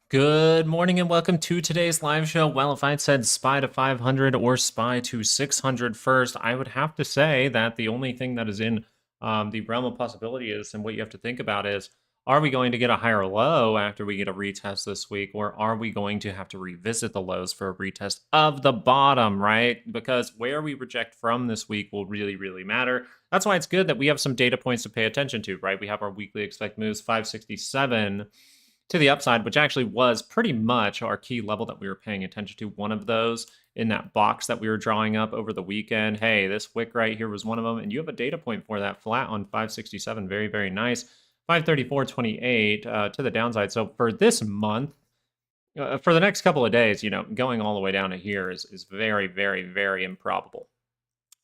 Good morning and welcome to today's live show. Well, if I'd said SPY to 500 or SPY to 600 first, I would have to say that the only thing that is in the realm of possibility is, and what you have to think about is, are we going to get a higher low after we get a retest this week, or are we going to have to revisit the lows for a retest of the bottom, right? Because where we reject from this week will really, really matter. That's why it's good that we have some data points to pay attention to, right? We have our weekly expect moves, 567 to the upside, which actually was pretty much our key level that we were paying attention to. One of those in that box that we were drawing up over the weekend. Hey, this wick right here was one of them, and you have a data point for that flat on 567. Very, very nice. 534.28 to the downside. So for this month, for the next couple of days, going all the way down to here is very, very, very improbable.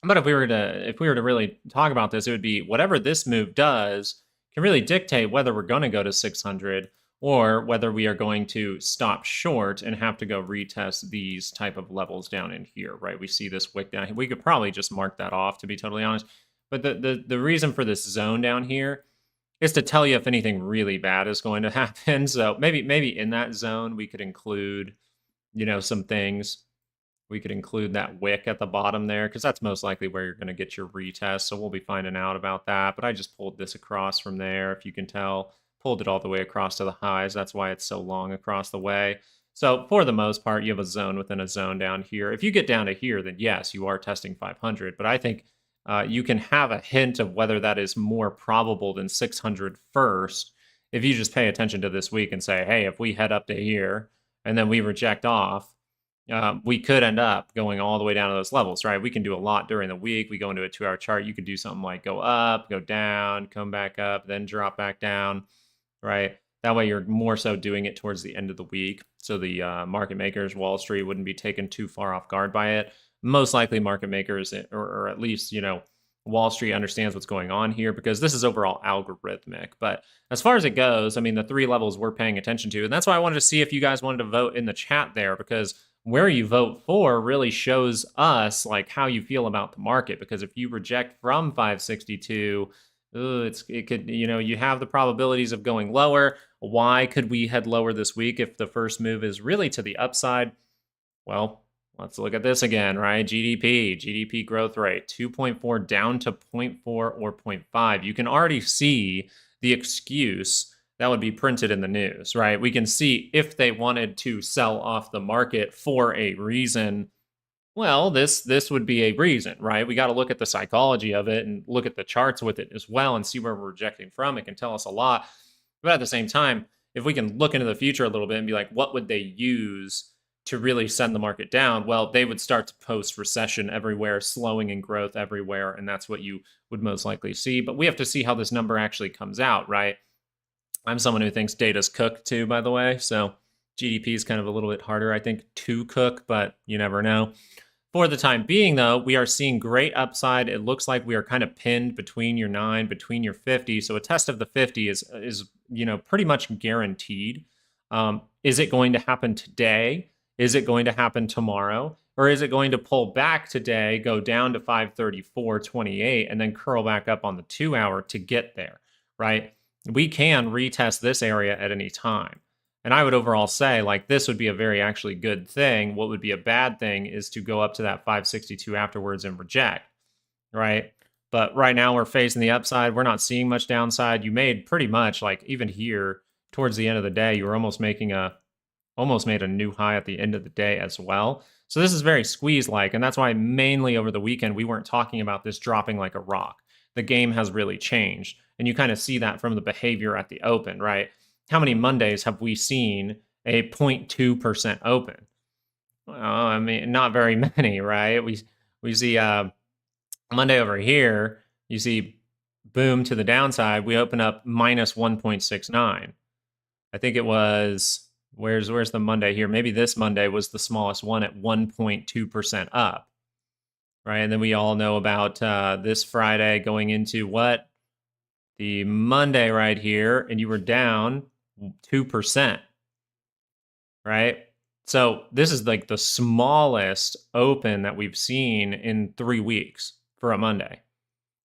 But if we were to really talk about this, it would be whatever this move does can really dictate whether we're going to go to 600 or whether we are going to stop short and have to go retest these type of levels down in here, right? We see this wick down here. We could probably just mark that off, to be totally honest. But the reason for this zone down here is to tell you if anything really bad is going to happen. So maybe in that zone we could include, some things. We could include that wick at the bottom there, because that's most likely where you're going to get your retest. So we'll be finding out about that. But I just pulled this across from there, if you can tell. Pulled it all the way across to the highs. That's why it's so long across the way. So for the most part, you have a zone within a zone down here. If you get down to here, then yes, you are testing 500. But I think you can have a hint of whether that is more probable than 600 first if you just pay attention to this week and say, hey, if we head up to here and then we reject off, we could end up going all the way down to those levels, right? We can do a lot during the week. We go into a 2-hour chart. You could do something like go up, go down, come back up, then drop back down, right? That way you're more so doing it towards the end of the week. So the market makers, Wall Street, wouldn't be taken too far off guard by it. Most likely market makers, or at least, Wall Street understands what's going on here, because this is overall algorithmic. But as far as it goes, I mean, the three levels we're paying attention to, and that's why I wanted to see if you guys wanted to vote in the chat there, because where you vote for really shows us like how you feel about the market. Because if you reject from 562, it could, you have the probabilities of going lower. Why could we head lower this week if the first move is really to the upside? Well, let's look at this again, right? GDP growth rate, 2.4 down to 0.4 or 0.5. You can already see the excuse that would be printed in the news, right? We can see if they wanted to sell off the market for a reason, well, this would be a reason, right? We got to look at the psychology of it and look at the charts with it as well and see where we're rejecting from. It can tell us a lot. But at the same time, if we can look into the future a little bit and be like, what would they use to really send the market down? Well, they would start to post recession everywhere, slowing in growth everywhere, and that's what you would most likely see. But we have to see how this number actually comes out, right? I'm someone who thinks data's cooked too, by the way. So GDP is kind of a little bit harder, I think, to cook, but you never know. For the time being, though, we are seeing great upside. It looks like we are kind of pinned between your 9, between your 50. So a test of the 50 is pretty much guaranteed. Is it going to happen today? Is it going to happen tomorrow? Or is it going to pull back today, go down to 534.28, and then curl back up on the 2-hour to get there, right? We can retest this area at any time. And I would overall say, like, this would be a very actually good thing. What would be a bad thing is to go up to that 562 afterwards and reject, right? But right now we're facing the upside. We're not seeing much downside. You made pretty much, like, even here towards the end of the day, you were almost made a new high at the end of the day as well. So this is very squeeze-like, and that's why mainly over the weekend we weren't talking about this dropping like a rock. The game has really changed, and you kind of see that from the behavior at the open, right? How many Mondays have we seen a 0.2% open? Well, I mean, not very many, right? We see Monday over here, you see boom to the downside, we open up minus 1.69. I think it was, where's the Monday here? Maybe this Monday was the smallest one at 1.2% up, right? And then we all know about this Friday going into what? The Monday right here, and you were down 2%, right? So this is like the smallest open that we've seen in 3 weeks for a Monday.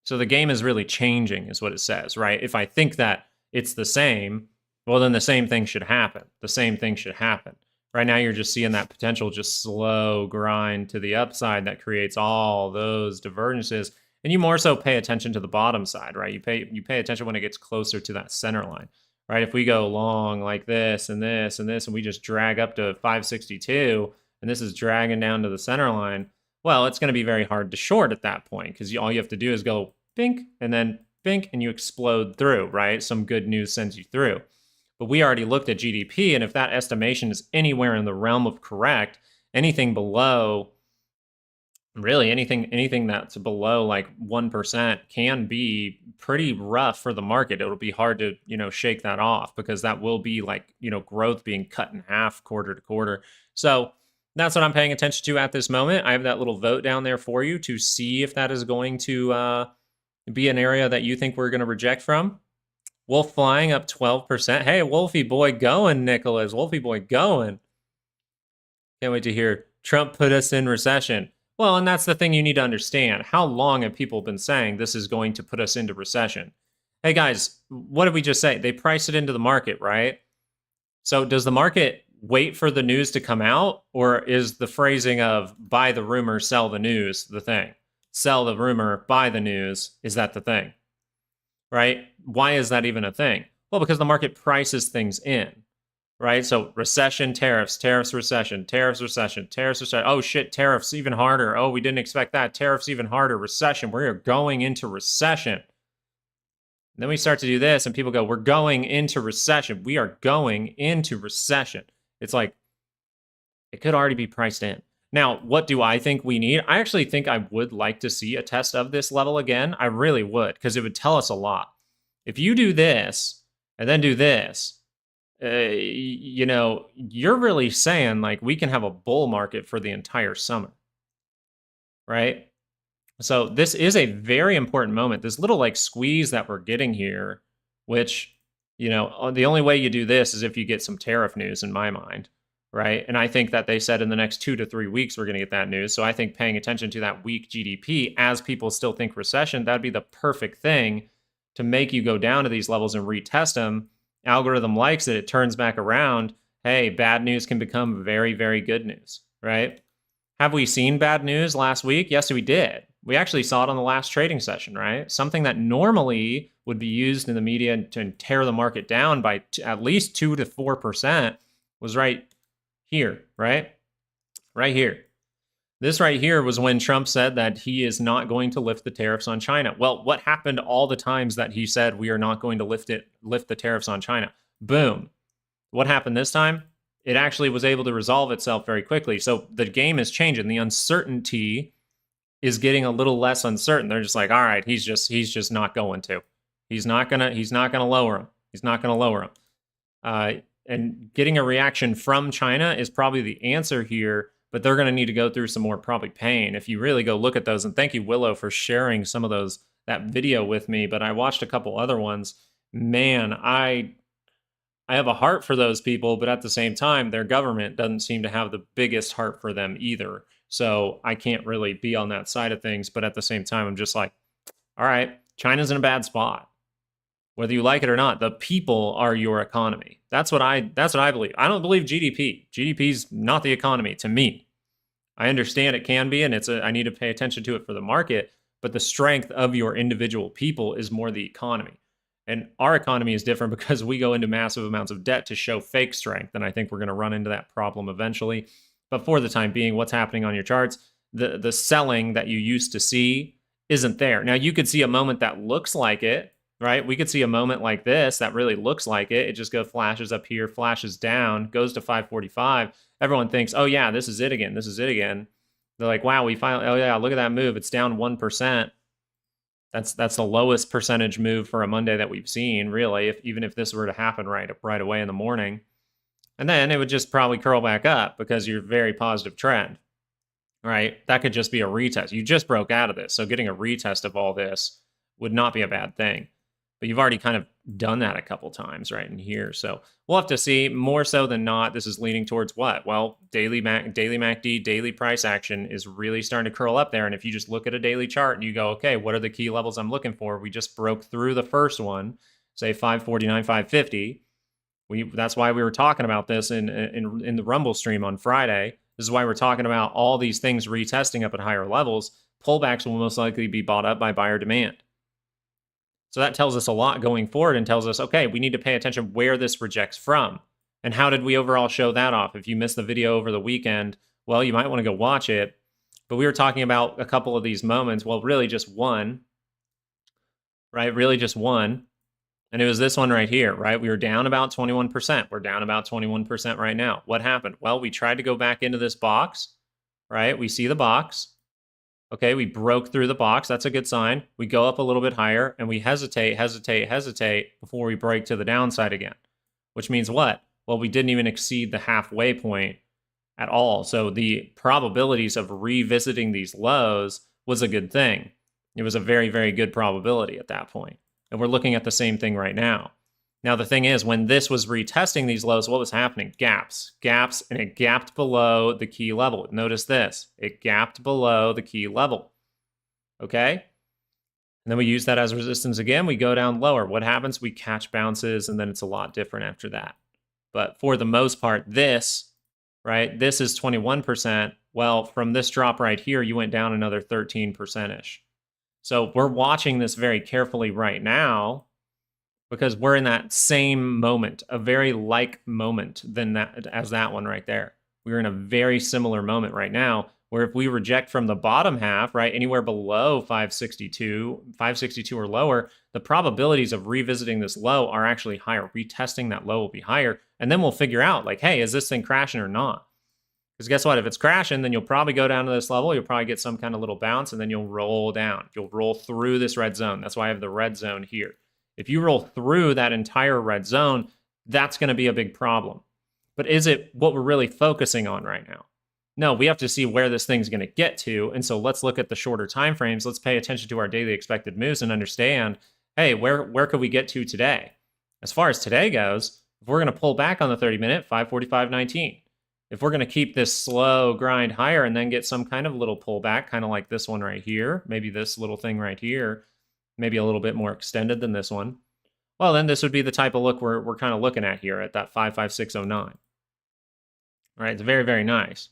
So the game is really changing, is what it says, right? If I think that it's the same, Well, then the same thing should happen. The same thing should happen. Right now, you're just seeing that potential just slow grind to the upside that creates all those divergences. And you more so pay attention to the bottom side, right? You pay attention when it gets closer to that center line, right? If we go long like this and this and this, and we just drag up to 562, and this is dragging down to the center line, well, it's going to be very hard to short at that point because all you have to do is go bink and then bink, and you explode through, right? Some good news sends you through. But we already looked at GDP, and if that estimation is anywhere in the realm of correct, anything below, really anything that's below like 1% can be pretty rough for the market. It'll be hard to, shake that off because that will be like, growth being cut in half quarter to quarter. So that's what I'm paying attention to at this moment. I have that little vote down there for you to see if that is going to be an area that you think we're going to reject from. Wolf flying up 12%. Hey, Wolfie boy going, Nicholas. Wolfie boy going. Can't wait to hear Trump put us in recession. Well, and that's the thing you need to understand. How long have people been saying this is going to put us into recession? Hey, guys, what did we just say? They price it into the market, right? So does the market wait for the news to come out? Or is the phrasing of buy the rumor, sell the news the thing? Sell the rumor, buy the news. Is that the thing? Right? Why is that even a thing? Well, because the market prices things in, right? So recession, tariffs, recession, recession. Oh shit, tariffs even harder. Oh, we didn't expect that. Tariffs even harder. Recession. We're going into recession. And then we start to do this and people go, we're going into recession. We are going into recession. It's like, it could already be priced in. Now, what do I think we need? I actually think I would like to see a test of this level again. I really would, because it would tell us a lot. If you do this and then do this, you're really saying like we can have a bull market for the entire summer, right? So this is a very important moment. This little like squeeze that we're getting here, which, the only way you do this is if you get some tariff news in my mind. Right. And I think that they said in the next 2 to 3 weeks, we're going to get that news. So I think paying attention to that weak GDP as people still think recession, that'd be the perfect thing to make you go down to these levels and retest them. Algorithm likes it. It turns back around. Hey, bad news can become very, very good news. Right. Have we seen bad news last week? Yes, we did. We actually saw it on the last trading session, right? Something that normally would be used in the media to tear the market down by at least 2 to 4% was right here, right? Right here. This right here was when Trump said that he is not going to lift the tariffs on China. Well, what happened all the times that he said we are not going to lift the tariffs on China? Boom. What happened this time? It actually was able to resolve itself very quickly. So the game is changing. The uncertainty is getting a little less uncertain. They're just like, all right, he's just not going to. He's not gonna lower them. He's not gonna lower them. And getting a reaction from China is probably the answer here, but they're going to need to go through some more probably pain. If you really go look at those, and thank you, Willow, for sharing some of that video with me, but I watched a couple other ones. Man, I have a heart for those people, but at the same time, their government doesn't seem to have the biggest heart for them either. So I can't really be on that side of things, but at the same time, I'm just like, all right, China's in a bad spot. Whether you like it or not, the people are your economy. That's what I believe. I don't believe GDP. GDP's not the economy to me. I understand it can be, and I need to pay attention to it for the market, but the strength of your individual people is more the economy. And our economy is different because we go into massive amounts of debt to show fake strength, and I think we're going to run into that problem eventually. But for the time being, what's happening on your charts, the selling that you used to see isn't there. Now, you could see a moment that looks like it, right? We could see a moment like this that really looks like it. It just flashes up here, flashes down, goes to 545. Everyone thinks, oh yeah, this is it again. This is it again. They're like, wow, we finally, oh yeah, look at that move. It's down 1%. That's the lowest percentage move for a Monday that we've seen, really, even if this were to happen right away in the morning. And then it would just probably curl back up because you're very positive trend, right? That could just be a retest. You just broke out of this. So getting a retest of all this would not be a bad thing. But you've already kind of done that a couple times right in here. So we'll have to see. More so than not, this is leaning towards what? Well, daily MACD, daily price action is really starting to curl up there. And if you just look at a daily chart and you go, okay, what are the key levels I'm looking for? We just broke through the first one, say 549, 550. That's why we were talking about this in the Rumble stream on Friday. This is why we're talking about all these things retesting up at higher levels. Pullbacks will most likely be bought up by buyer demand. So that tells us a lot going forward and tells us, okay, we need to pay attention where this rejects from. And how did we overall show that off? If you missed the video over the weekend, well, you might want to go watch it. But we were talking about a couple of these moments. Well, really just one, right? Really just one. And it was this one right here, right? We were down about 21%. We're down about 21% right now. What happened? Well, we tried to go back into this box, right? We see the box. Okay, we broke through the box. That's a good sign. We go up a little bit higher, and we hesitate before we break to the downside again. Which means what? Well, we didn't even exceed the halfway point at all. So the probabilities of revisiting these lows was a good thing. It was a very, very good probability at that point. And we're looking at the same thing right now. Now, the thing is, when this was retesting these lows, what was happening? Gaps, and it gapped below the key level. Notice this. It gapped below the key level. Okay? And then we use that as resistance again. We go down lower. What happens? We catch bounces, and then it's a lot different after that. But for the most part, this, right, this is 21%. Well, from this drop right here, you went down another 13%-ish. So we're watching this very carefully right now because we're in that same moment, a very like moment than that as that one right there. We're in a very similar moment right now where if we reject from the bottom half, right, anywhere below 562 or lower, the probabilities of revisiting this low are actually higher. Retesting that low will be higher. And then we'll figure out like, hey, is this thing crashing or not? Because guess what? If it's crashing, then you'll probably go down to this level. You'll probably get some kind of little bounce, and then you'll roll down. You'll roll through this red zone. That's why I have the red zone here. If you roll through that entire red zone, that's going to be a big problem. But is it what we're really focusing on right now? No, we have to see where this thing's going to get to. And so let's look at the shorter time frames. Let's pay attention to our daily expected moves and understand, hey, where could we get to today? As far as today goes, if we're going to pull back on the 30-minute, 545.19. If we're going to keep this slow grind higher and then get some kind of little pullback, kind of like this one right here, maybe this little thing right here, maybe a little bit more extended than this one, well, then this would be the type of look we're kind of looking at here at that 55609. All right, it's very, very nice.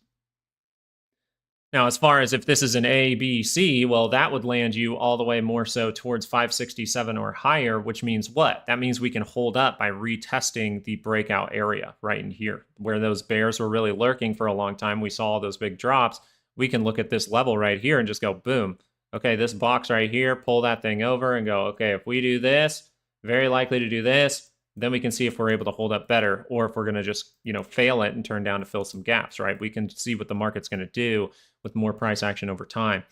Now, as far as if this is an A, B, C, well, that would land you all the way more so towards 567 or higher, which means what? That means we can hold up by retesting the breakout area right in here, where those bears were really lurking for a long time. We saw all those big drops. We can look at this level right here and just go, boom. Okay, this box right here, pull that thing over and go, okay, if we do this, very likely to do this, then we can see if we're able to hold up better or if we're going to just, fail it and turn down to fill some gaps, right? We can see what the market's going to do with more price action over time.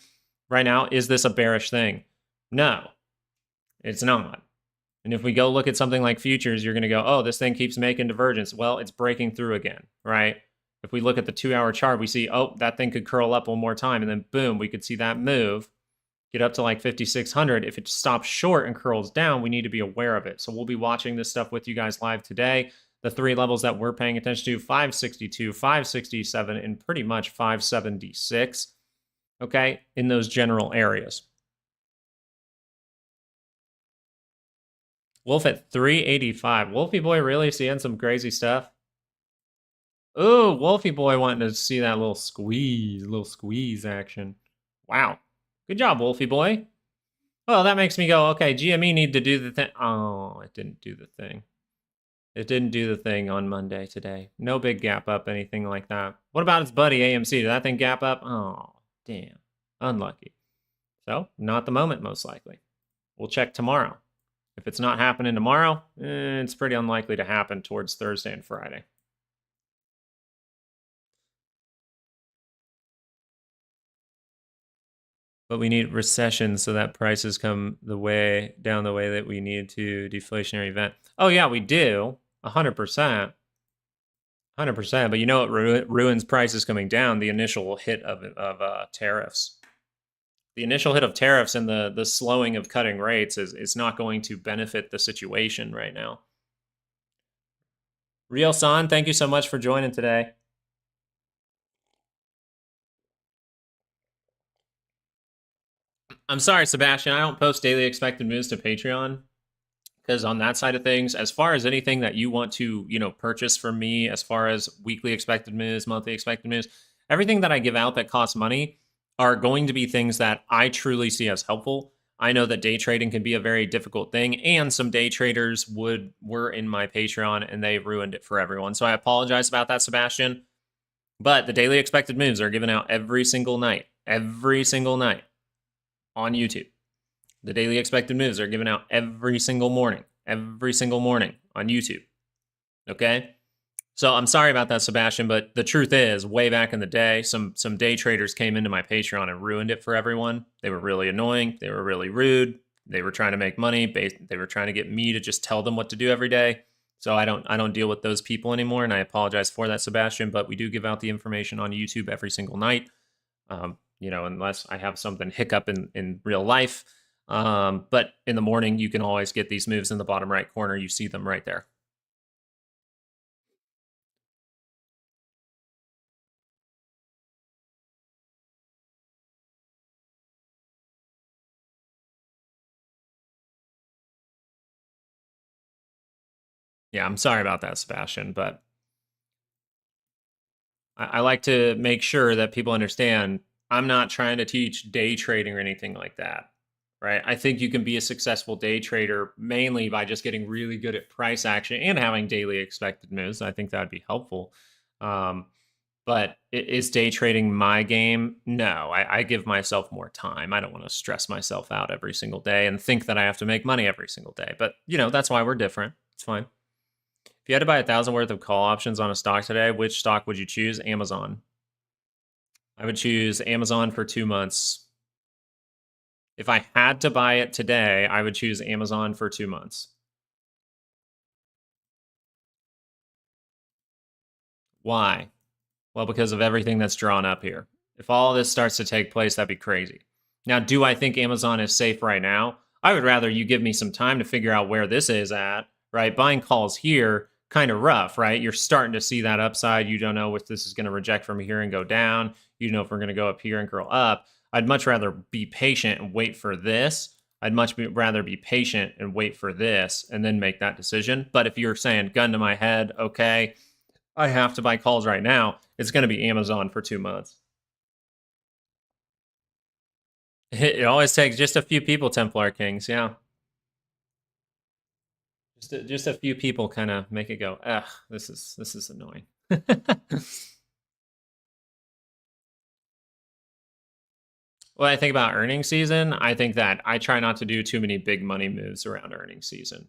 Right now, is this a bearish thing? No, it's not. And if we go look at something like futures, you're going to go, oh, this thing keeps making divergence. Well, it's breaking through again, right? If we look at the 2-hour chart, we see, oh, that thing could curl up one more time. And then boom, we could see that move, get up to like 5,600. If it stops short and curls down, we need to be aware of it. So we'll be watching this stuff with you guys live today. The three levels that we're paying attention to, 562, 567, and pretty much 576, okay, in those general areas. Wolf at 385. Wolfie boy really seeing some crazy stuff. Ooh, Wolfie boy wanting to see that little squeeze action. Wow. Good job, Wolfie boy. Well, that makes me go, okay, GME need to do the thing. Oh, it didn't do the thing. It didn't do the thing on Monday today. No big gap up, anything like that. What about its buddy AMC? Did that thing gap up? Oh, damn. Unlucky. So, not the moment, most likely. We'll check tomorrow. If it's not happening tomorrow, it's pretty unlikely to happen towards Thursday and Friday. But we need recession so that prices come down the way that we need to, deflationary event. Oh yeah, we do. 100%. 100%. But you know what ruins prices coming down? The initial hit of tariffs. The initial hit of tariffs and the slowing of cutting rates is not going to benefit the situation right now. Real San, thank you so much for joining today. I'm sorry, Sebastian, I don't post daily expected moves to Patreon because on that side of things, as far as anything that you want to, purchase from me, as far as weekly expected moves, monthly expected moves, everything that I give out that costs money are going to be things that I truly see as helpful. I know that day trading can be a very difficult thing, and some day traders were in my Patreon and they ruined it for everyone. So I apologize about that, Sebastian. But the daily expected moves are given out every single night on YouTube. The daily expected moves are given out every single morning on YouTube. Okay? So I'm sorry about that, Sebastian, but the truth is, way back in the day, some day traders came into my Patreon and ruined it for everyone. They were really annoying. They were really rude. They were trying to make money. They were trying to get me to just tell them what to do every day. So I don't deal with those people anymore, and I apologize for that, Sebastian. But we do give out the information on YouTube every single night, unless I have something hiccup in real life. But in the morning, you can always get these moves in the bottom right corner. You see them right there. Yeah, I'm sorry about that, Sebastian, but I like to make sure that people understand I'm not trying to teach day trading or anything like that, right? I think you can be a successful day trader mainly by just getting really good at price action and having daily expected moves. I think that would be helpful. But is day trading my game? No, I give myself more time. I don't want to stress myself out every single day and think that I have to make money every single day. But, that's why we're different. It's fine. If you had to buy 1,000 worth of call options on a stock today, which stock would you choose? Amazon. I would choose Amazon for 2 months. If I had to buy it today, I would choose Amazon for 2 months. Why? Well, because of everything that's drawn up here. If all this starts to take place, that'd be crazy. Now, do I think Amazon is safe right now? I would rather you give me some time to figure out where this is at, right? Buying calls here, kind of rough, right? You're starting to see that upside. You don't know if this is going to reject from here and go down. You know if we're going to go up here and curl up. I'd much rather be patient and wait for this. I'd rather be patient and wait for this and then make that decision. But if you're saying gun to my head, okay, I have to buy calls right now, it's going to be Amazon for 2 months. It always takes just a few people, Templar Kings, yeah. Just a few people kind of make it go, ugh, this is annoying. When I think about earnings season, I think that I try not to do too many big money moves around earnings season.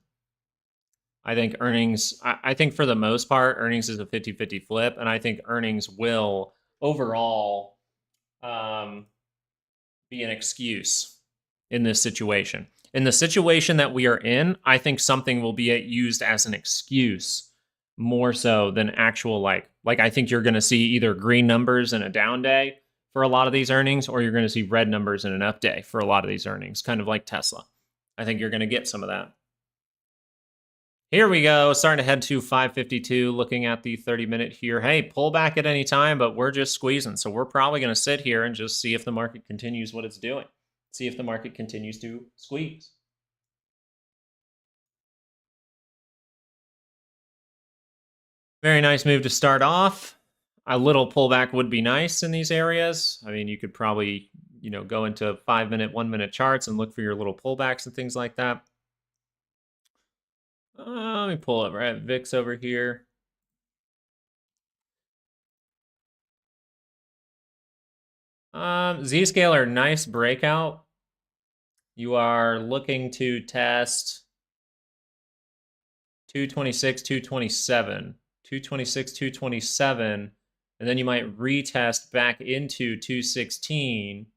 I think I think for the most part, earnings is a 50-50 flip, and I think earnings will overall be an excuse in this situation. In the situation that we are in, I think something will be used as an excuse more so than actual like I think you're going to see either green numbers in a down day for a lot of these earnings, or you're going to see red numbers in an up day for a lot of these earnings, kind of like Tesla. I think you're going to get some of that. Here we go, starting to head to 552, looking at the 30-minute here. Hey, pull back at any time, but we're just squeezing. So we're probably going to sit here and just see if the market continues what it's doing. See if the market continues to squeeze. Very nice move to start off. A little pullback would be nice in these areas. I mean, you could probably, go into 5-minute, 1-minute charts and look for your little pullbacks and things like that. Let me pull up right VIX over here. Z-scaler, nice breakout. You are looking to test 226, 227, 226, 227, and then you might retest back into 216.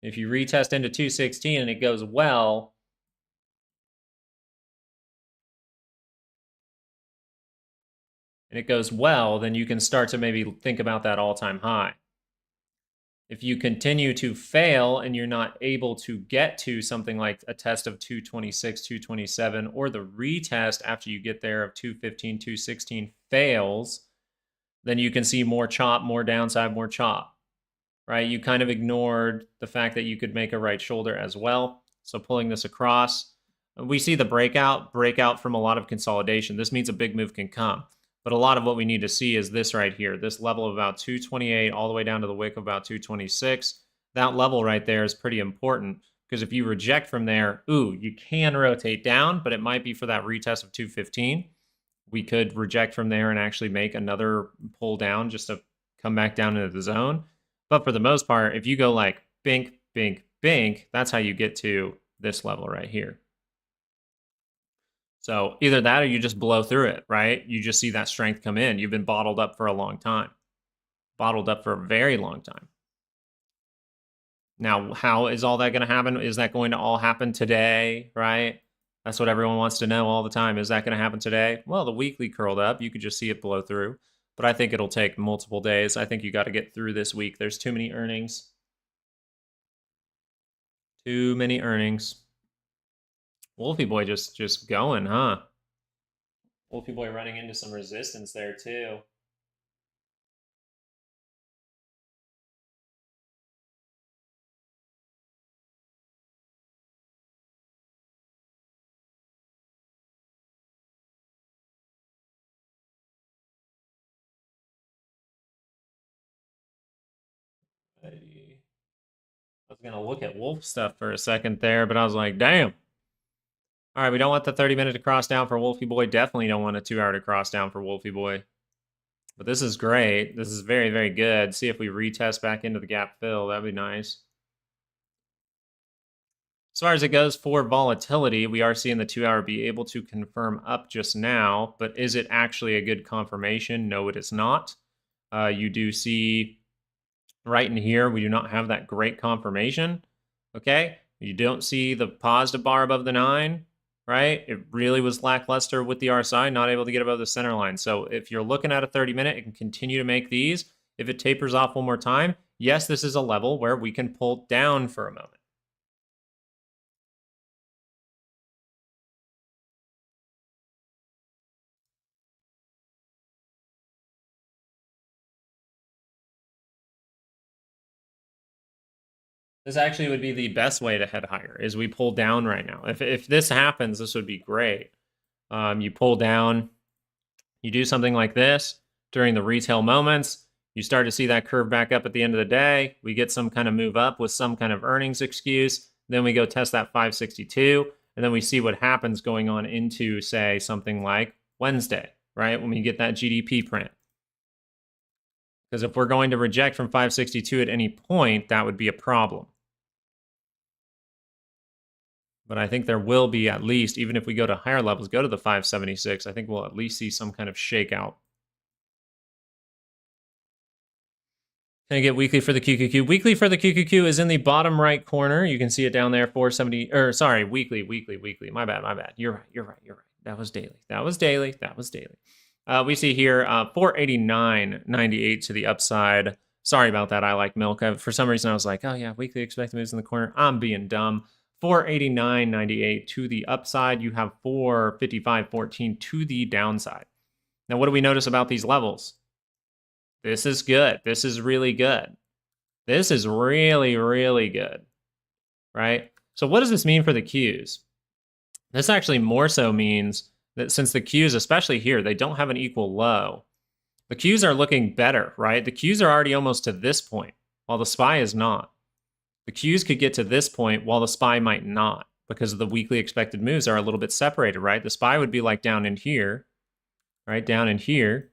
If you retest into 216 and it goes well, then you can start to maybe think about that all-time high. If you continue to fail and you're not able to get to something like a test of 226, 227, or the retest after you get there of 215, 216 fails, then you can see more chop, more downside, more chop, right? You kind of ignored the fact that you could make a right shoulder as well. So pulling this across, We see the breakout from a lot of consolidation. This means a big move can come. But a lot of what we need to see is this right here, this level of about 228 all the way down to the wick of about 226. That level right there is pretty important because if you reject from there, you can rotate down, but it might be for that retest of 215. We could reject from there and actually make another pull down just to come back down into the zone. But for the most part, if you go like bink, bink, bink, that's how you get to this level right here. So either that or you just blow through it, right? You just see that strength come in. You've been bottled up for a long time, bottled up for a very long time. Now, how is all that going to happen? Is that going to all happen today, right? That's what everyone wants to know all the time. Is that going to happen today? Well, the weekly curled up. You could just see it blow through. But I think it'll take multiple days. I think you got to get through this week. There's too many earnings. Too many earnings. Wolfie Boy just going, huh? Wolfie Boy running into some resistance there, too. I was going to look at Wolf stuff for a second there, but I was like, damn. All right, we don't want the 30-minute to cross down for Wolfie Boy. Definitely don't want a 2-hour to cross down for Wolfie Boy. But this is great. This is very, very good. See if we retest back into the gap fill. That'd be nice. As far as it goes for volatility, we are seeing the 2-hour be able to confirm up just now, but is it actually a good confirmation? No, it is not. You do see right in here, we do not have that great confirmation, okay? You don't see the positive bar above the 9, right? It really was lackluster with the RSI, not able to get above the center line. So if you're looking at a 30-minute, it can continue to make these. If it tapers off one more time, yes, this is a level where we can pull down for a moment. This actually would be the best way to head higher, is we pull down right now. If this happens, this would be great. You pull down, you do something like this during the retail moments, you start to see that curve back up at the end of the day, we get some kind of move up with some kind of earnings excuse, then we go test that 562, and then we see what happens going on into, say, something like Wednesday, right? When we get that GDP print. Because if we're going to reject from 562 at any point, that would be a problem. But I think there will be at least, even if we go to higher levels, go to the 576, I think we'll at least see some kind of shakeout. Can I get weekly for the QQQ? Weekly for the QQQ is in the bottom right corner. You can see it down there, 470, or sorry, weekly. My bad. You're right. That was daily. We see here 489.98 to the upside. Sorry about that. I like milk. For some reason, I was like, oh yeah, weekly expected moves in the corner. I'm being dumb. 489.98 to the upside. You have 455.14 to the downside. Now, what do we notice about these levels? This is good. This is really good. This is really, really good, right? So what does this mean for the Qs? This actually more so means that since the Qs, especially here, they don't have an equal low, the Qs are looking better, right? The Qs are already almost to this point, while the SPY is not. The Qs could get to this point while the SPY might not, because the weekly expected moves are a little bit separated, right? The SPY would be like down in here, right? Down in here.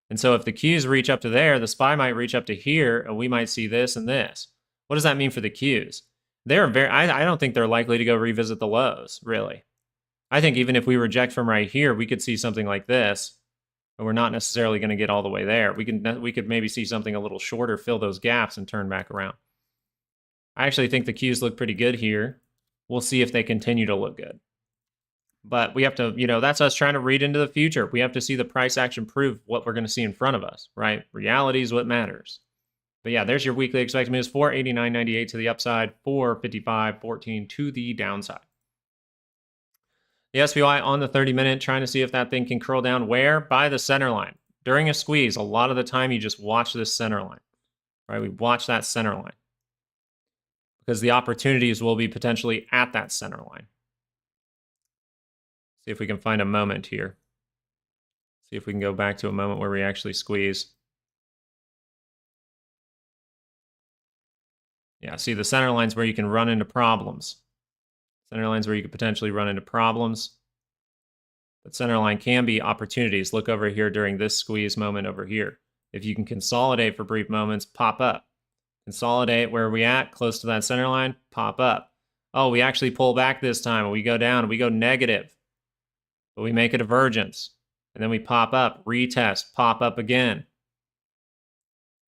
And so if the Qs reach up to there, the SPY might reach up to here, and we might see this and this. What does that mean for the Qs? They're I don't think they're likely to go revisit the lows, really. I think even if we reject from right here, we could see something like this, and we're not necessarily going to get all the way there. We could maybe see something a little shorter, fill those gaps, and turn back around. I actually think the Qs look pretty good here. We'll see if they continue to look good. But we have to, that's us trying to read into the future. We have to see the price action prove what we're going to see in front of us, right? Reality is what matters. But yeah, there's your weekly expected moves, 489.98 to the upside, 455.14 to the downside. The SPY on the 30-minute, trying to see if that thing can curl down where? By the center line. During a squeeze, a lot of the time you just watch this center line, right? We watch that center line because the opportunities will be potentially at that center line. See if we can find a moment here. See if we can go back to a moment where we actually squeeze. Yeah, see the center line's where you can run into problems. Center line's where you could potentially run into problems. But center line can be opportunities. Look over here during this squeeze moment over here. If you can consolidate for brief moments, pop up. Consolidate where are we at? Close to that center line, pop up. Oh, we actually pull back this time. We go down, we go negative. But we make a divergence. And then we pop up, retest, pop up again.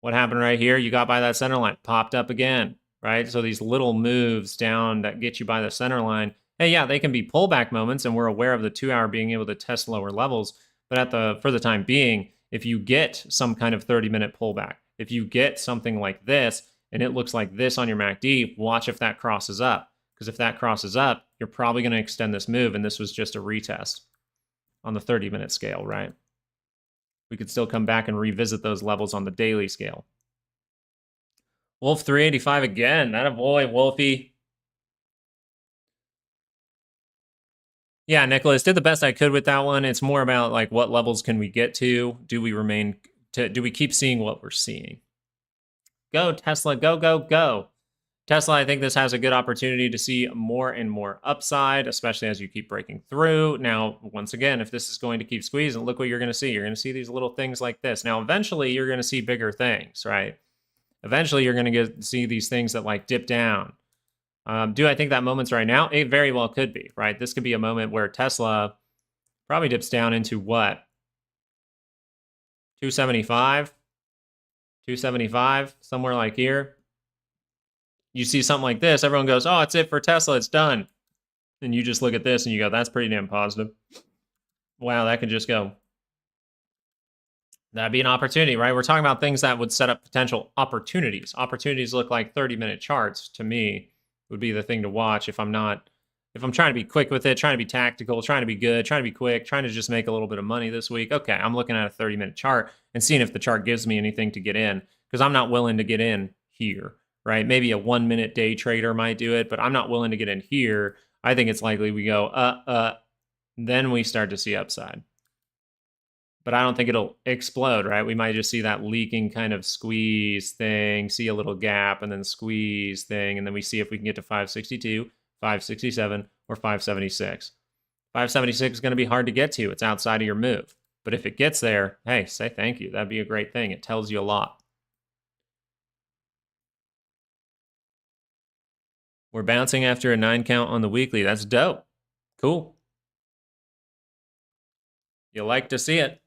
What happened right here? You got by that center line, popped up again, right? So these little moves down that get you by the center line, hey, yeah, they can be pullback moments, and we're aware of the 2-hour being able to test lower levels. But for the time being, if you get some kind of 30-minute pullback, if you get something like this, and it looks like this on your MACD, watch if that crosses up. Because if that crosses up, you're probably going to extend this move, and this was just a retest on the 30-minute scale, right? We could still come back and revisit those levels on the daily scale. Wolf 385 again. That a boy, Wolfie. Yeah, Nicholas, did the best I could with that one. It's more about like what levels can we get to? Do we keep seeing what we're seeing? Go, Tesla, go, go, go. Tesla, I think this has a good opportunity to see more and more upside, especially as you keep breaking through. Now, once again, if this is going to keep squeezing, look what you're going to see. You're going to see these little things like this. Now, eventually, you're going to see bigger things, right? Eventually, you're going to see these things that like dip down. Do I think that moment's right now? It very well could be, right? This could be a moment where Tesla probably dips down into what? 275? 275, somewhere like here. You see something like this, everyone goes, oh, it's it for Tesla, it's done. And you just look at this and you go, that's pretty damn positive. Wow, that could just go. That'd be an opportunity, right? We're talking about things that would set up potential opportunities. Opportunities look like 30-minute charts to me would be the thing to watch if I'm trying to be quick with it, trying to be tactical, trying to be good, trying to be quick, trying to just make a little bit of money this week. Okay, I'm looking at a 30-minute chart and seeing if the chart gives me anything to get in, because I'm not willing to get in here, right? Maybe a 1-minute day trader might do it, but I'm not willing to get in here. I think it's likely we go, then we start to see upside. But I don't think it'll explode, right? We might just see that leaking kind of squeeze thing, see a little gap, and then squeeze thing, and then we see if we can get to 562, 567, or 576. 576 is going to be hard to get to. It's outside of your move. But if it gets there, hey, say thank you. That'd be a great thing. It tells you a lot. We're bouncing after a 9 count on the weekly. That's dope. Cool. You like to see it.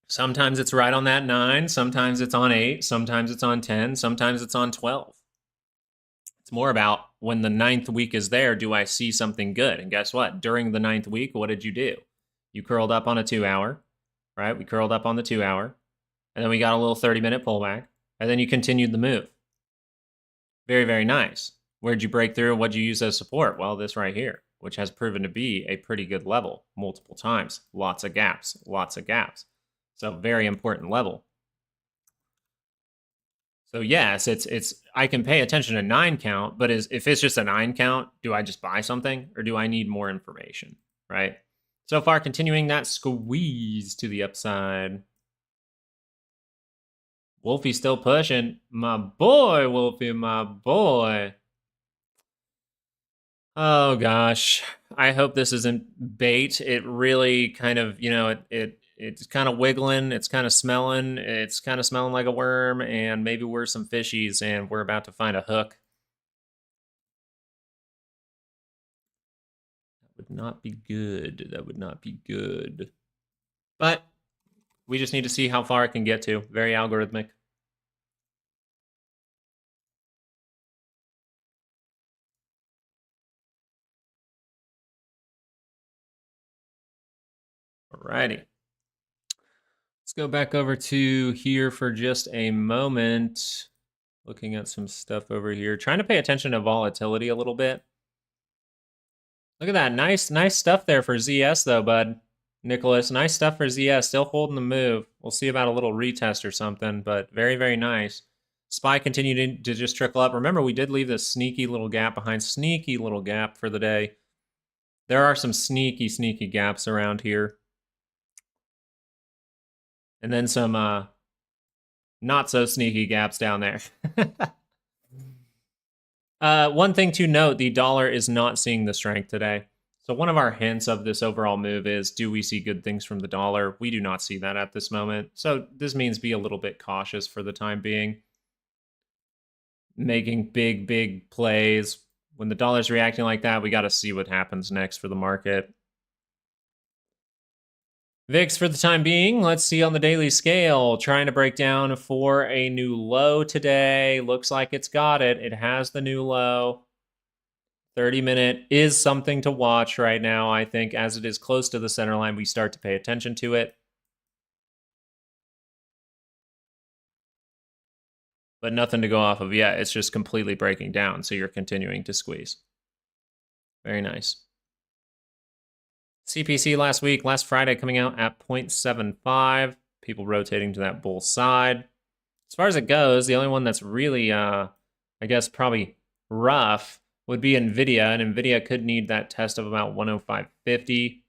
Sometimes it's right on that 9, sometimes it's on 8, sometimes it's on 10, sometimes it's on 12. It's more about when the 9th week is there, do I see something good? And guess what? During the 9th week, what did you do? You curled up on a 2-hour, right? We curled up on the 2-hour, and then we got a little 30-minute pullback, and then you continued the move. Very, very nice. Where'd you break through? What'd you use as support? Well, this right here, which has proven to be a pretty good level multiple times. Lots of gaps, lots of gaps. So very important level. So yes, it's I can pay attention to 9 count, but if it's just a 9 count, do I just buy something or do I need more information, right? So far, continuing that squeeze to the upside. Wolfie's still pushing. My boy, Wolfie, my boy. Oh gosh, I hope this isn't bait. It really kind of, it's kind of wiggling, it's kind of smelling like a worm, and maybe we're some fishies and we're about to find a hook. That would not be good. That would not be good. But we just need to see how far it can get to. Very algorithmic. Alrighty. Let's go back over to here for just a moment. Looking at some stuff over here. Trying to pay attention to volatility a little bit. Look at that. Nice stuff there for ZS, though, bud. Nicholas, nice stuff for ZS. Still holding the move. We'll see about a little retest or something, but very, very nice. SPY continued to just trickle up. Remember, we did leave this sneaky little gap behind. Sneaky little gap for the day. There are some sneaky, sneaky gaps around here. And then some not so sneaky gaps down there. One thing to note, the dollar is not seeing the strength today. So one of our hints of this overall move is, do we see good things from the dollar? We do not see that at this moment. So this means be a little bit cautious for the time being. Making big, big plays. When the dollar's reacting like that, we got to see what happens next for the market. VIX for the time being, let's see on the daily scale. Trying to break down for a new low today. Looks like it's got it. It has the new low. 30-minute is something to watch right now. I think as it is close to the center line, we start to pay attention to it. But nothing to go off of yet. It's just completely breaking down, so you're continuing to squeeze. Very nice. CPC last Friday, coming out at 0.75. People rotating to that bull side. As far as it goes, the only one that's really, I guess, probably rough would be NVIDIA, and NVIDIA could need that test of about 105.50.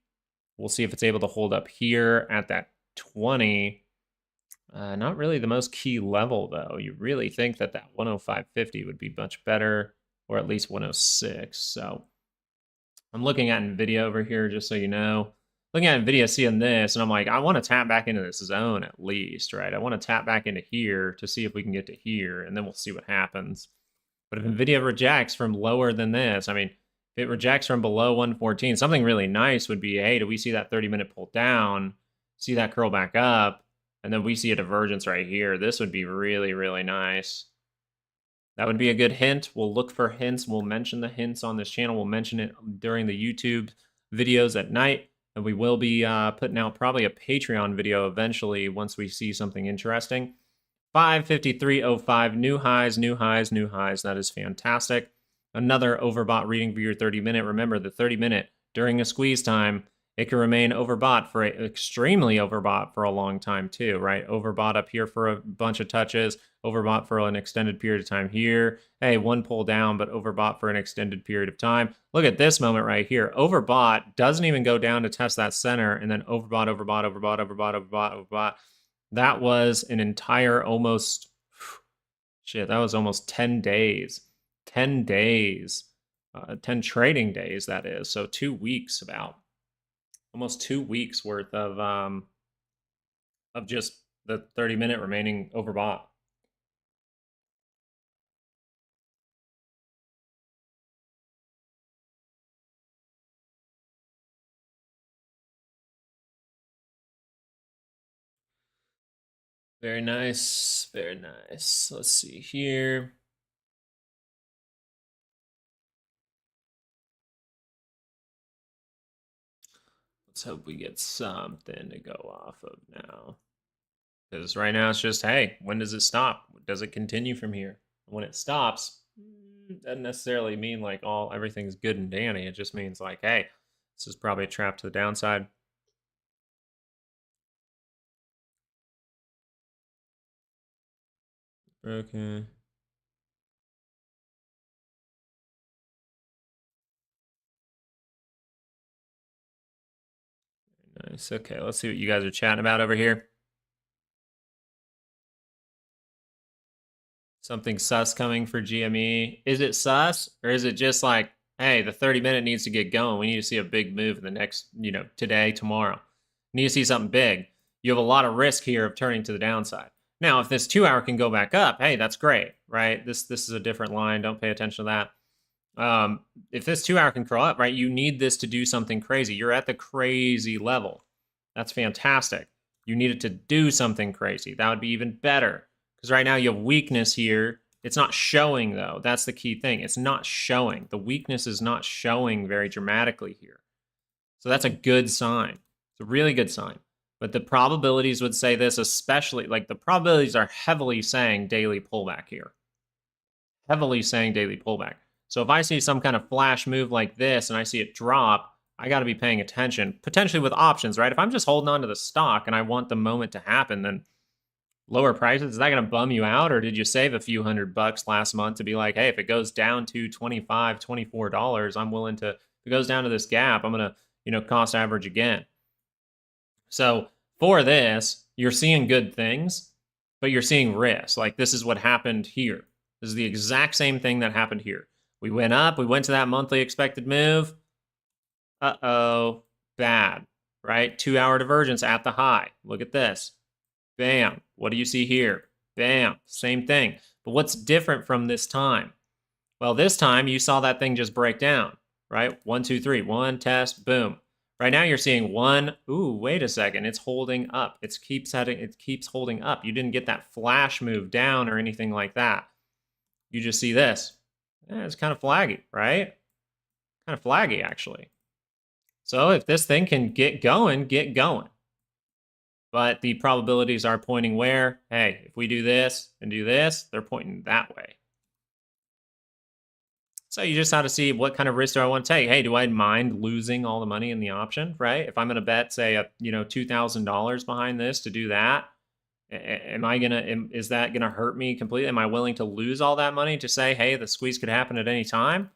We'll see if it's able to hold up here at that 20. Not really the most key level, though. You really think that that 105.50 would be much better, or at least 106. So I'm looking at NVIDIA over here, just so you know. Looking at NVIDIA, seeing this, and I'm like, I want to tap back into this zone at least, right? I want to tap back into here to see if we can get to here, and then we'll see what happens. But if NVIDIA rejects from lower than this, I mean, if it rejects from below 114, something really nice would be, hey, do we see that 30-minute pull down, see that curl back up, and then we see a divergence right here? This would be really, really nice. That would be a good hint. We'll look for hints. We'll mention the hints on this channel. We'll mention it during the YouTube videos at night. And we will be putting out probably a Patreon video eventually once we see something interesting. 553.05, new highs, new highs, new highs. That is fantastic. Another overbought reading for your 30-minute. Remember, the 30-minute during a squeeze time, it can remain overbought for extremely overbought for a long time too, right? Overbought up here for a bunch of touches, overbought for an extended period of time here. Hey, one pull down, but overbought for an extended period of time. Look at this moment right here. Overbought, doesn't even go down to test that center, and then overbought, overbought, overbought, overbought, overbought, overbought. That was an entire almost, shit, that was almost 10 days. 10 days. 10 trading days, that is. So 2 weeks about. Almost 2 weeks worth of just the 30-minute remaining overbought. Very nice, very nice. Let's see here. Let's hope we get something to go off of now. Because right now it's just, hey, when does it stop? Does it continue from here? When it stops, doesn't necessarily mean like everything's good and dandy. It just means like, hey, this is probably a trap to the downside. Okay. Nice. Okay, let's see what you guys are chatting about over here. Something sus coming for GME. Is it sus, or is it just like, hey, the 30-minute needs to get going? We need to see a big move in the next, today, tomorrow. We need to see something big. You have a lot of risk here of turning to the downside. Now, if this 2 hour can go back up, hey, that's great, right? This is a different line. Don't pay attention to that. If this 2 hour can curl up, right, you need this to do something crazy. You're at the crazy level. That's fantastic. You need it to do something crazy. That would be even better. Because right now you have weakness here. It's not showing, though. That's the key thing. It's not showing. The weakness is not showing very dramatically here. So that's a good sign. It's a really good sign. But the probabilities would say this, especially, like the probabilities are heavily saying daily pullback here. Heavily saying daily pullback. So if I see some kind of flash move like this and I see it drop, I got to be paying attention, potentially with options, right? If I'm just holding on to the stock and I want the moment to happen, then Lower prices, is that going to bum you out, or did you save a few $100 last month to be like, hey, if it goes down to $25, $24, I'm willing to, if it goes down to this gap, I'm going to, cost average again. So for this, you're seeing good things, but you're seeing risk. Like, this is what happened here. This is the exact same thing that happened here. We went up, we went to that monthly expected move. Uh-oh, bad, right? 2-hour divergence at the high. Look at this. Bam. What do you see here? Bam. Same thing. But what's different from this time? Well, this time you saw that thing just break down, right? 1, 2, 3. One, test, boom. Right now you're seeing one. Ooh, wait a second. It's holding up. It keeps holding up. You didn't get that flash move down or anything like that. You just see this. It's kind of flaggy, right? Kind of flaggy, actually. So if this thing can get going, get going. But the probabilities are pointing where? Hey, if we do this and do this, they're pointing that way. So you just have to see, what kind of risk do I want to take? Hey, do I mind losing all the money in the option, right? If I'm going to bet, say, $2,000 behind this to do that, is that going to hurt me completely? Am I willing to lose all that money to say, hey, the squeeze could happen at any time?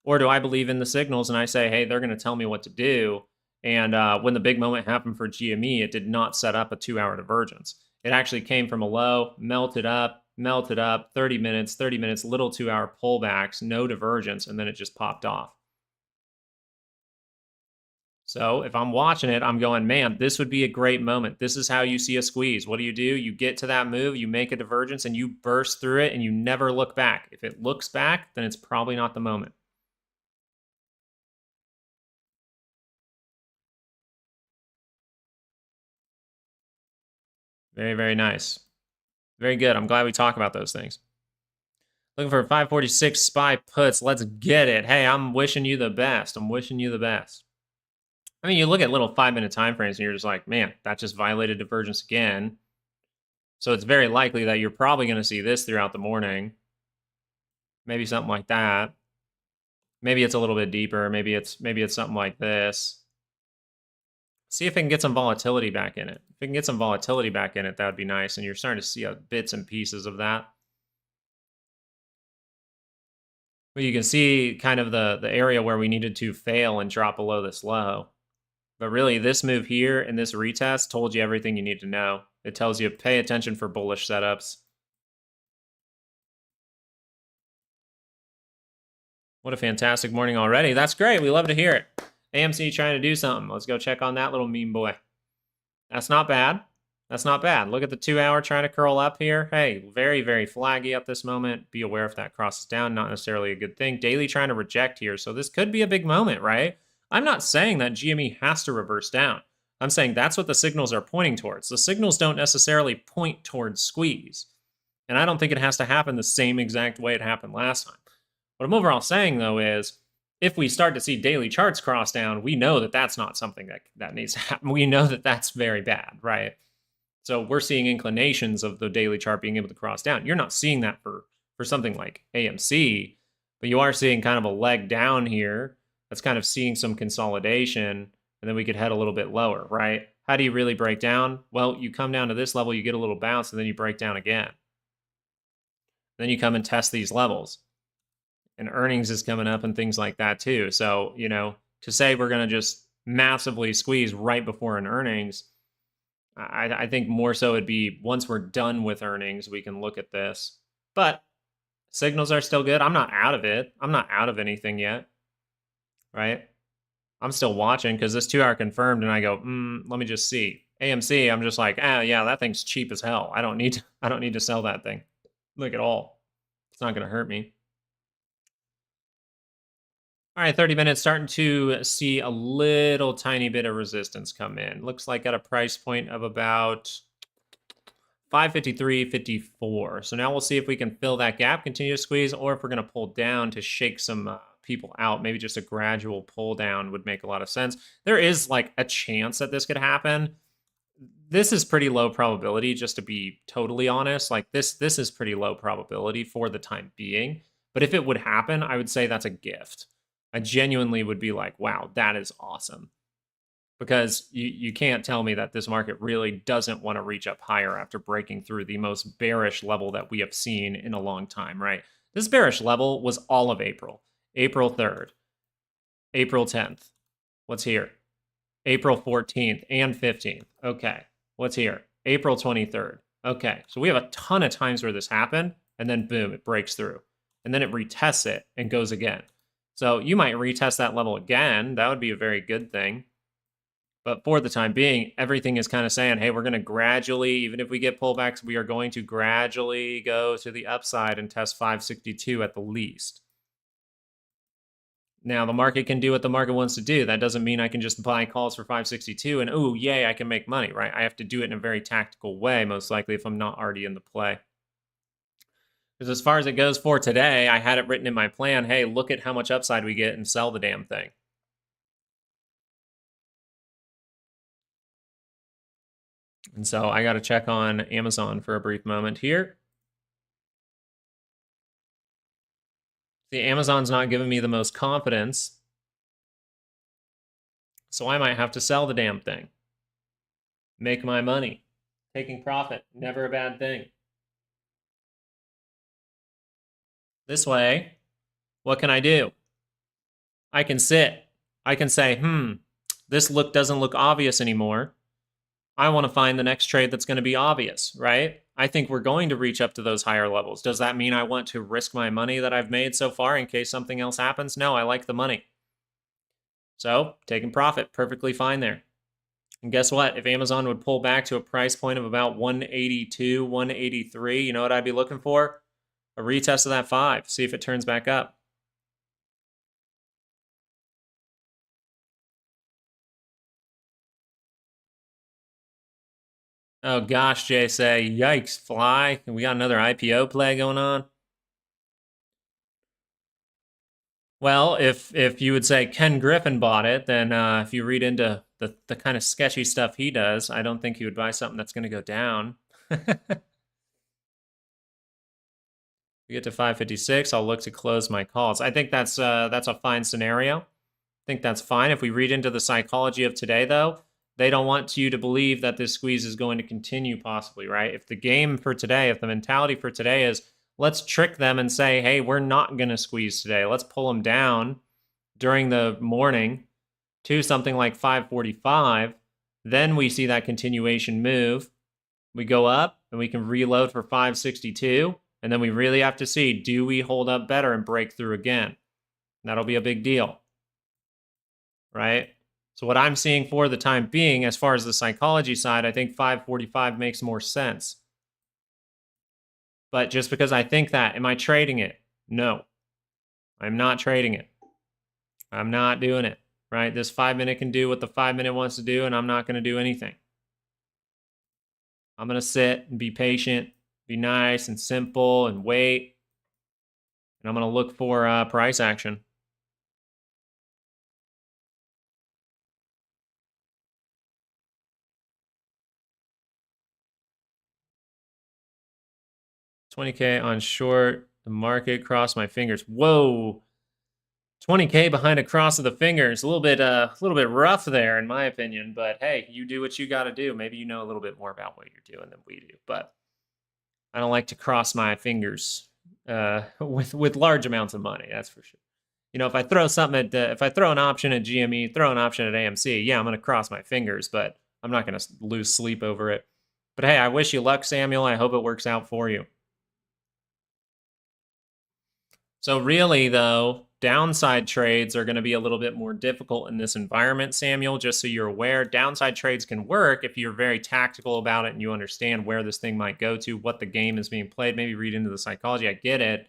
Or do I believe in the signals and I say, hey, they're going to tell me what to do? And when the big moment happened for GME, it did not set up a 2-hour divergence. It actually came from a low, melted up, 30 minutes, little 2-hour pullbacks, no divergence, and then it just popped off. So if I'm watching it, I'm going, man, this would be a great moment. This is how you see a squeeze. What do? You get to that move, you make a divergence, and you burst through it, and you never look back. If it looks back, then it's probably not the moment. Very, very nice. Very good. I'm glad we talk about those things. Looking for 546 SPY puts. Let's get it. Hey, I'm wishing you the best. I'm wishing you the best. I mean, you look at little 5-minute time frames and you're just like, man, that just violated divergence again. So it's very likely that you're probably going to see this throughout the morning. Maybe something like that. Maybe it's a little bit deeper. Maybe it's something like this. See if it can get some volatility back in it. If it can get some volatility back in it, that would be nice. And you're starting to see bits and pieces of that. But you can see kind of the area where we needed to fail and drop below this low. But really, this move here and this retest told you everything you need to know. It tells you pay attention for bullish setups. What a fantastic morning already. That's great. We love to hear it. AMC trying to do something. Let's go check on that little meme boy. That's not bad. That's not bad. Look at the 2-hour trying to curl up here. Hey, very, very flaggy at this moment. Be aware if that crosses down. Not necessarily a good thing. Daily trying to reject here. So this could be a big moment, right? I'm not saying that GME has to reverse down. I'm saying that's what the signals are pointing towards. The signals don't necessarily point towards squeeze. And I don't think it has to happen the same exact way it happened last time. What I'm overall saying, though, is if we start to see daily charts cross down, we know that that's not something that needs to happen. We know that that's very bad, right? So we're seeing inclinations of the daily chart being able to cross down. You're not seeing that for something like AMC, but you are seeing kind of a leg down here that's kind of seeing some consolidation, and then we could head a little bit lower, right? How do you really break down? Well, you come down to this level, you get a little bounce, and then you break down again. Then you come and test these levels. And earnings is coming up and things like that too. So, to say we're going to just massively squeeze right before an earnings, I think more so it'd be once we're done with earnings, we can look at this. But signals are still good. I'm not out of it. I'm not out of anything yet, right? I'm still watching because this 2-hour confirmed, and I go, let me just see. AMC, I'm just like, yeah, that thing's cheap as hell. I don't need to sell that thing. Look at all. It's not going to hurt me. All right, 30 minutes, starting to see a little tiny bit of resistance come in. Looks like at a price point of about 553.54. So now we'll see if we can fill that gap, continue to squeeze, or if we're going to pull down to shake some people out. Maybe just a gradual pull down would make a lot of sense. There is like a chance that this could happen. This is pretty low probability, just to be totally honest. Like this is pretty low probability for the time being. But if it would happen, I would say that's a gift. I genuinely would be like, wow, that is awesome. because you can't tell me that this market really doesn't want to reach up higher after breaking through the most bearish level that we have seen in a long time, right? This bearish level was all of April. April 3rd, April 10th. What's here? April 14th and 15th. Okay. What's here? April 23rd. Okay. So we have a ton of times where this happened, and then boom, it breaks through. And then it retests it and goes again. So you might retest that level again. That would be a very good thing. But for the time being, everything is kind of saying, hey, we're going to gradually, even if we get pullbacks, we are going to gradually go to the upside and test 562 at the least. Now, the market can do what the market wants to do. That doesn't mean I can just buy calls for 562 and, oh, yay, I can make money, right? I have to do it in a very tactical way, most likely, if I'm not already in the play. Because as far as it goes for today, I had it written in my plan, hey, look at how much upside we get and sell the damn thing. And so I got to check on Amazon for a brief moment here. See, Amazon's not giving me the most confidence, so I might have to sell the damn thing. Make my money. Taking profit, never a bad thing. This way, what can I do? I can sit. I can say, this doesn't look obvious anymore. I want to find the next trade that's going to be obvious, right? I think we're going to reach up to those higher levels. Does that mean I want to risk my money that I've made so far in case something else happens? No, I like the money. So, taking profit, perfectly fine there. And guess what? If Amazon would pull back to a price point of about 182, 183, you know what I'd be looking for? A retest of that 5, see if it turns back up. Oh gosh, Jay say, yikes, fly. We got another IPO play going on. Well, if you would say Ken Griffin bought it, then if you read into the kind of sketchy stuff he does, I don't think he would buy something that's going to go down. We get to 556, I'll look to close my calls. I think that's a fine scenario. I think that's fine. If we read into the psychology of today, though, they don't want you to believe that this squeeze is going to continue possibly, right? If the game for today, if the mentality for today is, let's trick them and say, hey, we're not going to squeeze today. Let's pull them down during the morning to something like 545. Then we see that continuation move. We go up and we can reload for 562. And then we really have to see, do we hold up better and break through again? That'll be a big deal, right? So what I'm seeing for the time being, as far as the psychology side, I think 545 makes more sense. But just because I think that, am I trading it? No, I'm not trading it. I'm not doing it, right? This 5-minute can do what the 5-minute wants to do, and I'm not going to do anything. I'm going to sit and be patient, be nice and simple and wait. And I'm going to look for price action. $20K on short, the market, cross my fingers. Whoa. 20K behind a cross of the fingers. A little bit rough there, in my opinion. But hey, you do what you got to do. Maybe you know a little bit more about what you're doing than we do. But I don't like to cross my fingers with large amounts of money. That's for sure. You know, if I throw something at if I throw an option at GME, throw an option at AMC, yeah, I'm going to cross my fingers, but I'm not going to lose sleep over it. But hey, I wish you luck, Samuel. I hope it works out for you. So really, though, downside trades are going to be a little bit more difficult in this environment, Samuel, just so you're aware. Downside trades can work if you're very tactical about it and you understand where this thing might go to, what the game is being played, maybe read into the psychology. I get it.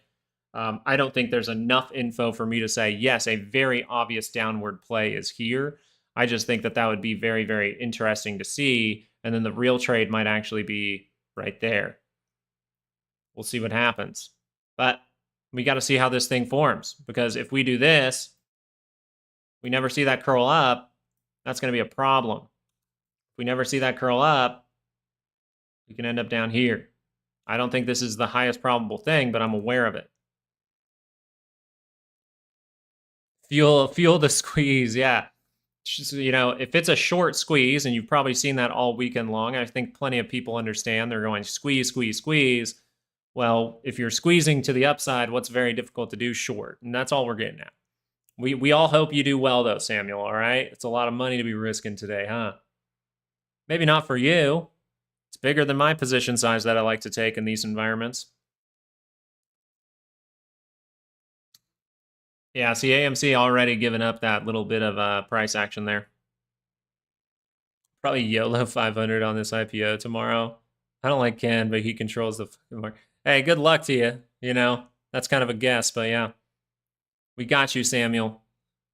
I don't think there's enough info for me to say, yes, a very obvious downward play is here. I just think that would be very, very interesting to see. And then the real trade might actually be right there. We'll see what happens. But we got to see how this thing forms, because if we do this, we never see that curl up, that's going to be a problem. If we never see that curl up, we can end up down here. I don't think this is the highest probable thing, but I'm aware of it. Fuel the squeeze, yeah. You know, if it's a short squeeze, and you've probably seen that all weekend long, I think plenty of people understand. They're going squeeze, squeeze, squeeze. Well, if you're squeezing to the upside, what's very difficult to do? Short. And that's all we're getting at. We all hope you do well, though, Samuel, all right? It's a lot of money to be risking today, huh? Maybe not for you. It's bigger than my position size that I like to take in these environments. Yeah, see, AMC already given up that little bit of price action there. Probably YOLO 500 on this IPO tomorrow. I don't like Ken, but he controls the market. Hey, good luck to you. You know, that's kind of a guess, but yeah. We got you, Samuel.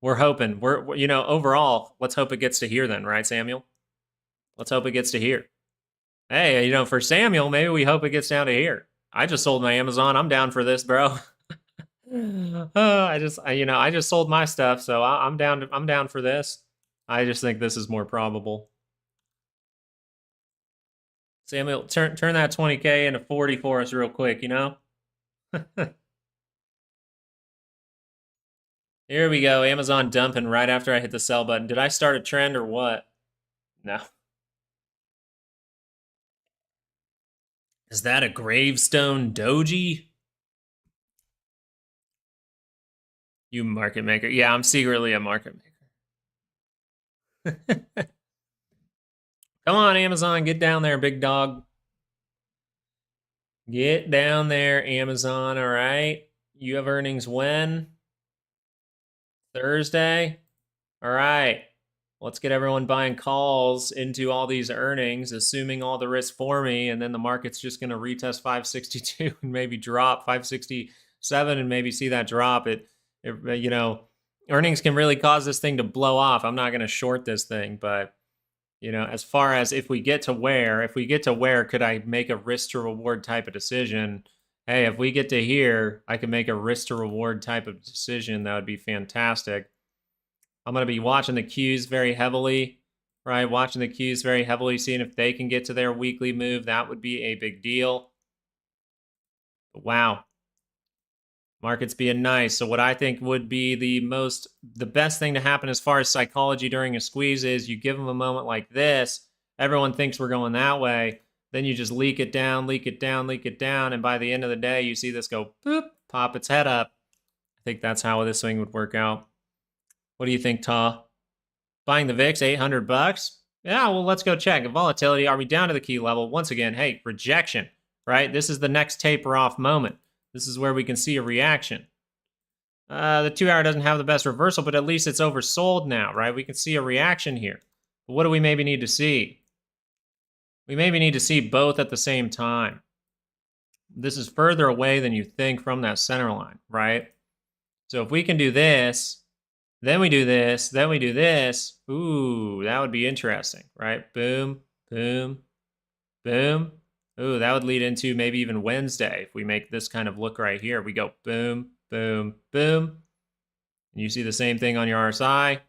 We're hoping. You know, overall, let's hope it gets to here then, right, Samuel? Let's hope it gets to here. Hey, you know, for Samuel, maybe we hope it gets down to here. I just sold my Amazon. I'm down for this, bro. I just sold my stuff, so I'm down. I'm down for this. I just think this is more probable. Samuel, turn that 20K into 40 for us real quick, you know? Here we go. Amazon dumping right after I hit the sell button. Did I start a trend or what? No. Is that a gravestone doji? You market maker. Yeah, I'm secretly a market maker. Come on, Amazon, get down there, big dog. Get down there, Amazon, all right? You have earnings when? Thursday? All right. Let's get everyone buying calls into all these earnings, assuming all the risk for me, and then the market's just going to retest 562 and maybe drop 567 and maybe see that drop. You know, earnings can really cause this thing to blow off. I'm not going to short this thing, but you know, as far as if we get to where, could I make a risk to reward type of decision? Hey, if we get to here, I can make a risk to reward type of decision. That would be fantastic. I'm going to be watching the Qs very heavily, right? Watching the Qs very heavily, seeing if they can get to their weekly move. That would be a big deal. But wow. Markets being nice. So what I think would be the best thing to happen as far as psychology during a squeeze is you give them a moment like this. Everyone thinks we're going that way. Then you just leak it down, leak it down, leak it down. And by the end of the day, you see this go boop, pop its head up. I think that's how this thing would work out. What do you think, Ta? Buying the VIX, 800 bucks? Yeah, well, let's go check. Volatility, are we down to the key level? Once again, hey, rejection, right? This is the next taper off moment. This is where we can see a reaction. The 2-hour doesn't have the best reversal, but at least it's oversold now, right? We can see a reaction here. But what do we maybe need to see? We maybe need to see both at the same time. This is further away than you think from that center line, right? So if we can do this, then we do this, then we do this, ooh, that would be interesting, right? Boom, boom, boom. Ooh, that would lead into maybe even Wednesday if we make this kind of look right here. We go boom, boom, boom. And you see the same thing on your RSI.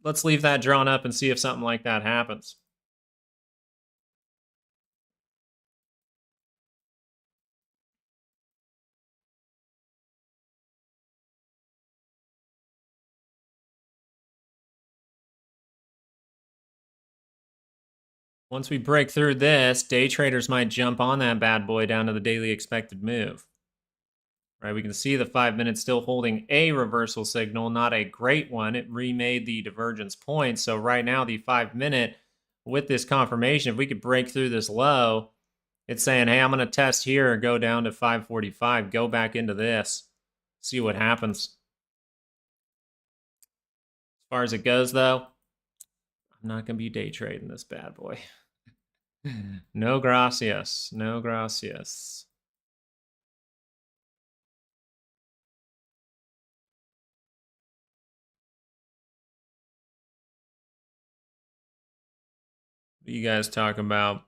Let's leave that drawn up and see if something like that happens. Once we break through this, day traders might jump on that bad boy down to the daily expected move. Right, we can see the 5 minutes still holding a reversal signal, not a great one. It remade the divergence point. So right now, the 5 minute with this confirmation, if we could break through this low, it's saying, hey, I'm going to test here, go down to 545, go back into this, see what happens. As far as it goes, though, I'm not going to be day trading this bad boy. No gracias. No gracias. What are you guys talking about?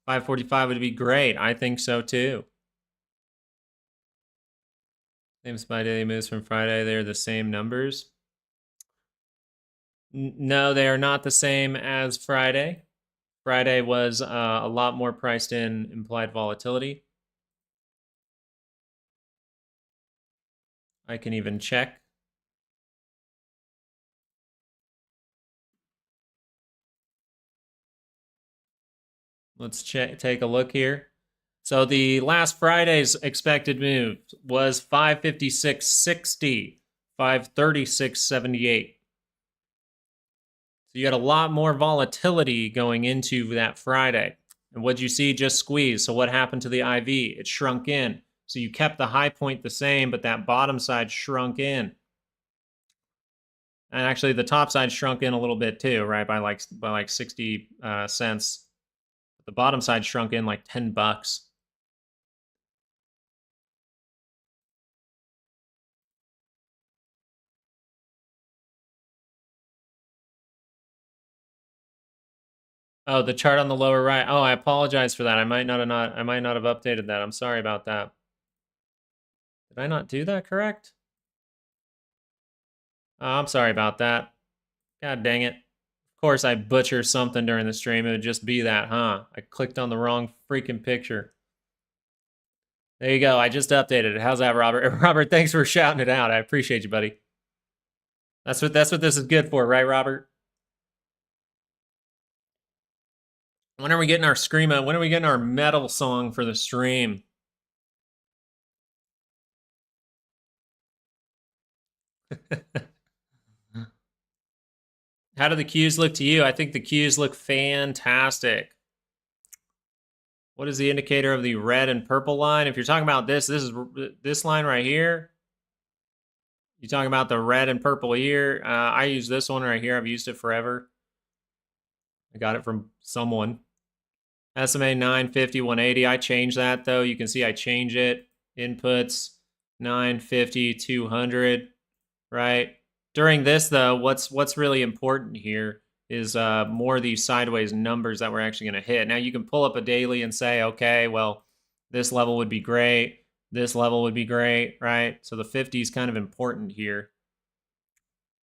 545 would be great. I think so too. Same SPY daily moves from Friday. They're the same numbers. No, they are not the same as Friday. Friday was a lot more priced in implied volatility. I can even check. Let's take a look here. So the last Friday's expected move was 556.60, 536.78. So you had a lot more volatility going into that Friday. And what'd you see? Just squeeze. So what happened to the IV? It shrunk in. So you kept the high point the same, but that bottom side shrunk in. And actually, the top side shrunk in a little bit too, right? By like 60 cents. The bottom side shrunk in like $10. Oh, the chart on the lower right. Oh, I apologize for that. I might not have updated that. I'm sorry about that. Did I not do that correct? Oh, I'm sorry about that. God dang it. Of course I butcher something during the stream. It would just be that, huh? I clicked on the wrong freaking picture. There you go. I just updated it. How's that, Robert? Robert, thanks for shouting it out. I appreciate you, buddy. That's what this is good for, right, Robert? When are we getting our screamo? When are we getting our metal song for the stream? How do the Qs look to you? I think the Qs look fantastic. What is the indicator of the red and purple line? If you're talking about this is this line right here. You're talking about the red and purple here. I use this one right here. I've used it forever. I got it from someone. SMA 950, 180. I changed that though. You can see I change it. Inputs 950, 200, right? During this though, what's really important here is more of these sideways numbers that we're actually going to hit. Now you can pull up a daily and say, okay, well, this level would be great. This level would be great, right? So the 50 is kind of important here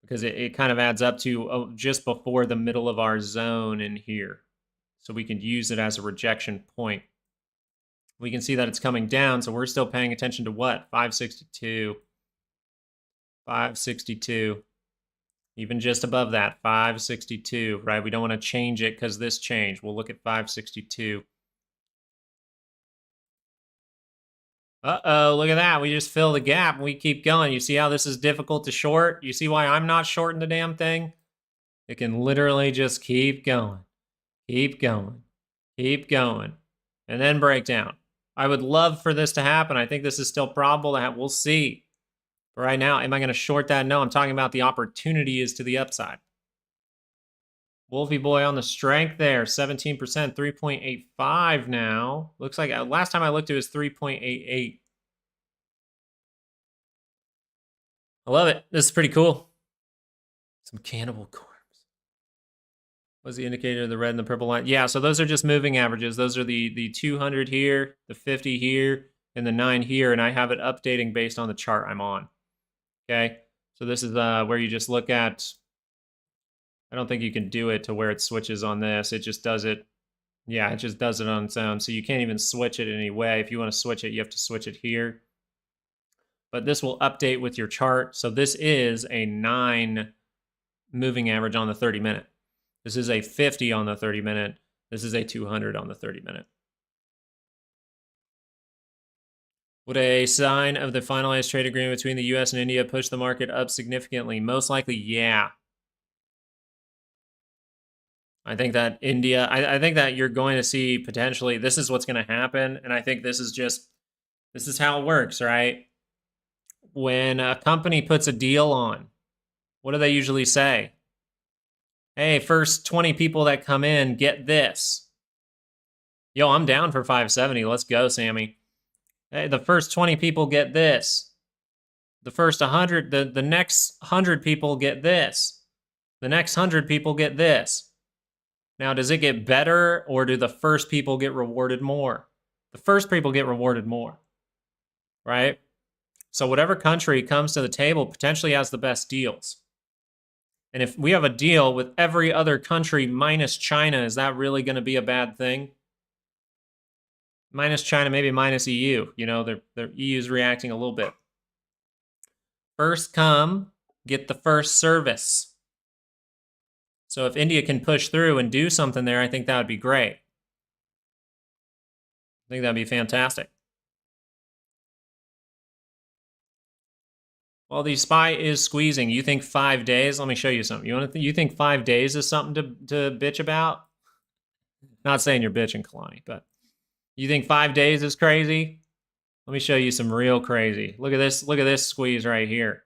because it kind of adds up to just before the middle of our zone in here. So we can use it as a rejection point. We can see that it's coming down, so we're still paying attention to what? 562. 562. Even just above that, 562, right? We don't want to change it because this changed. We'll look at 562. Uh-oh, look at that. We just fill the gap and we keep going. You see how this is difficult to short? You see why I'm not shorting the damn thing? It can literally just keep going. Keep going. Keep going. And then break down. I would love for this to happen. I think this is still probable. We'll see. But right now, am I going to short that? No, I'm talking about the opportunity is to the upside. Wolfie boy on the strength there, 17%, 3.85 now. Looks like last time I looked, it was 3.88. I love it. This is pretty cool. Some cannibal corpse. What's the indicator of the red and the purple line? Yeah, so those are just moving averages. Those are the 200 here, the 50 here, and the 9 here, and I have it updating based on the chart I'm on. Okay, so this is where you just look at, I don't think you can do it to where it switches on this. It just does it. Yeah, it just does it on its own. So you can't even switch it in any way. If you want to switch it, you have to switch it here. But this will update with your chart. So this is a 9 moving average on the 30-minute. This is a 50 on the 30-minute. This is a 200 on the 30-minute. Would a sign of the finalized trade agreement between the US and India push the market up significantly? Most likely, yeah. I think that India, I think that you're going to see potentially, this is what's going to happen. And I think this is how it works, right? When a company puts a deal on, what do they usually say? Hey, first 20 people that come in get this. Yo, I'm down for 570. Let's go, Sammy. Hey, the first 20 people get this. The first 100, the next 100 people get this. The next 100 people get this. Now, does it get better or do the first people get rewarded more? The first people get rewarded more, right? So whatever country comes to the table potentially has the best deals. And if we have a deal with every other country minus China, is that really going to be a bad thing? Minus China, maybe minus EU. You know, the EU's reacting a little bit. First come, get the first service. So if India can push through and do something there, I think that would be great. think that'd be fantastic. Well, the SPY is squeezing. You think 5 days? Let me show you something. You think 5 days is something to bitch about? Not saying you're bitching, Kalani, but you think 5 days is crazy? Let me show you some real crazy. Look at this. Look at this squeeze right here.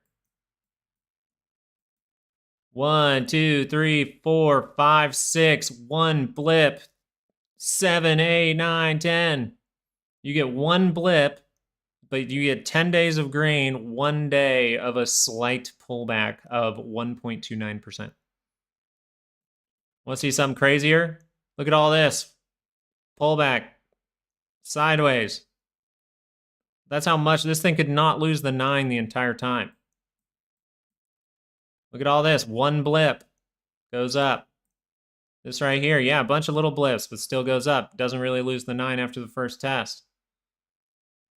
1, 2, 3, 4, 5, 6. One blip. 7, 8, 9, 10. You get one blip, but you get 10 days of green, 1 day of a slight pullback of 1.29%. Want to see something crazier? Look at all this. Pullback. Sideways. That's how much this thing could not lose the 9 the entire time. Look at all this. One blip. Goes up. This right here, yeah, a bunch of little blips, but still goes up. Doesn't really lose the 9 after the first test.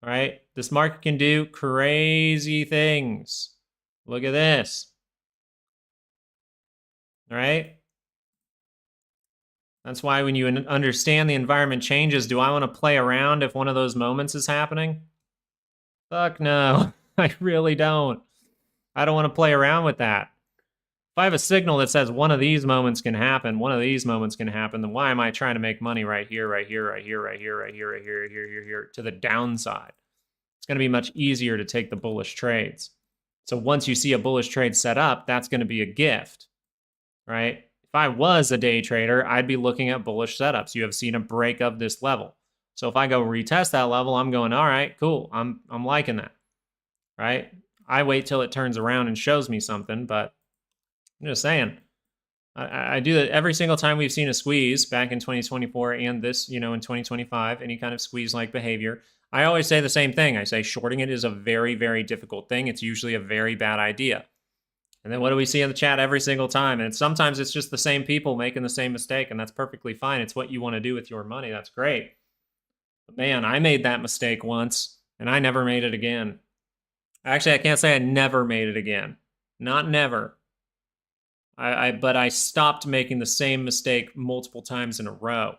All right, this market can do crazy things. Look at this. All right. That's why when you understand the environment changes, do I want to play around if one of those moments is happening? Fuck no, I really don't. I don't want to play around with that. If I have a signal that says one of these moments can happen, one of these moments can happen, then why am I trying to make money right here, right here, right here, right here, right here, right here, right here, here, here, to the downside? It's going to be much easier to take the bullish trades. So once you see a bullish trade set up, that's going to be a gift, right? If I was a day trader, I'd be looking at bullish setups. You have seen a break of this level. So if I go retest that level, I'm going, all right, cool. I'm liking that, right? I wait till it turns around and shows me something, but I'm just saying. I do that every single time we've seen a squeeze back in 2024 and this, in 2025, any kind of squeeze-like behavior. I always say the same thing. I say shorting it is a very, very difficult thing. It's usually a very bad idea. And then what do we see in the chat every single time? And sometimes it's just the same people making the same mistake, and that's perfectly fine. It's what you want to do with your money. That's great. But man, I made that mistake once, and I never made it again. Actually, I can't say I never made it again. Not never. But I stopped making the same mistake multiple times in a row,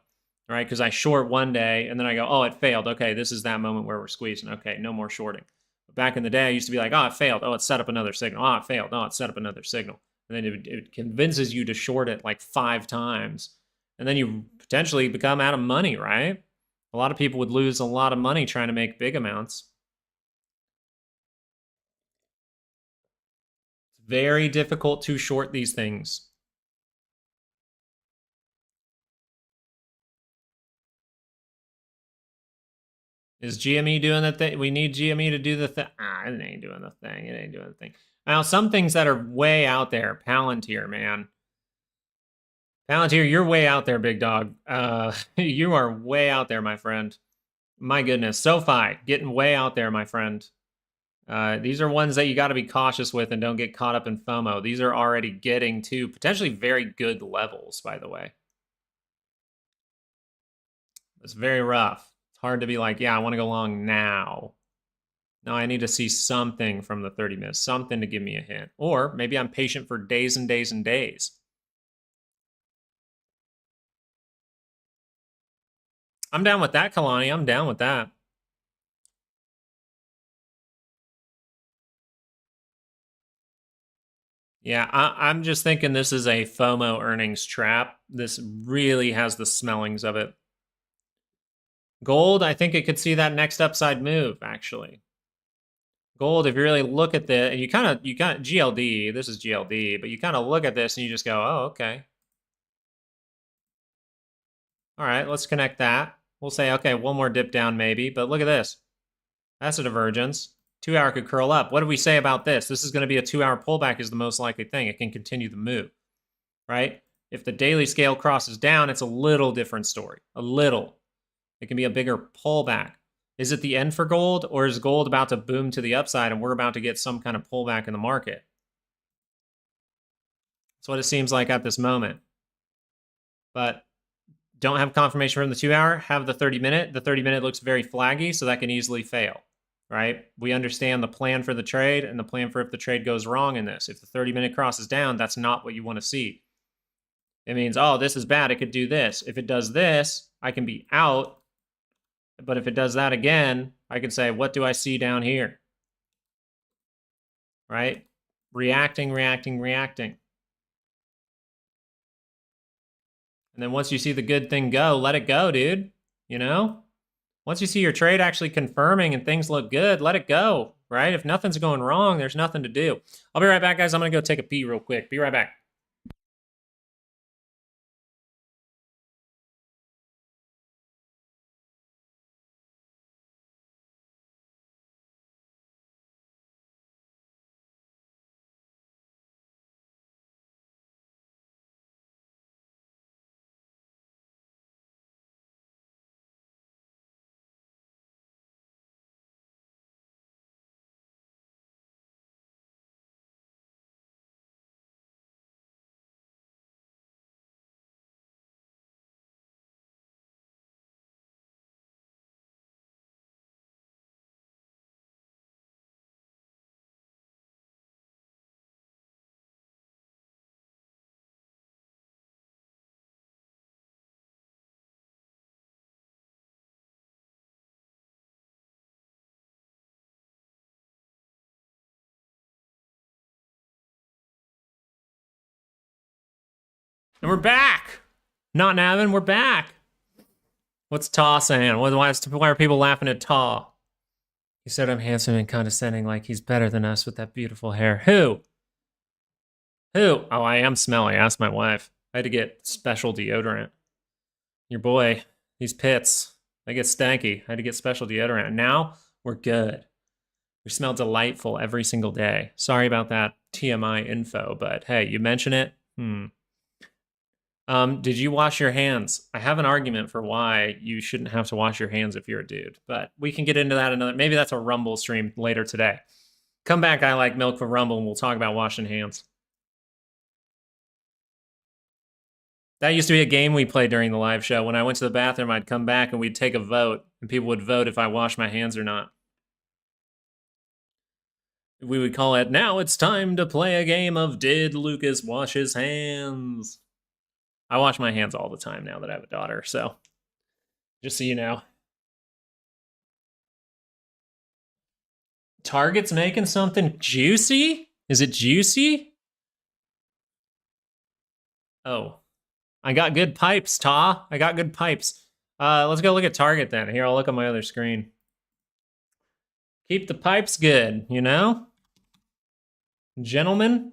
right? Because I short one day, and then I go, oh, it failed. Okay, this is that moment where we're squeezing. Okay, no more shorting. But back in the day, I used to be like, oh, it failed. Oh, it set up another signal. Oh, it failed. Oh, it set up another signal. And then it convinces you to short it like 5 times. And then you potentially become out of money, right? A lot of people would lose a lot of money trying to make big amounts. It's very difficult to short these things. Is GME doing the thing? We need GME to do the thing. It ain't doing the thing. It ain't doing the thing. Now, some things that are way out there. Palantir, man. Palantir, you're way out there, big dog. You are way out there, my friend. My goodness. SoFi, getting way out there, my friend. These are ones that you got to be cautious with and don't get caught up in FOMO. These are already getting to potentially very good levels, by the way. It's very rough. It's hard to be like, yeah, I want to go long now. No, I need to see something from the 30 minutes, something to give me a hint. Or maybe I'm patient for days and days and days. I'm down with that, Kalani. I'm down with that. Yeah, I'm just thinking this is a FOMO earnings trap. This really has the smellings of it. Gold, I think it could see that next upside move, actually. Gold, if you really look at the, you kind of GLD, this is GLD, but you kind of look at this and you just go, oh, okay. All right, let's connect that. We'll say, okay, one more dip down maybe, but look at this. That's a divergence. 2 hour could curl up. What do we say about this? This is going to be a 2 hour pullback is the most likely thing. It can continue the move, right? If the daily scale crosses down, it's a little different story. A little. It can be a bigger pullback. Is it the end for gold, or is gold about to boom to the upside and we're about to get some kind of pullback in the market? That's what it seems like at this moment. But don't have confirmation from the 2 hour, have the 30 minute. The 30 minute looks very flaggy, so that can easily fail, right? We understand the plan for the trade and the plan for if the trade goes wrong in this. If the 30 minute crosses down, that's not what you want to see. It means, oh, this is bad. It could do this. If it does this, I can be out. But if it does that again, I can say, what do I see down here? Right? Reacting, reacting, reacting. And then once you see the good thing go, let it go, dude. You know? Once you see your trade actually confirming and things look good, let it go, right? If nothing's going wrong, there's nothing to do. I'll be right back, guys. I'm going to go take a pee real quick. Be right back. And we're back. Not Navin, we're back. What's Ta saying? Why are people laughing at Ta? He said I'm handsome and condescending, like he's better than us with that beautiful hair. Who? Who? Oh, I am smelly. Ask my wife. I had to get special deodorant. Your boy, these pits, they get stanky. I had to get special deodorant. And now we're good. We smell delightful every single day. Sorry about that TMI info, but hey, you mention it. Did you wash your hands? I have an argument for why you shouldn't have to wash your hands if you're a dude, but we can get into that another. Maybe that's a Rumble stream later today. Come back, I like milk for Rumble, and we'll talk about washing hands. That used to be a game we played during the live show. When I went to the bathroom, I'd come back and we'd take a vote, and people would vote if I washed my hands or not. We would call it, now it's time to play a game of Did Lucas Wash His Hands? I wash my hands all the time now that I have a daughter, so just so you know. Target's making something juicy? Is it juicy? Oh. I got good pipes, Ta. I got good pipes. Let's go look at Target then. Here, I'll look on my other screen. Keep the pipes good, you know? Gentlemen?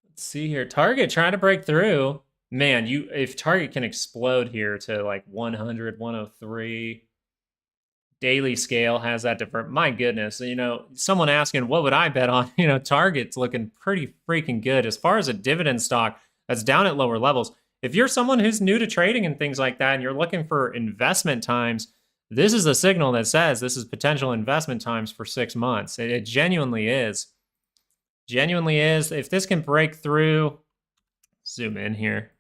Let's see here. Target trying to break through. Man, if Target can explode here to like 100, 103, daily scale has that different. My goodness, you know, someone asking what would I bet on? You know, Target's looking pretty freaking good as far as a dividend stock that's down at lower levels. If you're someone who's new to trading and things like that, and you're looking for investment times, this is a signal that says this is potential investment times for 6 months. It genuinely is. Genuinely is. If this can break through, zoom in here.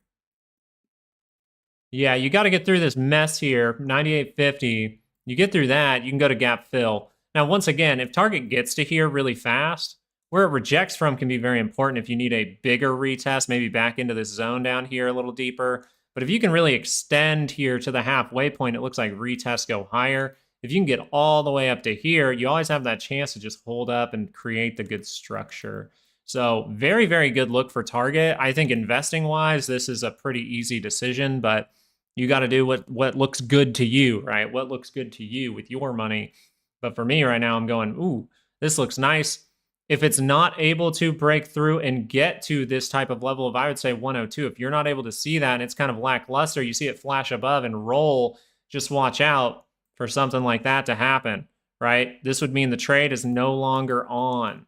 Yeah, you got to get through this mess here, 98.50. You get through that, you can go to gap fill. Now, once again, if Target gets to here really fast, where it rejects from can be very important if you need a bigger retest, maybe back into this zone down here a little deeper. But if you can really extend here to the halfway point, it looks like retests go higher. If you can get all the way up to here, you always have that chance to just hold up and create the good structure. So very, very good look for Target. I think investing-wise, this is a pretty easy decision, but you got to do what looks good to you, right? What looks good to you with your money. But for me right now, I'm going, ooh, this looks nice. If it's not able to break through and get to this type of level of, I would say 102, if you're not able to see that and it's kind of lackluster, you see it flash above and roll, just watch out for something like that to happen, right? This would mean the trade is no longer on,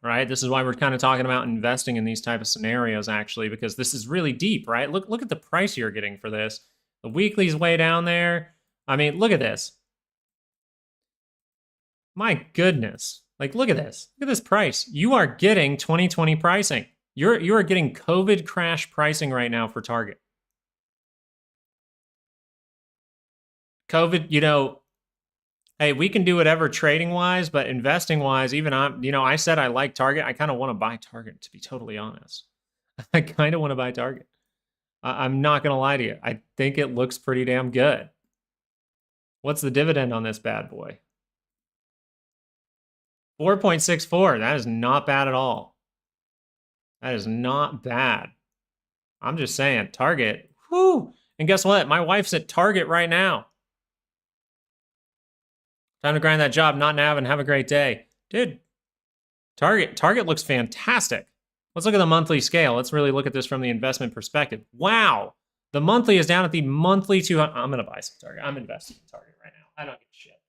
right? This is why we're kind of talking about investing in these type of scenarios, actually, because this is really deep, right? Look at the price you're getting for this. The weekly's way down there. I mean, look at this. My goodness. Like, look at this. Look at this price. You are getting 2020 pricing. You are getting COVID crash pricing right now for Target. COVID, you know, hey, we can do whatever trading-wise, but investing-wise, even I said I like Target. I kind of want to buy Target, to be totally honest. I kind of want to buy Target. I'm not going to lie to you. I think it looks pretty damn good. What's the dividend on this bad boy? 4.64. That is not bad at all. That is not bad. I'm just saying, Target. Whoo! And guess what? My wife's at Target right now. Time to grind that job, not now, and have a great day. Dude, Target looks fantastic. Let's look at the monthly scale. Let's really look at this from the investment perspective. Wow. The monthly is down at the monthly 200. I'm going to buy some Target. I'm investing in Target right now. I don't give a shit.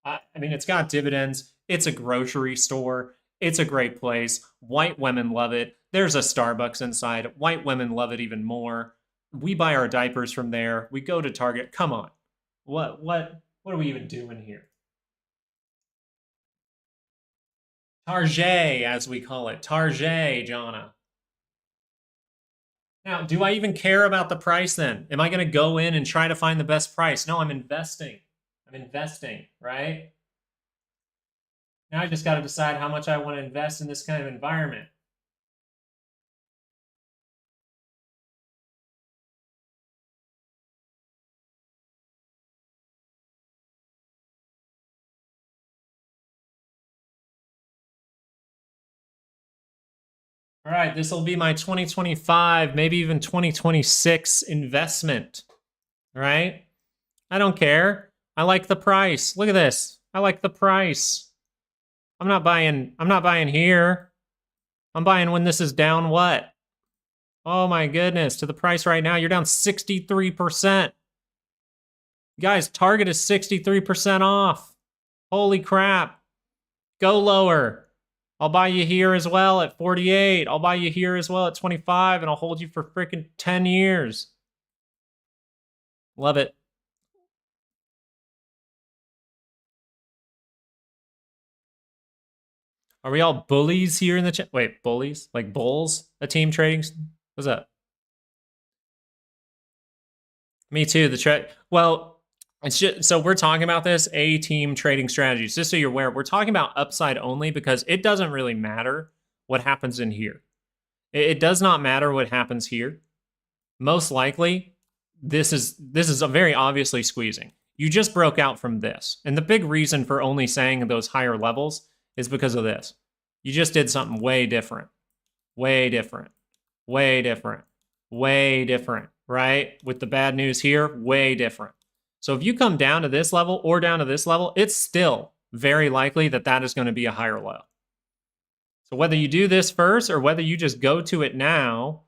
I mean, it's got dividends. It's a grocery store. It's a great place. White women love it. There's a Starbucks inside. White women love it even more. We buy our diapers from there. We go to Target. Come on. What are we even doing here? Target, as we call it. Target, Jonna. Now, do I even care about the price then? Am I going to go in and try to find the best price? No, I'm investing. I'm investing, right? Now I just got to decide how much I want to invest in this kind of environment. All right, this will be my 2025, maybe even 2026 investment, right? I don't care. I like the price. Look at this. I like the price. I'm not buying here. I'm buying when this is down what? Oh my goodness, to the price right now, you're down 63%. Guys, Target is 63% off. Holy crap. Go lower. I'll buy you here as well at 48. I'll buy you here as well at 25, and I'll hold you for freaking 10 years. Love it. Are we all bullies here in the chat? Wait, bullies? Like bulls? A team trading? What's that? Me too. Well, it's just, so we're talking about this A-team trading strategies. Just so you're aware, we're talking about upside only because it doesn't really matter what happens in here. It does not matter what happens here. Most likely, this is a very obviously squeezing. You just broke out from this. And the big reason for only saying those higher levels is because of this. You just did something way different. Way different. Way different. Way different, right? With the bad news here, way different. So if you come down to this level or down to this level, it's still very likely that that is going to be a higher low. So whether you do this first or whether you just go to it now,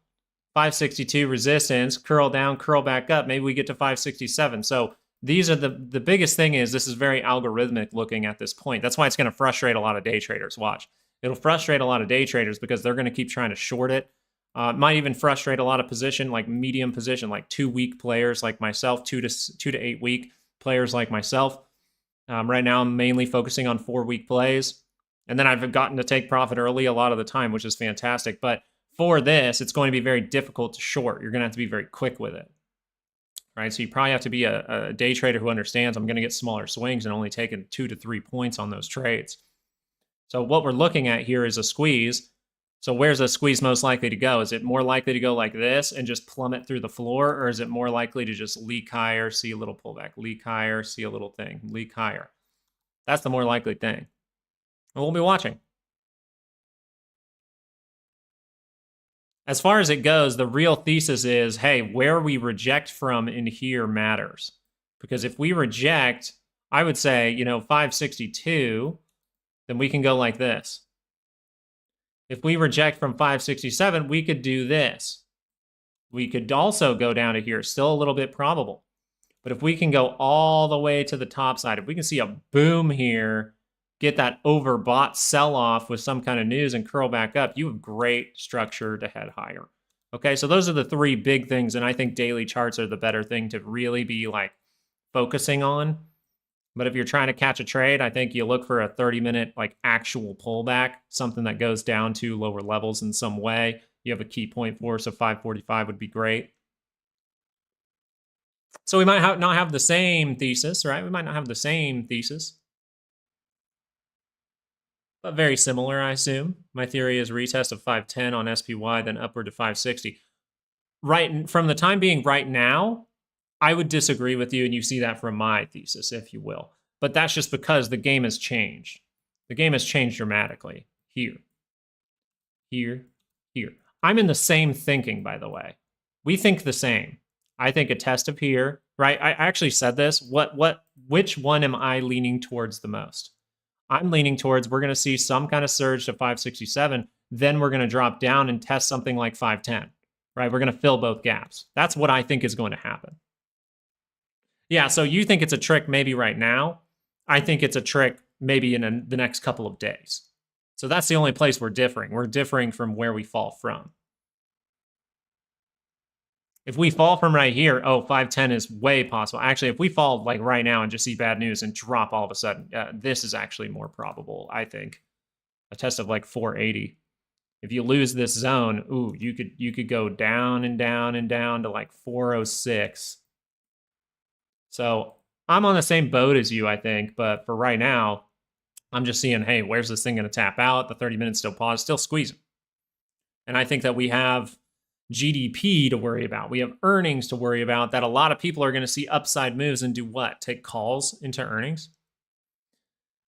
562 resistance, curl down, curl back up, maybe we get to 567. So these are the biggest thing is this is very algorithmic looking at this point. That's why it's going to frustrate a lot of day traders. Watch. It'll frustrate a lot of day traders because they're going to keep trying to short it. Might even frustrate a lot of position, like medium position, like 2 week players like myself, 2 to 8 week players like myself. Right now, I'm mainly focusing on 4 week plays. And then I've gotten to take profit early a lot of the time, which is fantastic. But for this, it's going to be very difficult to short. You're going to have to be very quick with it. Right? So you probably have to be a day trader who understands I'm going to get smaller swings and only taking 2 to 3 points on those trades. So what we're looking at here is a squeeze. So where's the squeeze most likely to go? Is it more likely to go like this and just plummet through the floor? Or is it more likely to just leak higher, see a little pullback, leak higher, see a little thing, leak higher? That's the more likely thing. And we'll be watching. As far as it goes, the real thesis is, hey, where we reject from in here matters. Because if we reject, I would say, 562, then we can go like this. If we reject from 567, we could do this. We could also go down to here, still a little bit probable. But if we can go all the way to the top side, if we can see a boom here, get that overbought sell-off with some kind of news and curl back up, you have great structure to head higher. Okay, so those are the 3 big things, and I think daily charts are the better thing to really be like focusing on. But if you're trying to catch a trade, I think you look for a 30-minute like actual pullback, something that goes down to lower levels in some way. You have a key point for, so 545 would be great. So we might not have the same thesis, right? We might not have the same thesis, but very similar, I assume. My theory is retest of 510 on SPY, then upward to 560. right from the time being right now, I would disagree with you, and you see that from my thesis, if you will. But that's just because the game has changed. The game has changed dramatically. Here, here, here. I'm in the same thinking, by the way. We think the same. I think a test of here, right? I actually said this. Which one am I leaning towards the most? I'm leaning towards we're going to see some kind of surge to 567. Then we're going to drop down and test something like 510, right? We're going to fill both gaps. That's what I think is going to happen. Yeah, so you think it's a trick maybe right now. I think it's a trick maybe in the next couple of days. So that's the only place we're differing. We're differing from where we fall from. If we fall from right here, 510 is way possible. Actually, if we fall like right now and just see bad news and drop all of a sudden, this is actually more probable, I think. A test of like 480. If you lose this zone, ooh, you could go down and down and down to like 406. So I'm on the same boat as you, I think. But for right now, I'm just seeing, hey, where's this thing going to tap out? The 30 minutes still paused, still squeezing. And I think that we have GDP to worry about. We have earnings to worry about that a lot of people are going to see upside moves and do what? Take calls into earnings?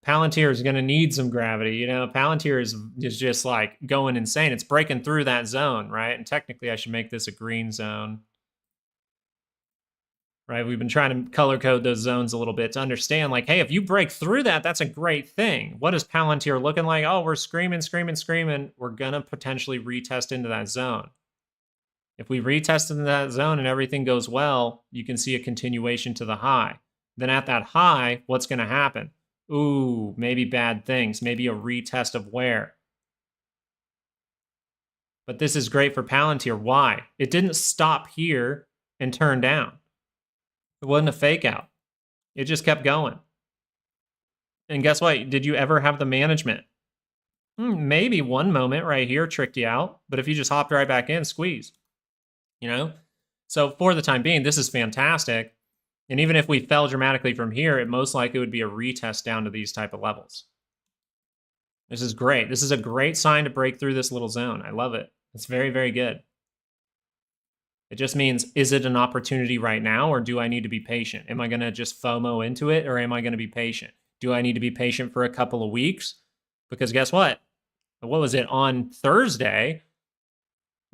Palantir is going to need some gravity. You know, Palantir is just like going insane. It's breaking through that zone, right? And technically I should make this a green zone. Right? We've been trying to color code those zones a little bit to understand, like, hey, if you break through that, that's a great thing. What is Palantir looking like? Oh, we're screaming, screaming, screaming. We're going to potentially retest into that zone. If we retest into that zone and everything goes well, you can see a continuation to the high. Then at that high, what's going to happen? Ooh, maybe bad things. Maybe a retest of where? But this is great for Palantir. Why? It didn't stop here and turn down. It wasn't a fake out. It just kept going. And guess what? Did you ever have the management? Maybe one moment right here tricked you out. But if you just hopped right back in, squeeze. You know? So for the time being, this is fantastic. And even if we fell dramatically from here, it most likely would be a retest down to these type of levels. This is great. This is a great sign to break through this little zone. I love it. It's very, very good. It just means, is it an opportunity right now, or do I need to be patient? Am I going to just FOMO into it, or am I going to be patient? Do I need to be patient for a couple of weeks? Because guess what? What was it? On Thursday,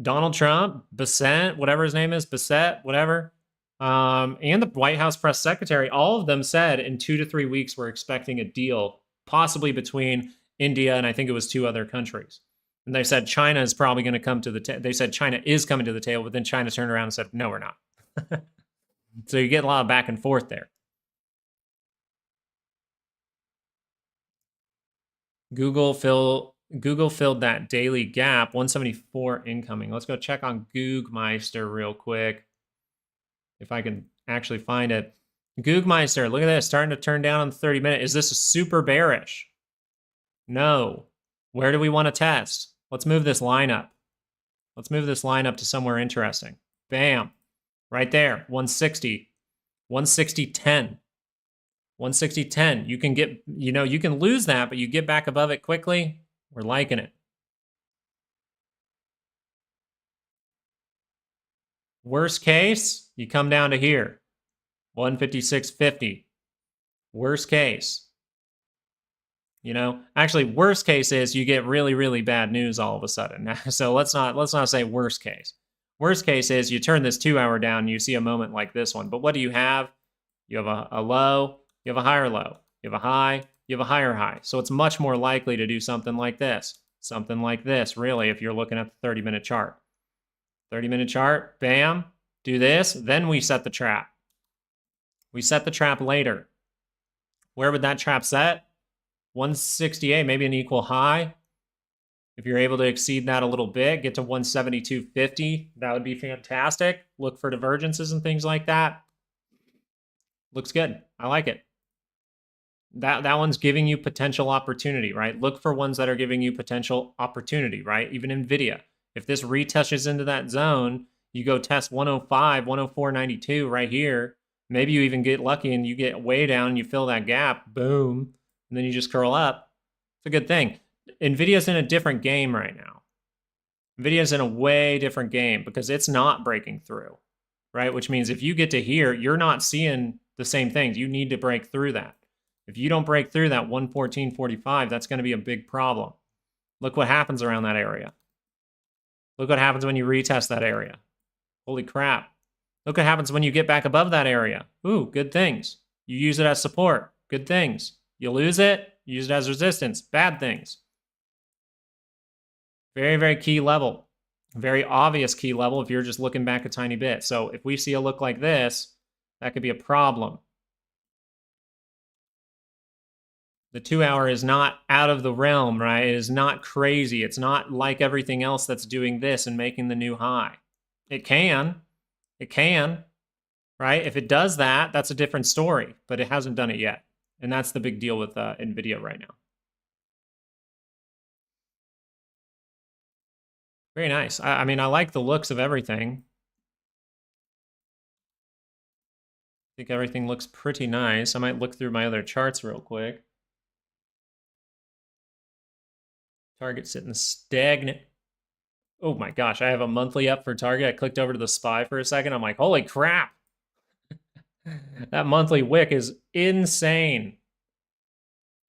Donald Trump, Bissett, whatever his name is, Bissett, whatever, and the White House press secretary, all of them said in 2 to 3 weeks we're expecting a deal, possibly between India and I think it was 2 other countries. And they said China is probably going to come to the table. They said China is coming to the table, but then China turned around and said, no, we're not. So you get a lot of back and forth there. Google filled that daily gap, 174 incoming. Let's go check on Googmeister real quick. If I can actually find it. Googmeister, look at this, starting to turn down on the 30-minute. Is this a super bearish? No. Where do we want to test? Let's move this line up. Let's move this line up to somewhere interesting. Bam. Right there. 160. 160.10. 160.10. You can get, you can lose that, but you get back above it quickly. We're liking it. Worst case, you come down to here. 156.50. Worst case. Actually, worst case is you get really, really bad news all of a sudden. So let's not say worst case. Worst case is you turn this 2-hour down and you see a moment like this one. But what do you have? You have a low, you have a higher low, you have a high, you have a higher high. So it's much more likely to do something like this. Something like this, really, if you're looking at the 30-minute chart. 30-minute chart, bam, do this, then we set the trap. We set the trap later. Where would that trap set? 168, maybe an equal high. If you're able to exceed that a little bit, get to 172.50, that would be fantastic. Look for divergences and things like that. Looks good. I like it. That one's giving you potential opportunity, right? Look for ones that are giving you potential opportunity, right? Even NVIDIA. If this retouches into that zone, you go test 105, 104.92 right here. Maybe you even get lucky and you get way down and you fill that gap. Boom. And then you just curl up. It's a good thing. NVIDIA's in a different game right now. NVIDIA's in a way different game because it's not breaking through, right? Which means if you get to here, you're not seeing the same things. You need to break through that. If you don't break through that 114.45, that's going to be a big problem. Look what happens around that area. Look what happens when you retest that area. Holy crap. Look what happens when you get back above that area. Ooh, good things. You use it as support. Good things. You lose it, use it as resistance. Bad things. Very, very key level. Very obvious key level if you're just looking back a tiny bit. So if we see a look like this, that could be a problem. The 2 hour is not out of the realm, right? It is not crazy. It's not like everything else that's doing this and making the new high. It can, right? If it does that, that's a different story, but it hasn't done it yet. And that's the big deal with NVIDIA right now. Very nice. I mean, I like the looks of everything. I think everything looks pretty nice. I might look through my other charts real quick. Target sitting stagnant. Oh my gosh, I have a monthly up for Target. I clicked over to the SPY for a second. I'm like, holy crap. That monthly wick is insane.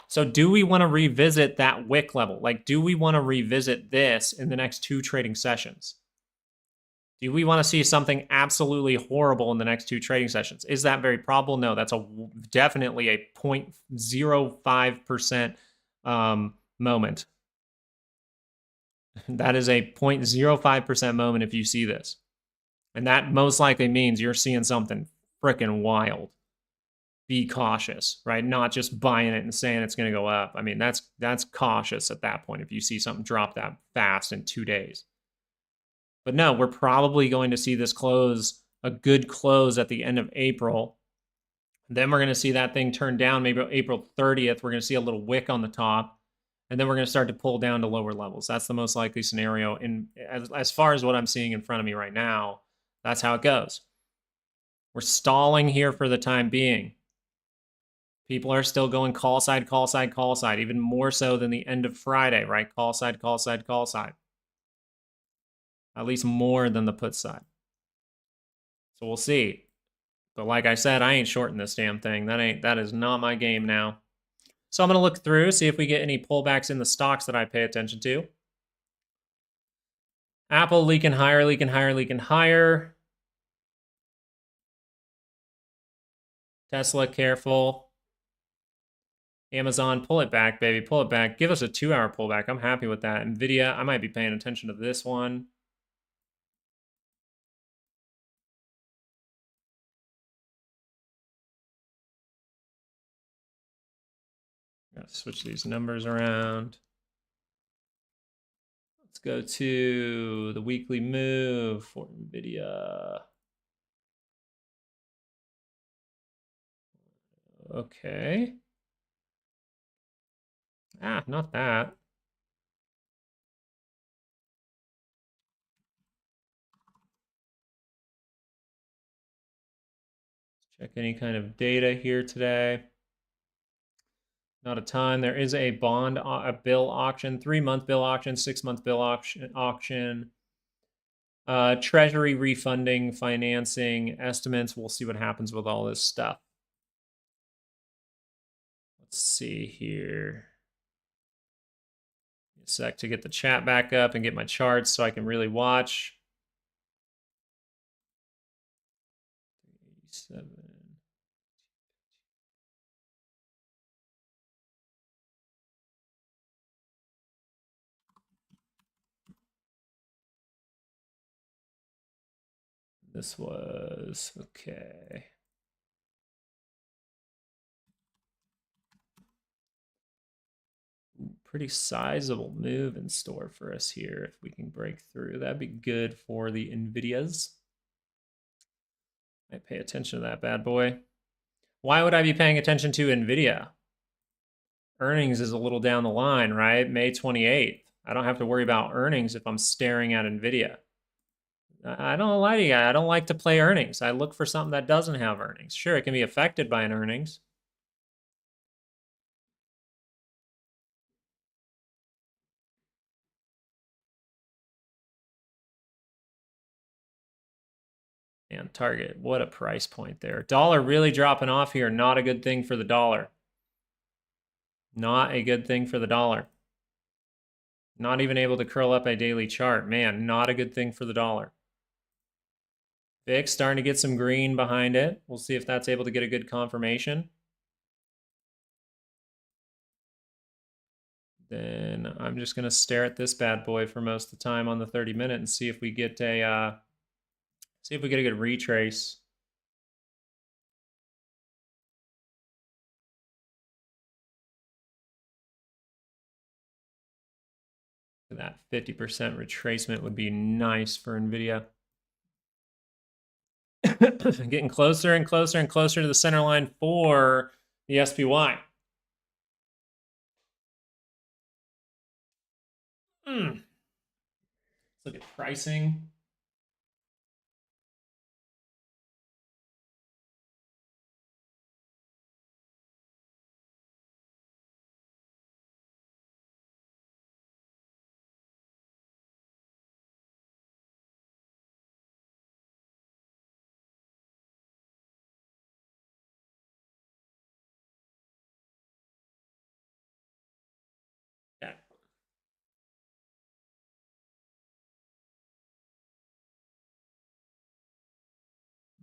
So do we want to revisit that wick level? Like, do we want to revisit this in the next 2 trading sessions? Do we want to see something absolutely horrible in the next 2 trading sessions? Is that very probable? No, that's definitely a 0.05% moment. That is a 0.05% moment if you see this. And that most likely means you're seeing something freaking wild. Be cautious, right? Not just buying it and saying it's going to go up. I mean, that's cautious at that point if you see something drop that fast in 2 days. But no, we're probably going to see this close, a good close at the end of April. Then we're going to see that thing turn down maybe April 30th. We're going to see a little wick on the top. And then we're going to start to pull down to lower levels. That's the most likely scenario. And as far as what I'm seeing in front of me right now, that's how it goes. We're stalling here for the time being. People are still going call side, call side, call side, even more so than the end of Friday, right? Call side, call side, call side. At least more than the put side. So we'll see. But like I said, I ain't shorting this damn thing. That is not my game now. So I'm going to look through, see if we get any pullbacks in the stocks that I pay attention to. Apple leaking higher, leaking higher, leaking higher. Tesla, careful. Amazon, pull it back, baby. Pull it back. Give us a 2 hour pullback. I'm happy with that. NVIDIA, I might be paying attention to this one. Gotta switch these numbers around. Let's go to the weekly move for NVIDIA. Okay. Ah, not that. Check any kind of data here today. Not a ton. There is a bond, a bill auction, 3-month bill auction, 6-month bill auction. Treasury refunding, financing, estimates. We'll see what happens with all this stuff. Let's see here. A sec to get the chat back up and get my charts so I can really watch. 87. This was okay. Pretty sizable move in store for us here. If we can break through, that'd be good for the NVIDIAs. I pay attention to that bad boy. Why would I be paying attention to NVIDIA? Earnings is a little down the line, right? May 28th. I don't have to worry about earnings if I'm staring at NVIDIA. I don't lie to you. I don't like to play earnings. I look for something that doesn't have earnings. Sure, it can be affected by an earnings. Man, target, what a price point there. Dollar really dropping off here. Not a good thing for the dollar. Not a good thing for the dollar. Not even able to curl up a daily chart. Man, not a good thing for the dollar. VIX starting to get some green behind it. We'll see if that's able to get a good confirmation. Then I'm just going to stare at this bad boy for most of the time on the 30-minute and see if we get a good retrace. That 50% retracement would be nice for NVIDIA. Getting closer and closer and closer to the center line for the SPY. Let's look at pricing. Yeah.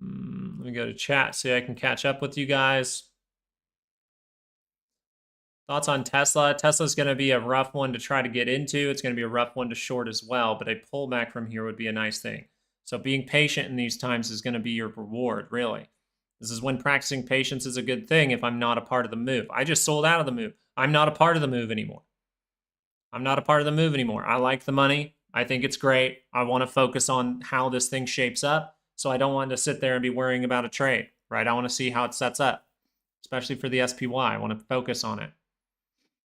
Let me go to chat so I can catch up with you guys. Thoughts on Tesla? Tesla's going to be a rough one to try to get into. It's going to be a rough one to short as well, but a pullback from here would be a nice thing. So being patient in these times is going to be your reward, really. This is when practicing patience is a good thing if I'm not a part of the move. I just sold out of the move. I'm not a part of the move anymore. I'm not a part of the move anymore. I like the money. I think it's great. I want to focus on how this thing shapes up. So I don't want to sit there and be worrying about a trade, right? I want to see how it sets up, especially for the SPY. I want to focus on it.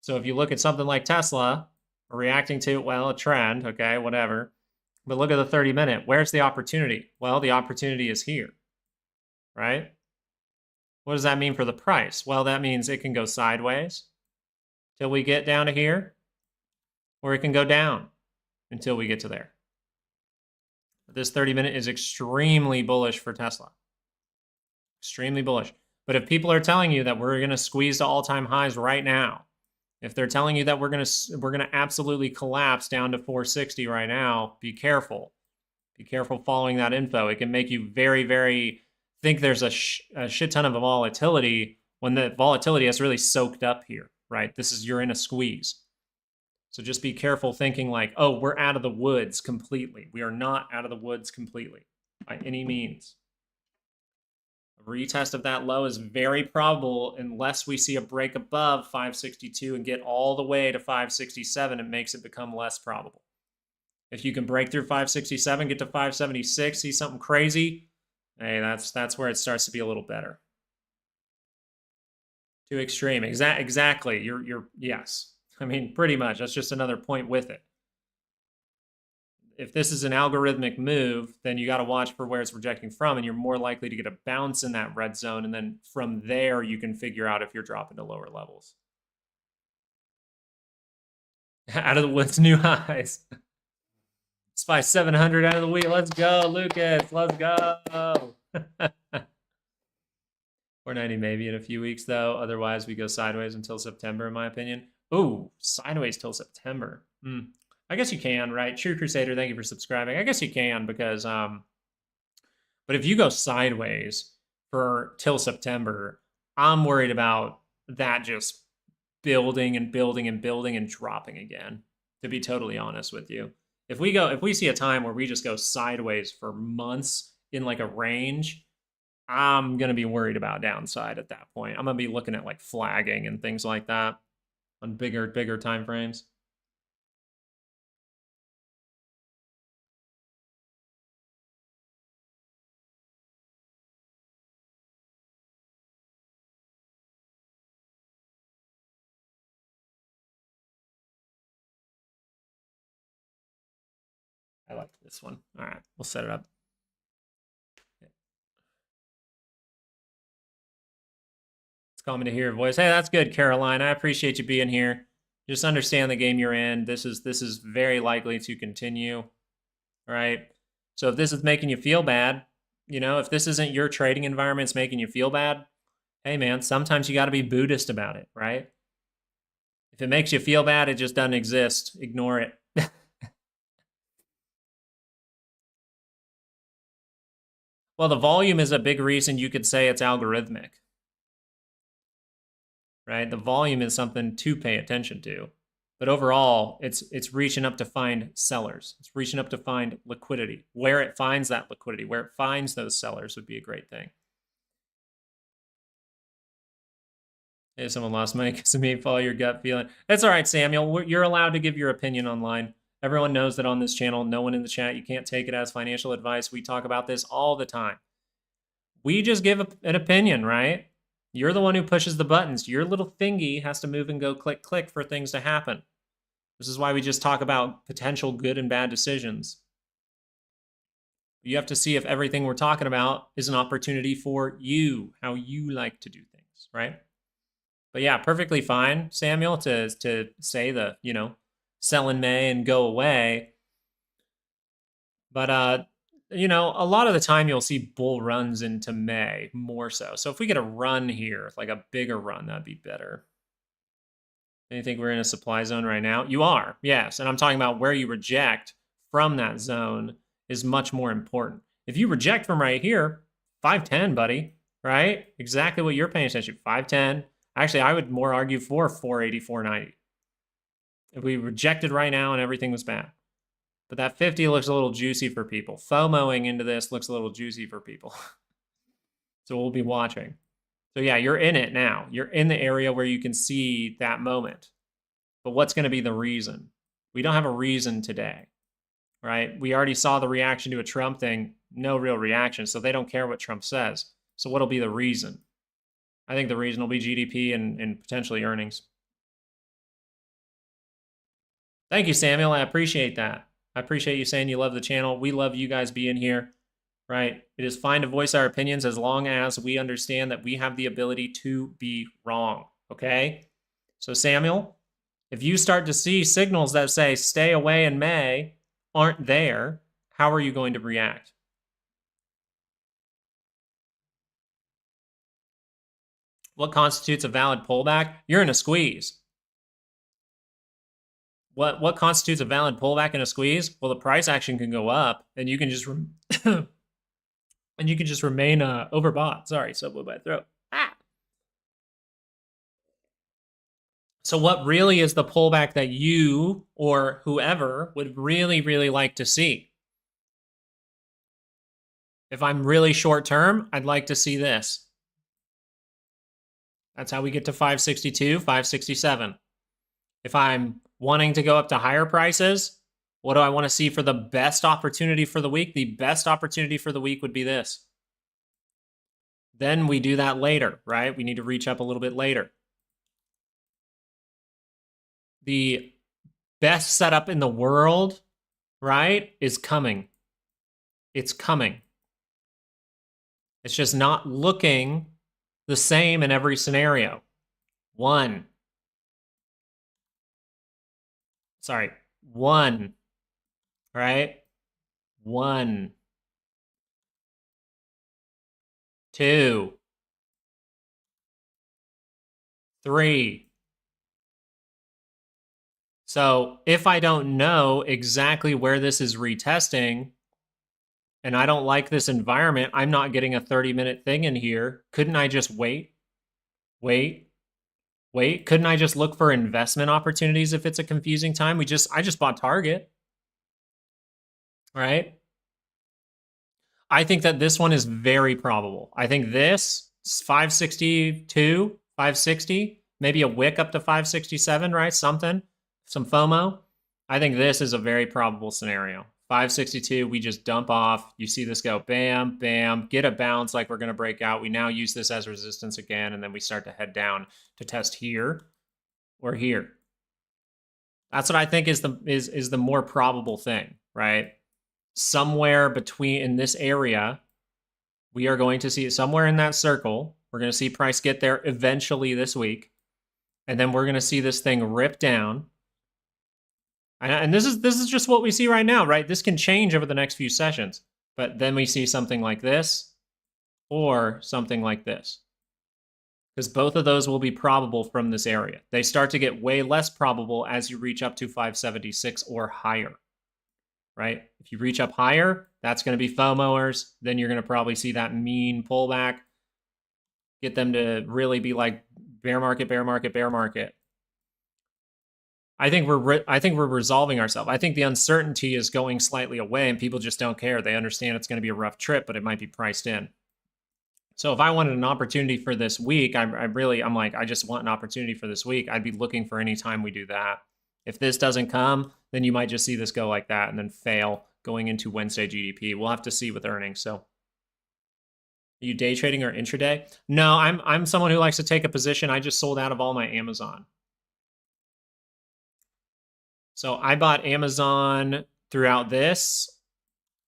So if you look at something like Tesla, reacting to, well, a trend, okay, whatever. But look at the 30-minute. Where's the opportunity? Well, the opportunity is here, right? What does that mean for the price? Well, that means it can go sideways till we get down to here, or it can go down until we get to there. This 30-minute is extremely bullish for Tesla. Extremely bullish. But if people are telling you that we're going to squeeze to all-time highs right now, if they're telling you that we're gonna absolutely collapse down to 460 right now, be careful. Be careful following that info. It can make you very, very think there's a shit ton of volatility when the volatility has really soaked up here, right? You're in a squeeze. So just be careful thinking like, oh, we're out of the woods completely. We are not out of the woods completely by any means. A retest of that low is very probable unless we see a break above 562 and get all the way to 567. It makes it become less probable. If you can break through 567, get to 576, see something crazy, hey, that's where it starts to be a little better. Too extreme. Exactly. You're yes. I mean, pretty much. That's just another point with it. If this is an algorithmic move, then you got to watch for where it's rejecting from, and you're more likely to get a bounce in that red zone, and then from there you can figure out if you're dropping to lower levels. Out of the woods, new highs. SPY 700 out of the wheel. Let's go, Lucas. Let's go. 490 maybe in a few weeks, though. Otherwise, we go sideways until September, in my opinion. Ooh, sideways till September. I guess you can, right? True Crusader, thank you for subscribing. I guess you can because, but if you go sideways till September, I'm worried about that just building and building and building and dropping again, to be totally honest with you. If we see a time where we just go sideways for months in like a range, I'm going to be worried about downside at that point. I'm going to be looking at like flagging and things like that on bigger time frames. I like this one. All right, we'll set it up. It's coming to hear your voice. Hey, that's good, Caroline. I appreciate you being here. Just understand the game you're in. This is very likely to continue. All right. So if this is making you feel bad, You know, if this isn't your trading environment, it's making you feel bad, hey man, sometimes you got to be Buddhist about it, right? If it makes you feel bad, it just doesn't exist. Ignore it. Well, the volume is a big reason you could say it's algorithmic, right? The volume is something to pay attention to. But overall, it's reaching up to find sellers. It's reaching up to find liquidity. Where it finds that liquidity, where it finds those sellers would be a great thing. If someone lost money because of me, follow your gut feeling. That's all right, Samuel. You're allowed to give your opinion online. Everyone knows that on this channel, no one in the chat, you can't take it as financial advice. We talk about this all the time. We just give an opinion, right? You're the one who pushes the buttons. Your little thingy has to move and go click, click for things to happen. This is why we just talk about potential good and bad decisions. You have to see if everything we're talking about is an opportunity for you, how you like to do things, right? But yeah, perfectly fine, Samuel, to say the, you know, sell in May and go away. But you know, a lot of the time you'll see bull runs into May more so. So if we get a run here, like a bigger run, that'd be better. Do you think we're in a supply zone right now? You are, yes. And I'm talking about where you reject from that zone is much more important. If you reject from right here, 510, buddy, right? Exactly what you're paying attention to, 510. Actually, I would more argue for 480, 490. If we rejected right now and everything was bad. But that 50 looks a little juicy for people. FOMOing into this looks a little juicy for people. So we'll be watching. So yeah, you're in it now. You're in the area where you can see that moment. But what's going to be the reason? We don't have a reason today, right? We already saw the reaction to a Trump thing. No real reaction. So they don't care what Trump says. So what'll be the reason? I think the reason will be GDP and potentially earnings. Thank you, Samuel. I appreciate that. I appreciate you saying you love the channel. We love you guys being here, right? It is fine to voice our opinions as long as we understand that we have the ability to be wrong, okay? So Samuel, if you start to see signals that say stay away in May aren't there, how are you going to react? What constitutes a valid pullback? You're in a squeeze. What constitutes a valid pullback in a squeeze? Well, the price action can go up, and you can just and you can just remain overbought. Sorry, Subway by the throat. Ah. So what really is the pullback that you or whoever would really, really like to see? If I'm really short term, I'd like to see this. That's how we get to 562, 567. If I'm wanting to go up to higher prices, what do I want to see for the best opportunity for the week? The best opportunity for the week would be this. Then we do that later, right? We need to reach up a little bit later. The best setup in the world, right, is coming. It's coming. It's just not looking the same in every scenario. One, right? One, two, three. So if I don't know exactly where this is retesting, and I don't like this environment, I'm not getting a 30-minute thing in here. Couldn't I just wait? Couldn't I just look for investment opportunities if it's a confusing time? I just bought Target, right? I think that this one is very probable. I think this 562, 560, maybe a wick up to 567, right? Some FOMO. I think this is a very probable scenario. 562, we just dump off. You see this go bam, bam, get a bounce like we're going to break out. We now use this as resistance again, and then we start to head down to test here or here. That's what I think is the more probable thing, right? Somewhere between in this area, we are going to see somewhere in that circle. We're going to see price get there eventually this week, and then we're going to see this thing rip down. And this is just what we see right now, right? This can change over the next few sessions. But then we see something like this or something like this, because both of those will be probable from this area. They start to get way less probable as you reach up to 576 or higher, right? If you reach up higher, that's going to be FOMOers. Then you're going to probably see that mean pullback, get them to really be like bear market, bear market, bear market. I think we're resolving ourselves. I think the uncertainty is going slightly away, and people just don't care. They understand it's going to be a rough trip, but it might be priced in. So if I wanted an opportunity for this week, I'm like, I just want an opportunity for this week. I'd be looking for any time we do that. If this doesn't come, then you might just see this go like that and then fail going into Wednesday GDP. We'll have to see with earnings. So, are you day trading or intraday? No, I'm someone who likes to take a position. I just sold out of all my Amazon. So I bought Amazon throughout this,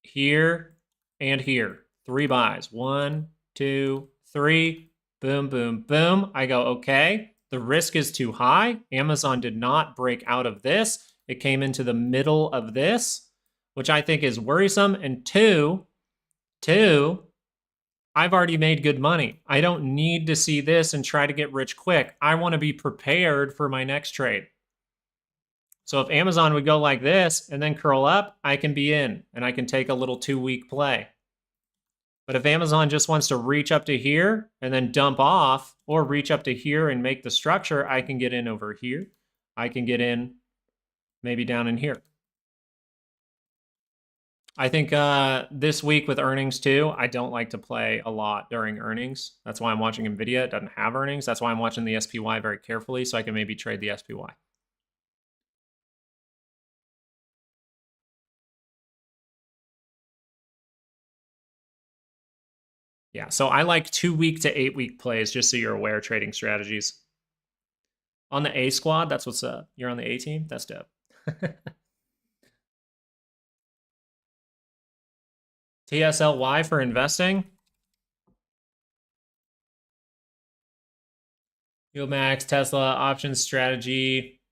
here, and here. 3 buys. 1, 2, 3. Boom, boom, boom. I go, okay, the risk is too high. Amazon did not break out of this. It came into the middle of this, which I think is worrisome. And two, I've already made good money. I don't need to see this and try to get rich quick. I want to be prepared for my next trade. So if Amazon would go like this and then curl up, I can be in and I can take a little 2-week play. But if Amazon just wants to reach up to here and then dump off, or reach up to here and make the structure, I can get in over here. I can get in maybe down in here. I think this week with earnings too, I don't like to play a lot during earnings. That's why I'm watching NVIDIA. It doesn't have earnings. That's why I'm watching the SPY very carefully so I can maybe trade the SPY. Yeah, so I like 2-week to 8-week plays, just so you're aware, trading strategies. On the A squad, that's what's up. You're on the A team? That's dope. TSLY for investing. Max, Tesla, options strategy.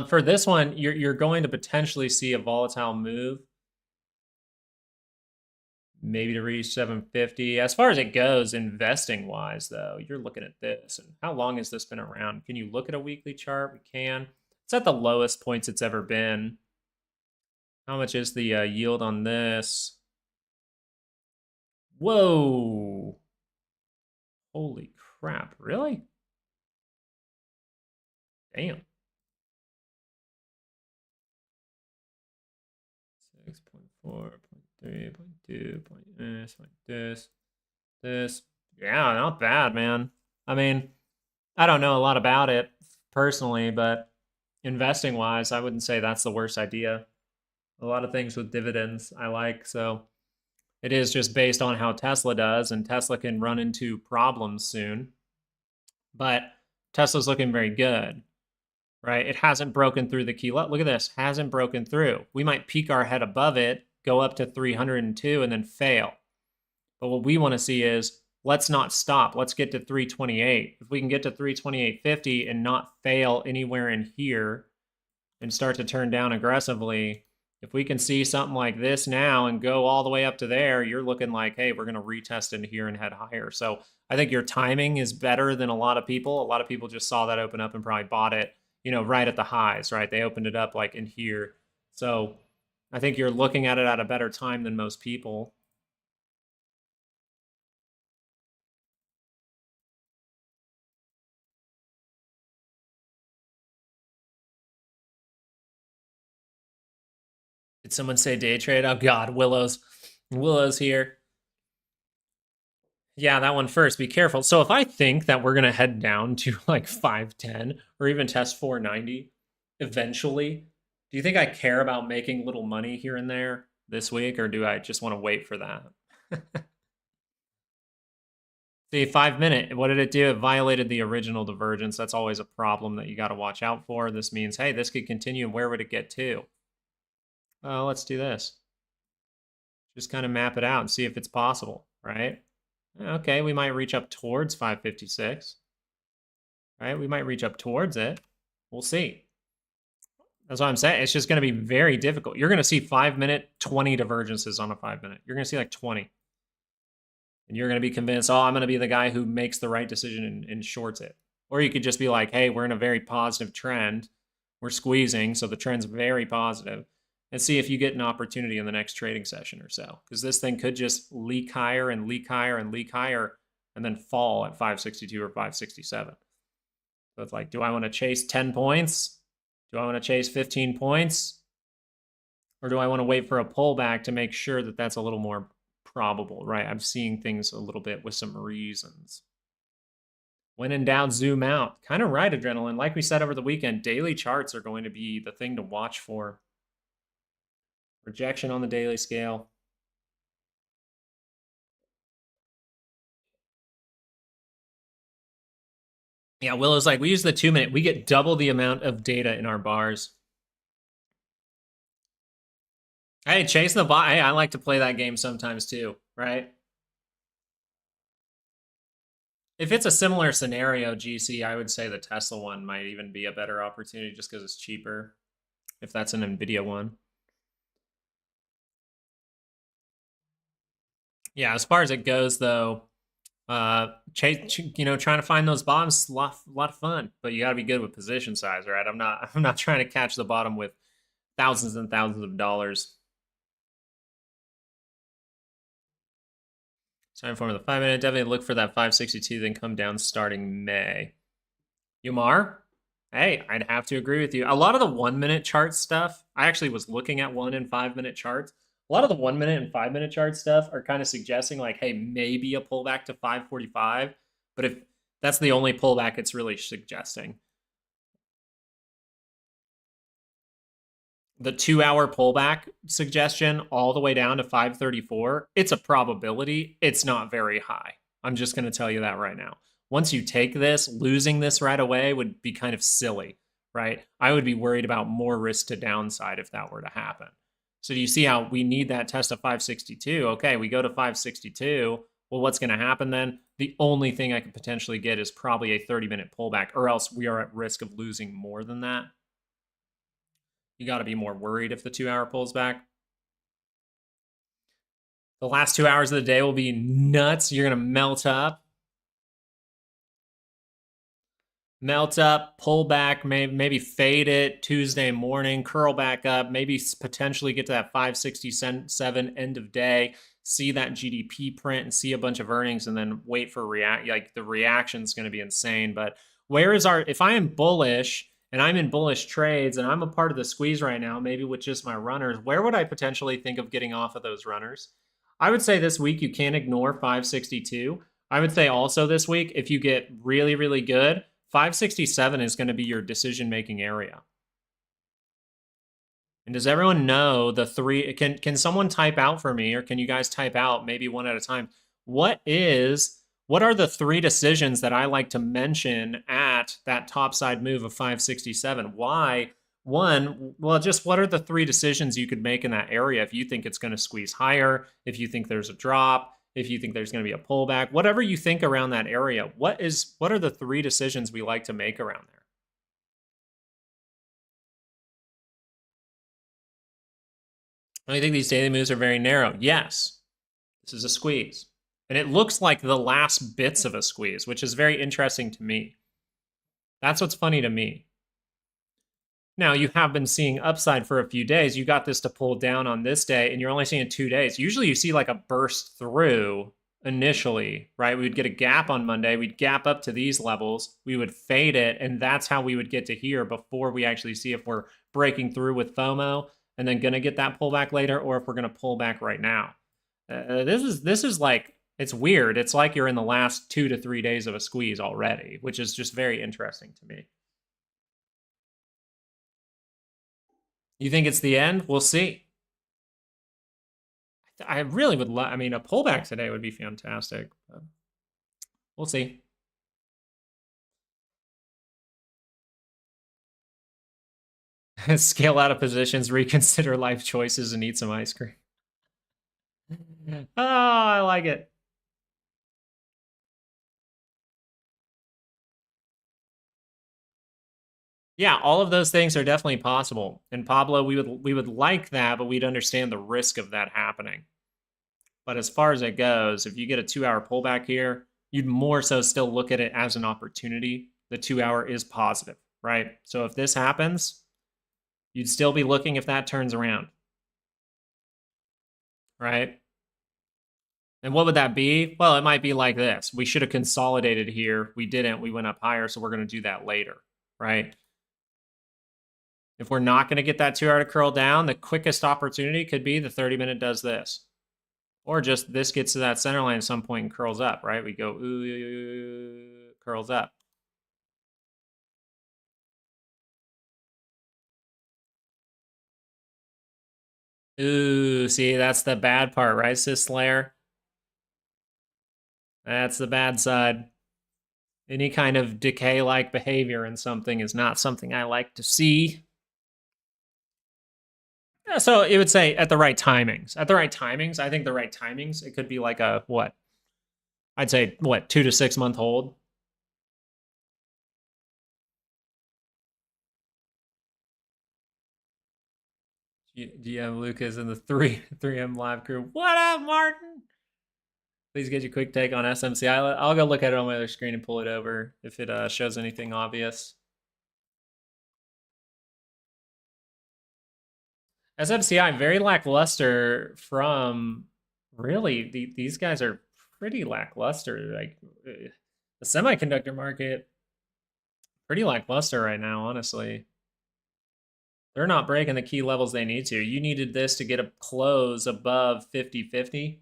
For this one, you're going to potentially see a volatile move. Maybe to reach 750. As far as it goes, investing wise, though, you're looking at this. And how long has this been around? Can you look at a weekly chart? We can. It's at the lowest points it's ever been. How much is the yield on this? Whoa. Holy crap. Really? Damn. 6.4, 0.3, 0.2, this. Yeah, not bad, man. I mean, I don't know a lot about it personally, but investing wise, I wouldn't say that's the worst idea. A lot of things with dividends I like, so it is just based on how Tesla does, and Tesla can run into problems soon. But Tesla's looking very good, right? It hasn't broken through the key level. Look at this, hasn't broken through. We might peak our head above it, go up to 302, and then fail. But what we want to see is, let's not stop. Let's get to 328. If we can get to 328.50 and not fail anywhere in here and start to turn down aggressively, if we can see something like this now and go all the way up to there, you're looking like, hey, we're going to retest into here and head higher. So I think your timing is better than a lot of people. A lot of people just saw that open up and probably bought it, right at the highs, right? They opened it up like in here. So I think you're looking at it at a better time than most people. Did someone say day trade? Oh God, Willow's here. Yeah, that one first. Be careful. So if I think that we're gonna head down to like 510 or even test 490 eventually, do you think I care about making little money here and there this week, or do I just want to wait for that? See, 5-minute. What did it do? It violated the original divergence. That's always a problem that you got to watch out for. This means, hey, this could continue. Where would it get to? Let's do this. Just kind of map it out and see if it's possible, right? Okay, we might reach up towards 556. Right? We might reach up towards it. We'll see. That's what I'm saying. It's just going to be very difficult. You're going to see 5-minute, 20 divergences on a 5-minute. You're going to see like 20. And you're going to be convinced, oh, I'm going to be the guy who makes the right decision and shorts it. Or you could just be like, hey, we're in a very positive trend. We're squeezing, so the trend's very positive. And see if you get an opportunity in the next trading session or so. Because this thing could just leak higher and leak higher and leak higher and then fall at 562 or 567. So it's like, do I want to chase 10 points? Do I want to chase 15 points? Or do I want to wait for a pullback to make sure that that's a little more probable, right? I'm seeing things a little bit with some reasons. When in doubt, zoom out. Kind of right, Adrenaline. Like we said over the weekend, daily charts are going to be the thing to watch for. Rejection on the daily scale. Yeah, Willow's like, we use the 2-minute. We get double the amount of data in our bars. Hey, chasing the bot. Hey, I like to play that game sometimes too, right? If it's a similar scenario, GC, I would say the Tesla one might even be a better opportunity just because it's cheaper. If that's an NVIDIA one. Yeah, as far as it goes, though, trying to find those bottoms, a lot of fun. But you got to be good with position size, right? I'm not trying to catch the bottom with thousands and thousands of dollars. Time for the 5-minute. Definitely look for that 562, then come down starting May. Yumar? Hey, I'd have to agree with you. A lot of the 1-minute chart stuff, I actually was looking at 1 and 5-minute charts. A lot of the 1-minute and 5-minute chart stuff are kind of suggesting like, hey, maybe a pullback to 545. But if that's the only pullback it's really suggesting. The 2-hour pullback suggestion all the way down to 534, it's a probability. It's not very high. I'm just going to tell you that right now. Once you take this, losing this right away would be kind of silly, right? I would be worried about more risk to downside if that were to happen. So do you see how we need that test of 562? Okay, we go to 562. Well, what's going to happen then? The only thing I could potentially get is probably a 30-minute pullback, or else we are at risk of losing more than that. You got to be more worried if the 2-hour pulls back. The last 2 hours of the day will be nuts. You're going to melt up. Melt up, pull back, maybe fade it Tuesday morning, curl back up, maybe potentially get to that 567 end of day, see that GDP print and see a bunch of earnings and then wait for the reaction is going to be insane. But if I am bullish and I'm in bullish trades and I'm a part of the squeeze right now, maybe with just my runners, where would I potentially think of getting off of those runners? I would say this week you can't ignore 562. I would say also this week, if you get really, really good, 567 is going to be your decision-making area. And does everyone know the three? Can someone type out for me, or can you guys type out maybe one at a time? What are the 3 decisions that I like to mention at that topside move of 567? Why? One, well, just what are the 3 decisions you could make in that area if you think it's going to squeeze higher, if you think there's a drop, if you think there's going to be a pullback, whatever you think around that area, what are the 3 decisions we like to make around there? I think these daily moves are very narrow. Yes, this is a squeeze. And it looks like the last bits of a squeeze, which is very interesting to me. That's what's funny to me. Now, you have been seeing upside for a few days. You got this to pull down on this day, and you're only seeing 2 days. Usually you see like a burst through initially, right? We would get a gap on Monday. We'd gap up to these levels. We would fade it, and that's how we would get to here before we actually see if we're breaking through with FOMO and then going to get that pullback later, or if we're going to pull back right now. This is like, it's weird. It's like you're in the last 2 to 3 days of a squeeze already, which is just very interesting to me. You think it's the end? We'll see. I really would love, I mean, a pullback today would be fantastic. But we'll see. Scale out of positions, reconsider life choices, and eat some ice cream. Oh, I like it. Yeah, all of those things are definitely possible. And Pablo, we would like that, but we'd understand the risk of that happening. But as far as it goes, if you get a 2-hour pullback here, you'd more so still look at it as an opportunity. The 2-hour is positive, right? So if this happens, you'd still be looking if that turns around, right? And what would that be? Well, it might be like this. We should have consolidated here. We didn't. We went up higher, so we're going to do that later, right? If we're not going to get that 2-hour to curl down, the quickest opportunity could be the 30-minute does this. Or just this gets to that center line at some point and curls up, right? We go, ooh, curls up. Ooh, see, that's the bad part, right, Sis Slayer? That's the bad side. Any kind of decay-like behavior in something is not something I like to see. Yeah, so it would say at the right timings. At the right timings, I think the right timings, it could be like a, what? I'd say, what, 2 to 6 month hold? GM Lucas and the 3M live crew. What up, Martin? Please get your quick take on SMC. I'll go look at it on my other screen and pull it over if it shows anything obvious. SMCI, very lackluster from, really, these guys are pretty lackluster. Like, the semiconductor market, pretty lackluster right now, honestly. They're not breaking the key levels they need to. You needed this to get a close above 50-50.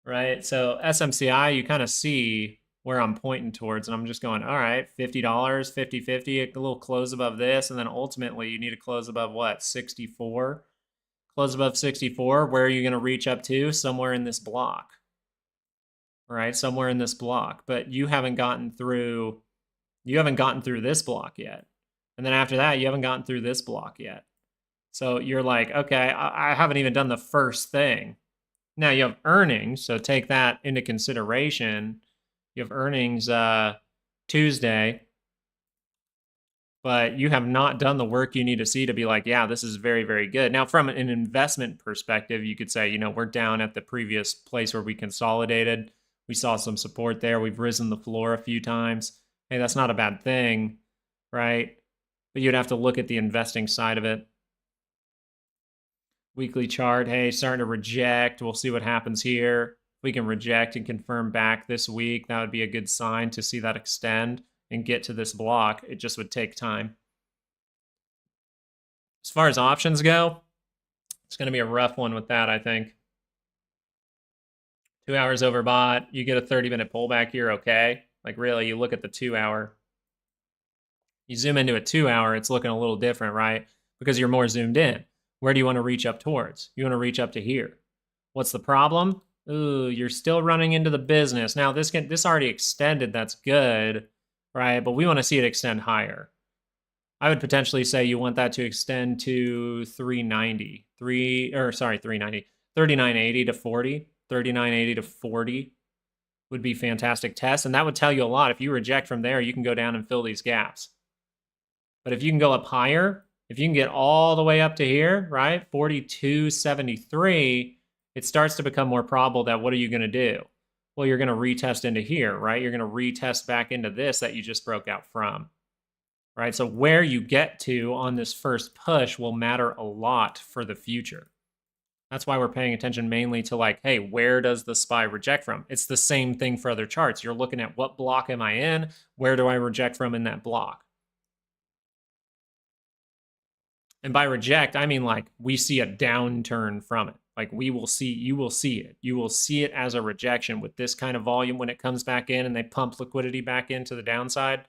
Right? So SMCI, you kind of see where I'm pointing towards, and I'm just going, all right, $50, 50-50, a little close above this, and then ultimately you need a close above what? 64. Close above 64. Where are you going to reach up to? Somewhere in this block. Right? Somewhere in this block. But you haven't gotten through this block yet. And then after that, you haven't gotten through this block yet. So you're like, okay, I haven't even done the first thing. Now you have earnings, so take that into consideration. You have earnings Tuesday, but you have not done the work you need to see to be like, yeah, this is very, very good. Now, from an investment perspective, you could say, you know, we're down at the previous place where we consolidated. We saw some support there. We've risen the floor a few times. Hey, that's not a bad thing, right? But you'd have to look at the investing side of it. Weekly chart, hey, starting to reject. We'll see what happens here. If we can reject and confirm back this week, that would be a good sign to see that extend and get to this block. It just would take time. As far as options go, it's going to be a rough one with that, I think. 2 hours overbought. You get a 30-minute pullback here, okay. Like, really, you look at the 2 hour. You zoom into a 2 hour, it's looking a little different, right? Because you're more zoomed in. Where do you want to reach up towards? You want to reach up to here. What's the problem? Ooh, you're still running into the business. Now, this already extended. That's good, right? But we want to see it extend higher. I would potentially say you want that to extend to 390. 390. 3980 to 40. 3980 to 40 would be fantastic tests. And that would tell you a lot. If you reject from there, you can go down and fill these gaps. But if you can go up higher, if you can get all the way up to here, right, 42.73, it starts to become more probable that what are you going to do? Well, you're going to retest into here, right? You're going to retest back into this that you just broke out from, right? So where you get to on this first push will matter a lot for the future. That's why we're paying attention mainly to like, hey, where does the SPY reject from? It's the same thing for other charts. You're looking at what block am I in? Where do I reject from in that block? And by reject, I mean like we see a downturn from it. Like you will see it. You will see it as a rejection with this kind of volume when it comes back in and they pump liquidity back into the downside.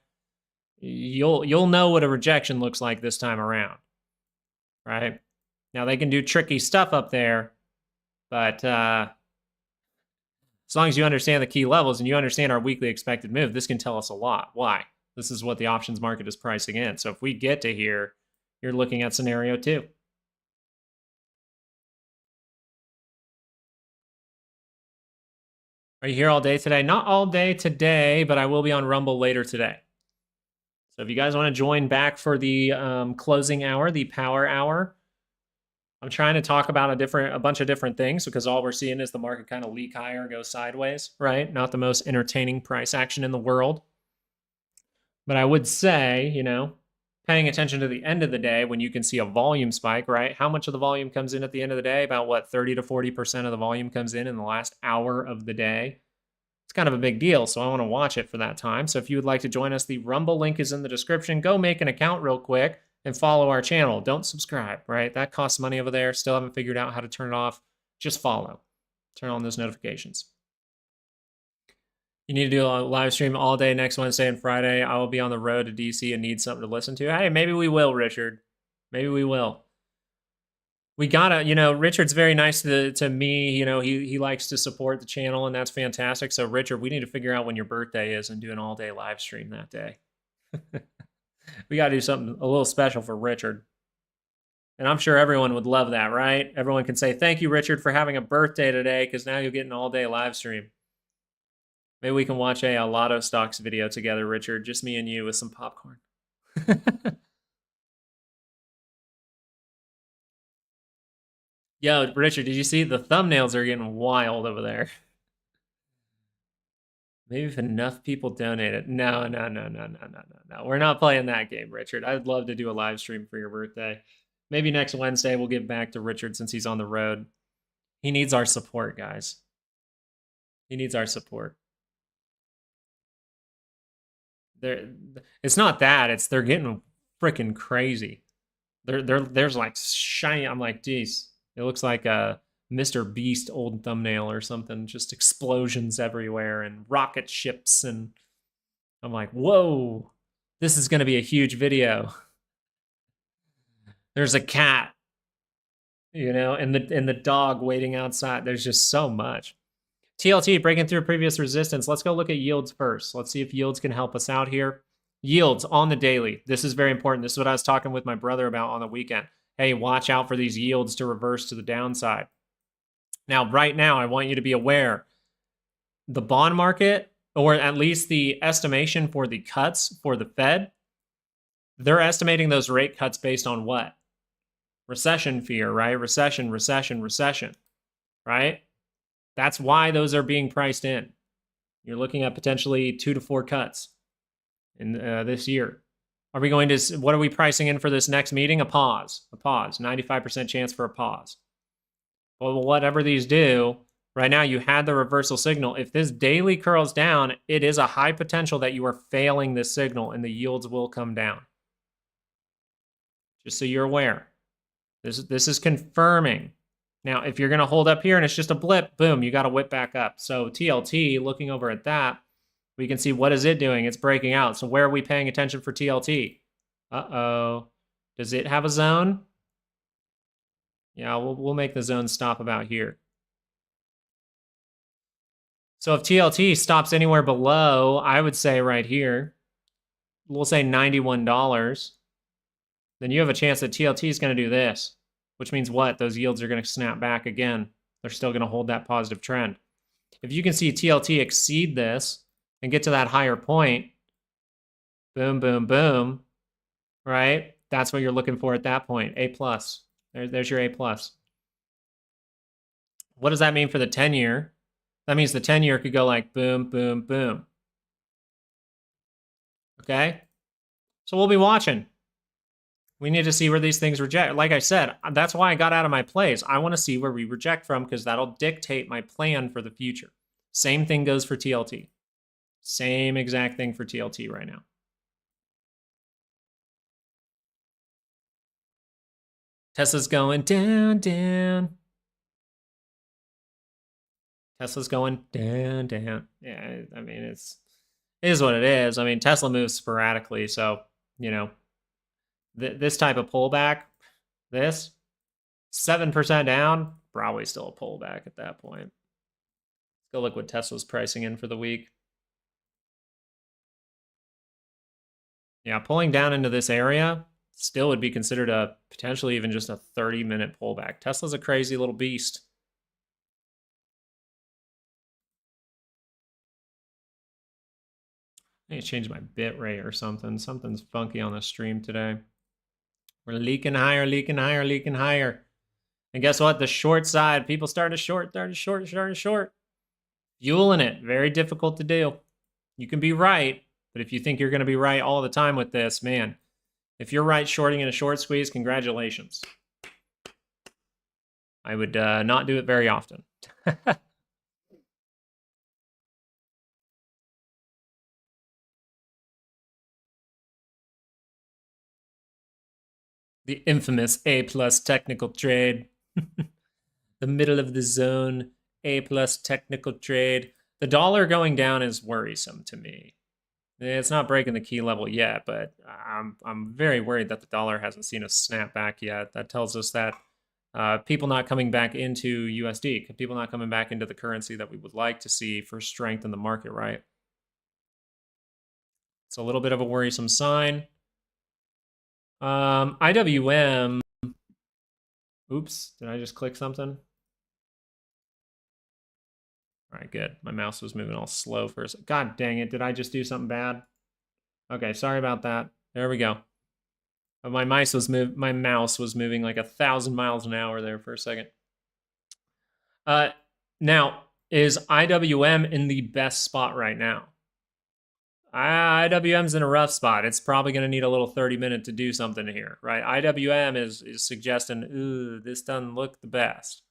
You'll know what a rejection looks like this time around, right? Now they can do tricky stuff up there, but as long as you understand the key levels and you understand our weekly expected move, this can tell us a lot. Why? This is what the options market is pricing in. So if we get to here, you're looking at scenario 2. Are you here all day today? Not all day today, but I will be on Rumble later today. So if you guys want to join back for the closing hour, the power hour, I'm trying to talk about a bunch of different things because all we're seeing is the market kind of leak higher, go sideways, right? Not the most entertaining price action in the world. But I would say, paying attention to the end of the day when you can see a volume spike, right? How much of the volume comes in at the end of the day? About what, 30 to 40% of the volume comes in the last hour of the day. It's kind of a big deal, so I want to watch it for that time. So if you would like to join us, the Rumble link is in the description. Go make an account real quick and follow our channel. Don't subscribe, right? That costs money over there. Still haven't figured out how to turn it off. Just follow. Turn on those notifications. You need to do a live stream all day next Wednesday and Friday. I will be on the road to DC and need something to listen to. Hey, maybe we will, Richard. Maybe we will. We gotta, Richard's very nice to me. He likes to support the channel, and that's fantastic. So, Richard, we need to figure out when your birthday is and do an all-day live stream that day. We gotta do something a little special for Richard. And I'm sure everyone would love that, right? Everyone can say, thank you, Richard, for having a birthday today, because now you'll get an all-day live stream. Maybe we can watch a Lotto Stocks video together, Richard. Just me and you with some popcorn. Yo, Richard, did you see the thumbnails are getting wild over there? Maybe if enough people donate it. No. We're not playing that game, Richard. I'd love to do a live stream for your birthday. Maybe next Wednesday we'll get back to Richard since he's on the road. He needs our support, guys. He needs our support. It's not that. It's they're getting freaking crazy. There's like shiny. I'm like, geez, it looks like a Mr. Beast old thumbnail or something. Just explosions everywhere and rocket ships, and I'm like, whoa, this is gonna be a huge video. There's a cat, and the dog waiting outside. There's just so much. TLT breaking through previous resistance. Let's go look at yields first. Let's see if yields can help us out here. Yields on the daily. This is very important. This is what I was talking with my brother about on the weekend. Hey, watch out for these yields to reverse to the downside. Now, right now, I want you to be aware. The bond market, or at least the estimation for the cuts for the Fed, they're estimating those rate cuts based on what? Recession fear, right? Recession, right? That's why those are being priced in. You're looking at potentially 2 to 4 cuts in this year. Are we going to, what are we pricing in for this next meeting? A pause. 95% chance for a pause. Well, whatever these do, right now you had the reversal signal. If this daily curls down, it is a high potential that you are failing this signal and the yields will come down. Just so you're aware. This is confirming. Now, if you're going to hold up here and it's just a blip, boom, you got to whip back up. So TLT, looking over at that, we can see what is it doing? It's breaking out. So where are we paying attention for TLT? Uh-oh. Does it have a zone? Yeah, we'll make the zone stop about here. So if TLT stops anywhere below, I would say right here, we'll say $91, then you have a chance that TLT is going to do this. Which means what? Those yields are going to snap back again. They're still going to hold that positive trend. If you can see TLT exceed this and get to that higher point, boom, boom, boom, right? That's what you're looking for at that point. A+. There's your A+. What does that mean for the 10-year? That means the 10-year could go like boom, boom, boom. Okay? So we'll be watching. We need to see where these things reject. Like I said, that's why I got out of my plays. I want to see where we reject from because that'll dictate my plan for the future. Same thing goes for TLT. Same exact thing for TLT right now. Tesla's going down, down. Tesla's going down, down. Yeah, I mean, it is what it is. I mean, Tesla moves sporadically, so, this type of pullback, this 7% down, probably still a pullback at that point. Let's go look what Tesla's pricing in for the week. Yeah, pulling down into this area still would be considered a potentially even just a 30-minute pullback. Tesla's a crazy little beast. I need to change my bit rate or something. Something's funky on the stream today. We're leaking higher, leaking higher, leaking higher. And guess what? The short side, people started short. Fueling it. Very difficult to do. You can be right, but if you think you're going to be right all the time with this, man, if you're right shorting in a short squeeze, congratulations. I would not do it very often. The infamous A+ technical trade. The middle of the zone, A+ technical trade. The dollar going down is worrisome to me. It's not breaking the key level yet, but I'm very worried that the dollar hasn't seen a snapback yet. That tells us that people not coming back into USD, people not coming back into the currency that we would like to see for strength in the market, right? It's a little bit of a worrisome sign. IWM. Oops, did I just click something? All right, good. My mouse was moving all slow for a second. God dang it, did I just do something bad? Okay, sorry about that. There we go. My mouse was moving like 1,000 miles an hour there for a second. Now, is IWM in the best spot right now? IWM's in a rough spot. It's probably going to need a little 30-minute to do something here, right? IWM is suggesting, ooh, this doesn't look the best.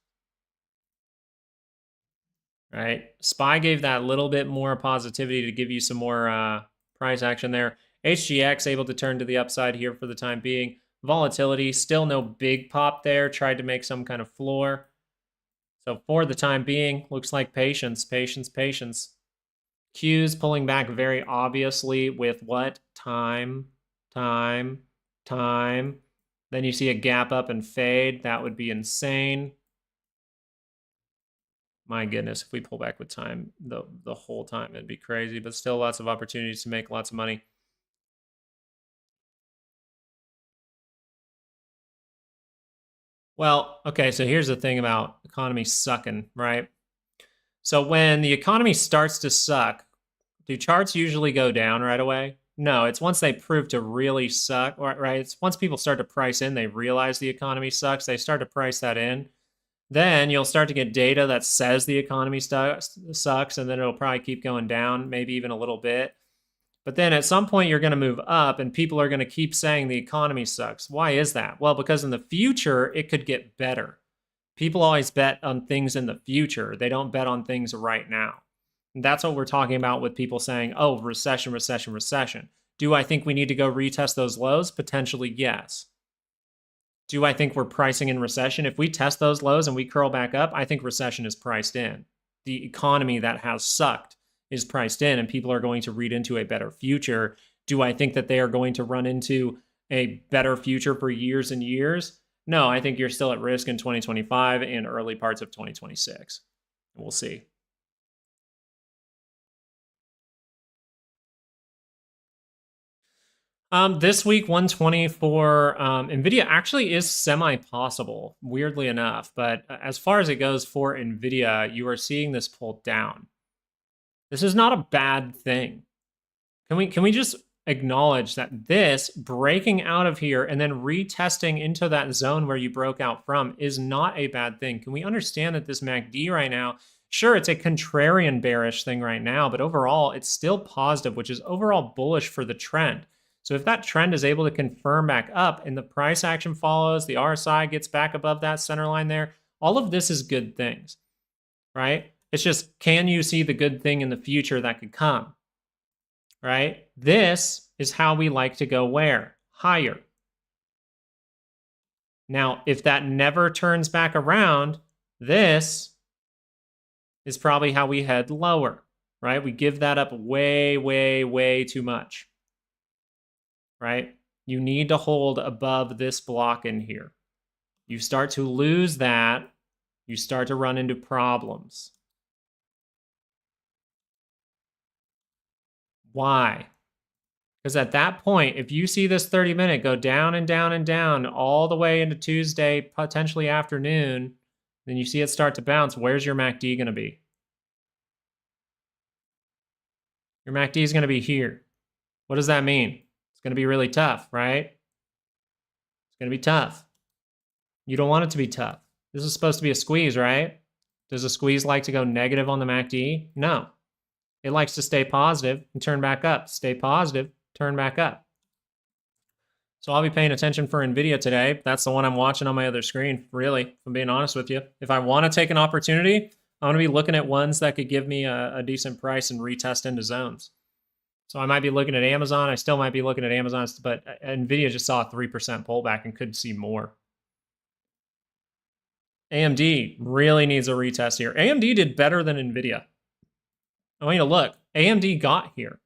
Right? SPY gave that little bit more positivity to give you some more price action there. HGX able to turn to the upside here for the time being. Volatility, still no big pop there. Tried to make some kind of floor. So for the time being, looks like patience, patience, patience. Q's pulling back very obviously with what? Time. Then you see a gap up and fade. That would be insane. My goodness, if we pull back with time the whole time, it'd be crazy. But still lots of opportunities to make lots of money. Well, okay, so here's the thing about economy sucking, right? So when the economy starts to suck, do charts usually go down right away? No, it's once they prove to really suck, right? It's once people start to price in, they realize the economy sucks, they start to price that in. Then you'll start to get data that says the economy sucks, and then it'll probably keep going down, maybe even a little bit. But then at some point, you're going to move up, and people are going to keep saying the economy sucks. Why is that? Well, because in the future, it could get better. People always bet on things in the future. They don't bet on things right now. And that's what we're talking about with people saying, oh, recession, recession, recession. Do I think we need to go retest those lows? Potentially, yes. Do I think we're pricing in recession? If we test those lows and we curl back up, I think recession is priced in. The economy that has sucked is priced in, and people are going to read into a better future. Do I think that they are going to run into a better future for years and years? No, I think you're still at risk in 2025 and early parts of 2026. We'll see. This week, 120 for NVIDIA actually is semi-possible, weirdly enough. But as far as it goes for NVIDIA, you are seeing this pull down. This is not a bad thing. Can we just acknowledge that this breaking out of here and then retesting into that zone where you broke out from is not a bad thing? Can we understand that this MACD right now, sure, it's a contrarian bearish thing right now, but overall it's still positive, which is overall bullish for the trend. So if that trend is able to confirm back up and the price action follows, the RSI gets back above that center line there, all of this is good things, right? It's just, can you see the good thing in the future that could come, right? This is how we like to go where? Higher. Now, if that never turns back around, this is probably how we head lower, right? We give that up way, way, way too much, right? You need to hold above this block in here. You start to lose that, you start to run into problems. Why? Because at that point, if you see this 30-minute go down and down and down all the way into Tuesday, potentially afternoon, then you see it start to bounce, where's your MACD going to be? Your MACD is going to be here. What does that mean? It's going to be really tough, right? It's going to be tough. You don't want it to be tough. This is supposed to be a squeeze, right? Does a squeeze like to go negative on the MACD? No. It likes to stay positive and turn back up. Stay positive, turn back up. So I'll be paying attention for NVIDIA today. That's the one I'm watching on my other screen, really, if I'm being honest with you. If I want to take an opportunity, I'm going to be looking at ones that could give me a decent price and retest into zones. So I might be looking at Amazon. I still might be looking at Amazon, but NVIDIA just saw a 3% pullback and could see more. AMD really needs a retest here. AMD did better than NVIDIA. I want you to look. AMD got here.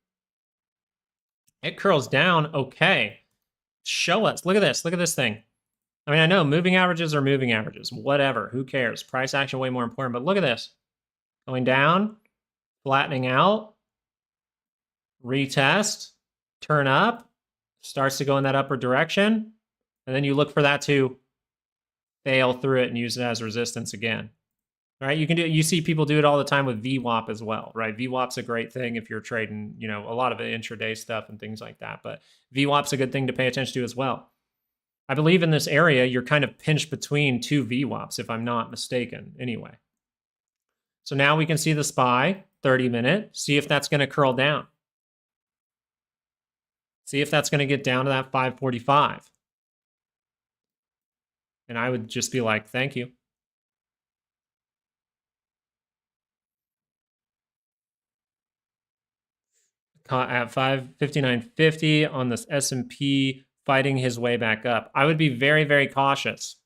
It curls down. Okay. Show us. Look at this. Look at this thing. I mean, I know moving averages are moving averages. Whatever. Who cares? Price action way more important. But look at this. Going down. Flattening out. Retest. Turn up. Starts to go in that upward direction. And then you look for that to fail through it and use it as resistance again. Right? You can do it. You see people do it all the time with VWAP as well, right? VWAP's a great thing if you're trading, you know, a lot of intraday stuff and things like that. But VWAP's a good thing to pay attention to as well. I believe in this area, you're kind of pinched between two VWAPs, if I'm not mistaken, anyway. So now we can see the SPY, 30-minute, see if that's going to curl down. See if that's going to get down to that 545. And I would just be like, thank you. At 559.50 on this S&P fighting his way back up. I would be very, very cautious,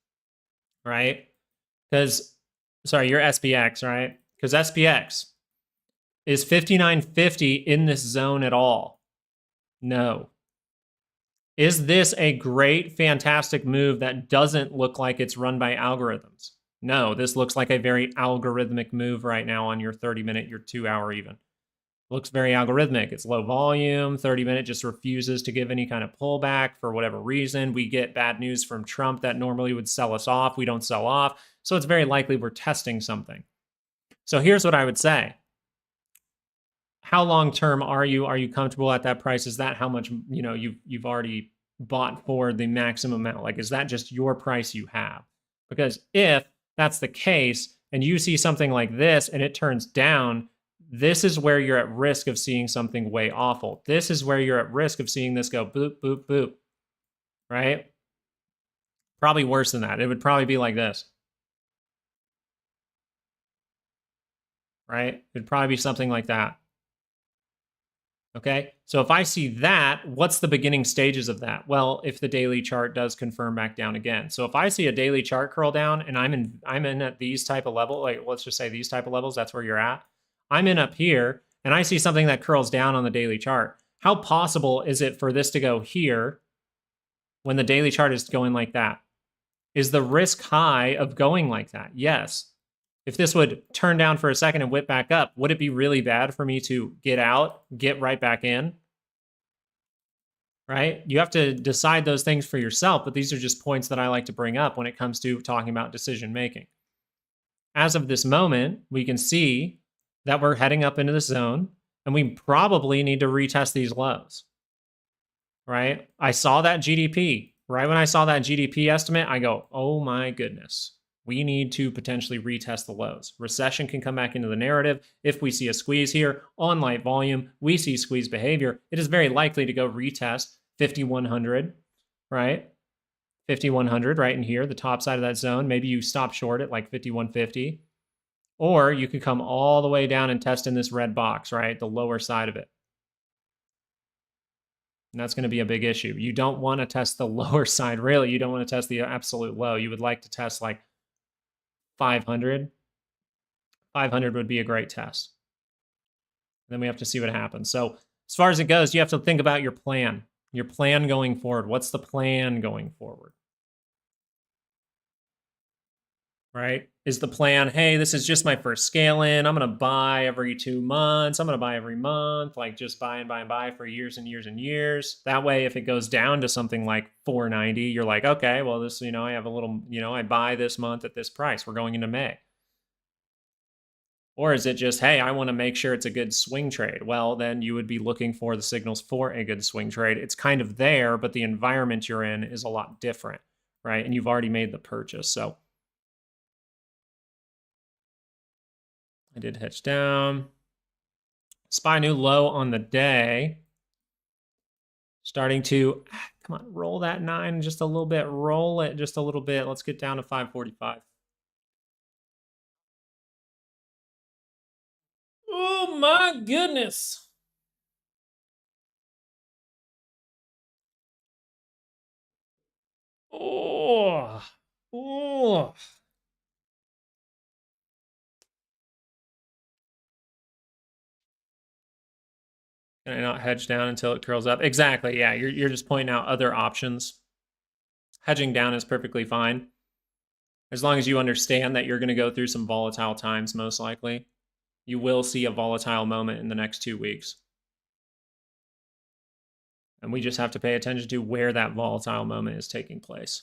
right? Because, sorry, you're SPX, right? Because SPX is 59.50 in this zone at all? No. Is this a great, fantastic move that doesn't look like it's run by algorithms? No, this looks like a very algorithmic move right now on your 30-minute, your 2-hour even. Looks very algorithmic. It's low volume. 30-minute just refuses to give any kind of pullback for whatever reason. We get bad news from Trump that normally would sell us off. We don't sell off. So it's very likely we're testing something. So here's what I would say. How long-term are you? Are you comfortable at that price? Is that how much, you know, you've already bought for the maximum amount? Like, is that just your price you have? Because if that's the case and you see something like this and it turns down, this is where you're at risk of seeing something way awful. This is where you're at risk of seeing this go boop, boop, boop, right? Probably worse than that. It would probably be like this, right? It'd probably be something like that. Okay, so if I see that, what's the beginning stages of that? Well, if the daily chart does confirm back down again. So if I see a daily chart curl down and I'm in at these type of level, like let's just say these type of levels, that's where you're at. I'm in up here and I see something that curls down on the daily chart. How possible is it for this to go here when the daily chart is going like that? Is the risk high of going like that? Yes. If this would turn down for a second and whip back up, would it be really bad for me to get out, get right back in? Right? You have to decide those things for yourself, but these are just points that I like to bring up when it comes to talking about decision making. As of this moment, we can see that we're heading up into the zone and we probably need to retest these lows, right? I saw that GDP. Right when I saw that GDP estimate, I go, oh my goodness, we need to potentially retest the lows. Recession can come back into the narrative. If we see a squeeze here on light volume, we see squeeze behavior, it is very likely to go retest 5,100, right? 5,100 right in here, the top side of that zone. Maybe you stop short at like 5,150. Or you could come all the way down and test in this red box, right? The lower side of it. And that's going to be a big issue. You don't want to test the lower side, really. You don't want to test the absolute low. You would like to test like 500. 500 would be a great test. Then we have to see what happens. So as far as it goes, you have to think about your plan. Your plan going forward. What's the plan going forward? Right? Is the plan, hey, this is just my first scale in. I'm going to buy every 2 months. I'm going to buy every month, like just buy and buy and buy for years and years and years. That way, if it goes down to something like 490, you're like, okay, well, this, you know, I have a little, you know, I buy this month at this price. We're going into May. Or is it just, hey, I want to make sure it's a good swing trade? Well, then you would be looking for the signals for a good swing trade. It's kind of there, but the environment you're in is a lot different, right? And you've already made the purchase. So I did hedge down. SPY new low on the day. Starting to, come on, roll that 9 just a little bit. Roll it just a little bit. Let's get down to 545. Oh my goodness. Oh. Oh. Can I not hedge down until it curls up? Exactly, yeah. You're just pointing out other options. Hedging down is perfectly fine. As long as you understand that you're going to go through some volatile times, most likely. You will see a volatile moment in the next 2 weeks. And we just have to pay attention to where that volatile moment is taking place.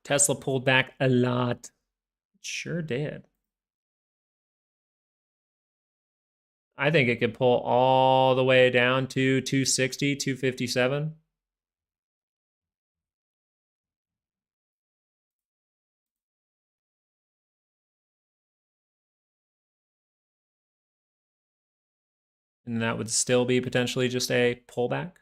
Tesla pulled back a lot. It sure did. I think it could pull all the way down to 260, 257. And that would still be potentially just a pullback.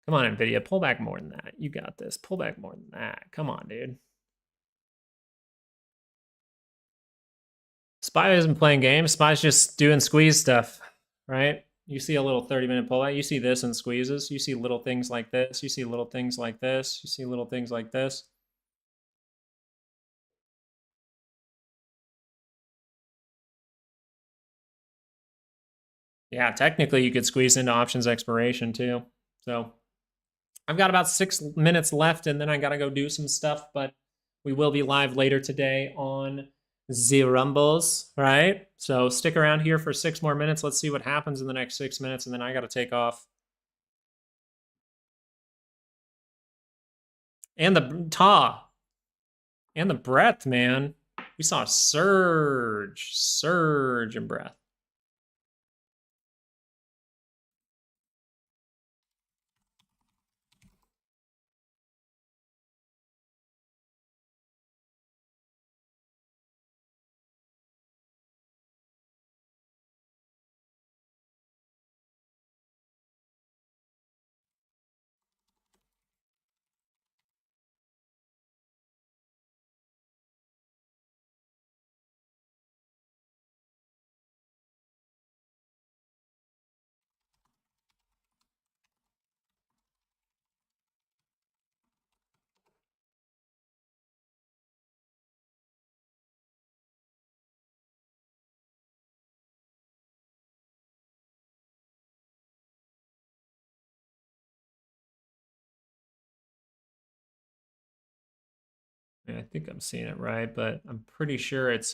Come on, NVIDIA, pull back more than that. You got this. Pull back more than that. Come on, dude. SPY isn't playing games. SPY's just doing squeeze stuff, right? You see a little 30-minute pullback. You see this in squeezes. You see little things like this. You see little things like this. You see little things like this. Yeah, technically you could squeeze into options expiration too. So I've got about 6 minutes left and then I got to go do some stuff, but we will be live later today on the Rumbles, right? So stick around here for 6 more minutes. Let's see what happens in the next 6 minutes, and then I got to take off. And the ta. And the breath, man. We saw a surge in breath. I think I'm seeing it right, but I'm pretty sure it's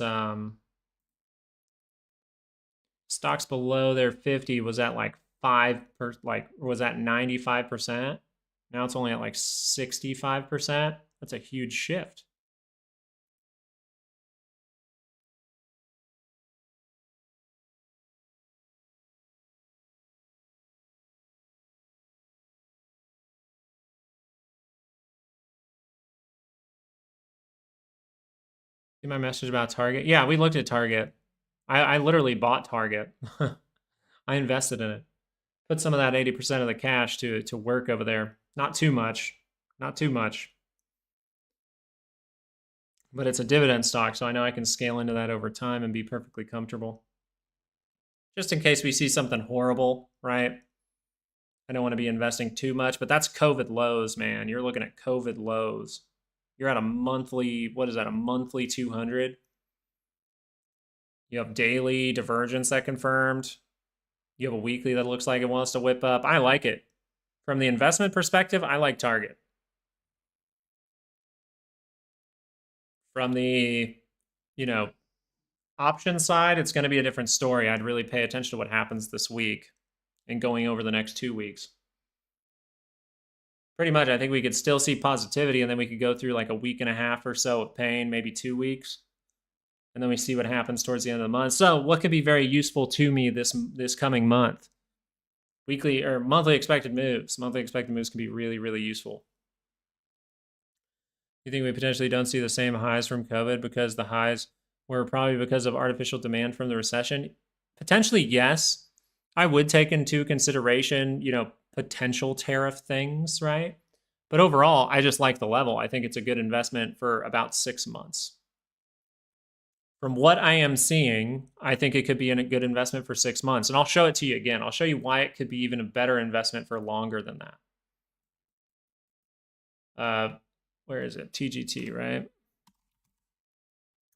stocks below their 50 was at like 95%. Now it's only at like 65%. That's a huge shift. See my message about Target? Yeah, we looked at Target. I literally bought Target. I invested in it. Put some of that 80% of the cash to work over there. Not too much. Not too much. But it's a dividend stock, so I know I can scale into that over time and be perfectly comfortable. Just in case we see something horrible, right? I don't want to be investing too much, but that's COVID lows, man. You're looking at COVID lows. You're at a monthly, what is that, a monthly 200? You have daily divergence that confirmed. You have a weekly that looks like it wants to whip up. I like it. From the investment perspective, I like Target. From the, option side, it's going to be a different story. I'd really pay attention to what happens this week and going over the next 2 weeks. Pretty much, I think we could still see positivity, and then we could go through like a week and a half or so of pain, maybe 2 weeks, and then we see what happens towards the end of the month. So, what could be very useful to me this coming month? Weekly or monthly expected moves. Monthly expected moves can be really, really useful. You think we potentially don't see the same highs from COVID because the highs were probably because of artificial demand from the recession? Potentially, yes. I would take into consideration, potential tariff things, right? But overall, I just like the level. I think it's a good investment for about 6 months. From what I am seeing, I think it could be a good investment for 6 months. And I'll show it to you again. I'll show you why it could be even a better investment for longer than that. Where is it? TGT, right?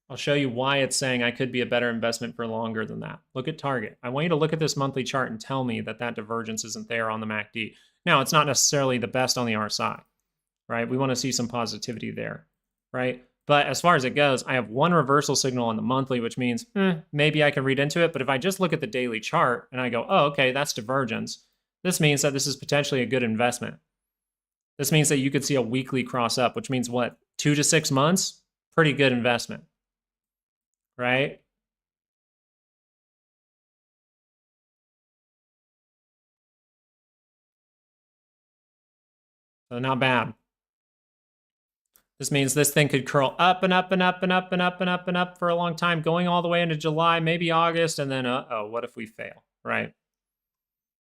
I'll show you why it's saying I could be a better investment for longer than that. Look at Target. I want you to look at this monthly chart and tell me that divergence isn't there on the MACD. Now, it's not necessarily the best on the RSI, right? We want to see some positivity there, right? But as far as it goes, I have one reversal signal on the monthly, which means maybe I can read into it. But if I just look at the daily chart and I go, oh, okay, that's divergence, this means that this is potentially a good investment. This means that you could see a weekly cross up, which means what? 2 to 6 months? Pretty good investment, right? So not bad. This means this thing could curl up and up and up and up and up and up and up for a long time, going all the way into July, maybe August, and then, what if we fail, right?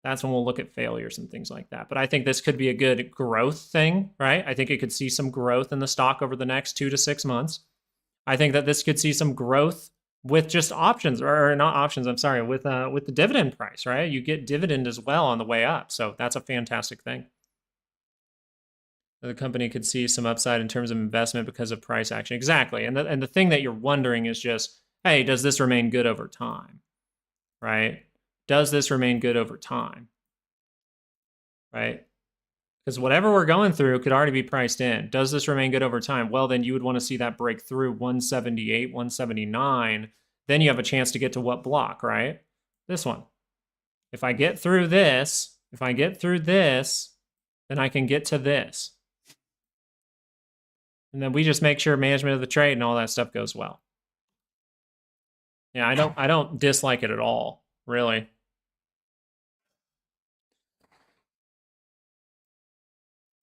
That's when we'll look at failures and things like that. But I think this could be a good growth thing, right? I think it could see some growth in the stock over the next 2 to 6 months. I think that this could see some growth with just options, or not options, I'm sorry, with the dividend price, right? You get dividend as well on the way up. So that's a fantastic thing. The company could see some upside in terms of investment because of price action. Exactly. And the thing that you're wondering is just, hey, does this remain good over time? Right? Does this remain good over time? Right? Because whatever we're going through could already be priced in. Does this remain good over time? Well, then you would want to see that break through 178, 179. Then you have a chance to get to what block, right? This one. If I get through this, then I can get to this. And then we just make sure management of the trade and all that stuff goes well. Yeah, I don't dislike it at all, really.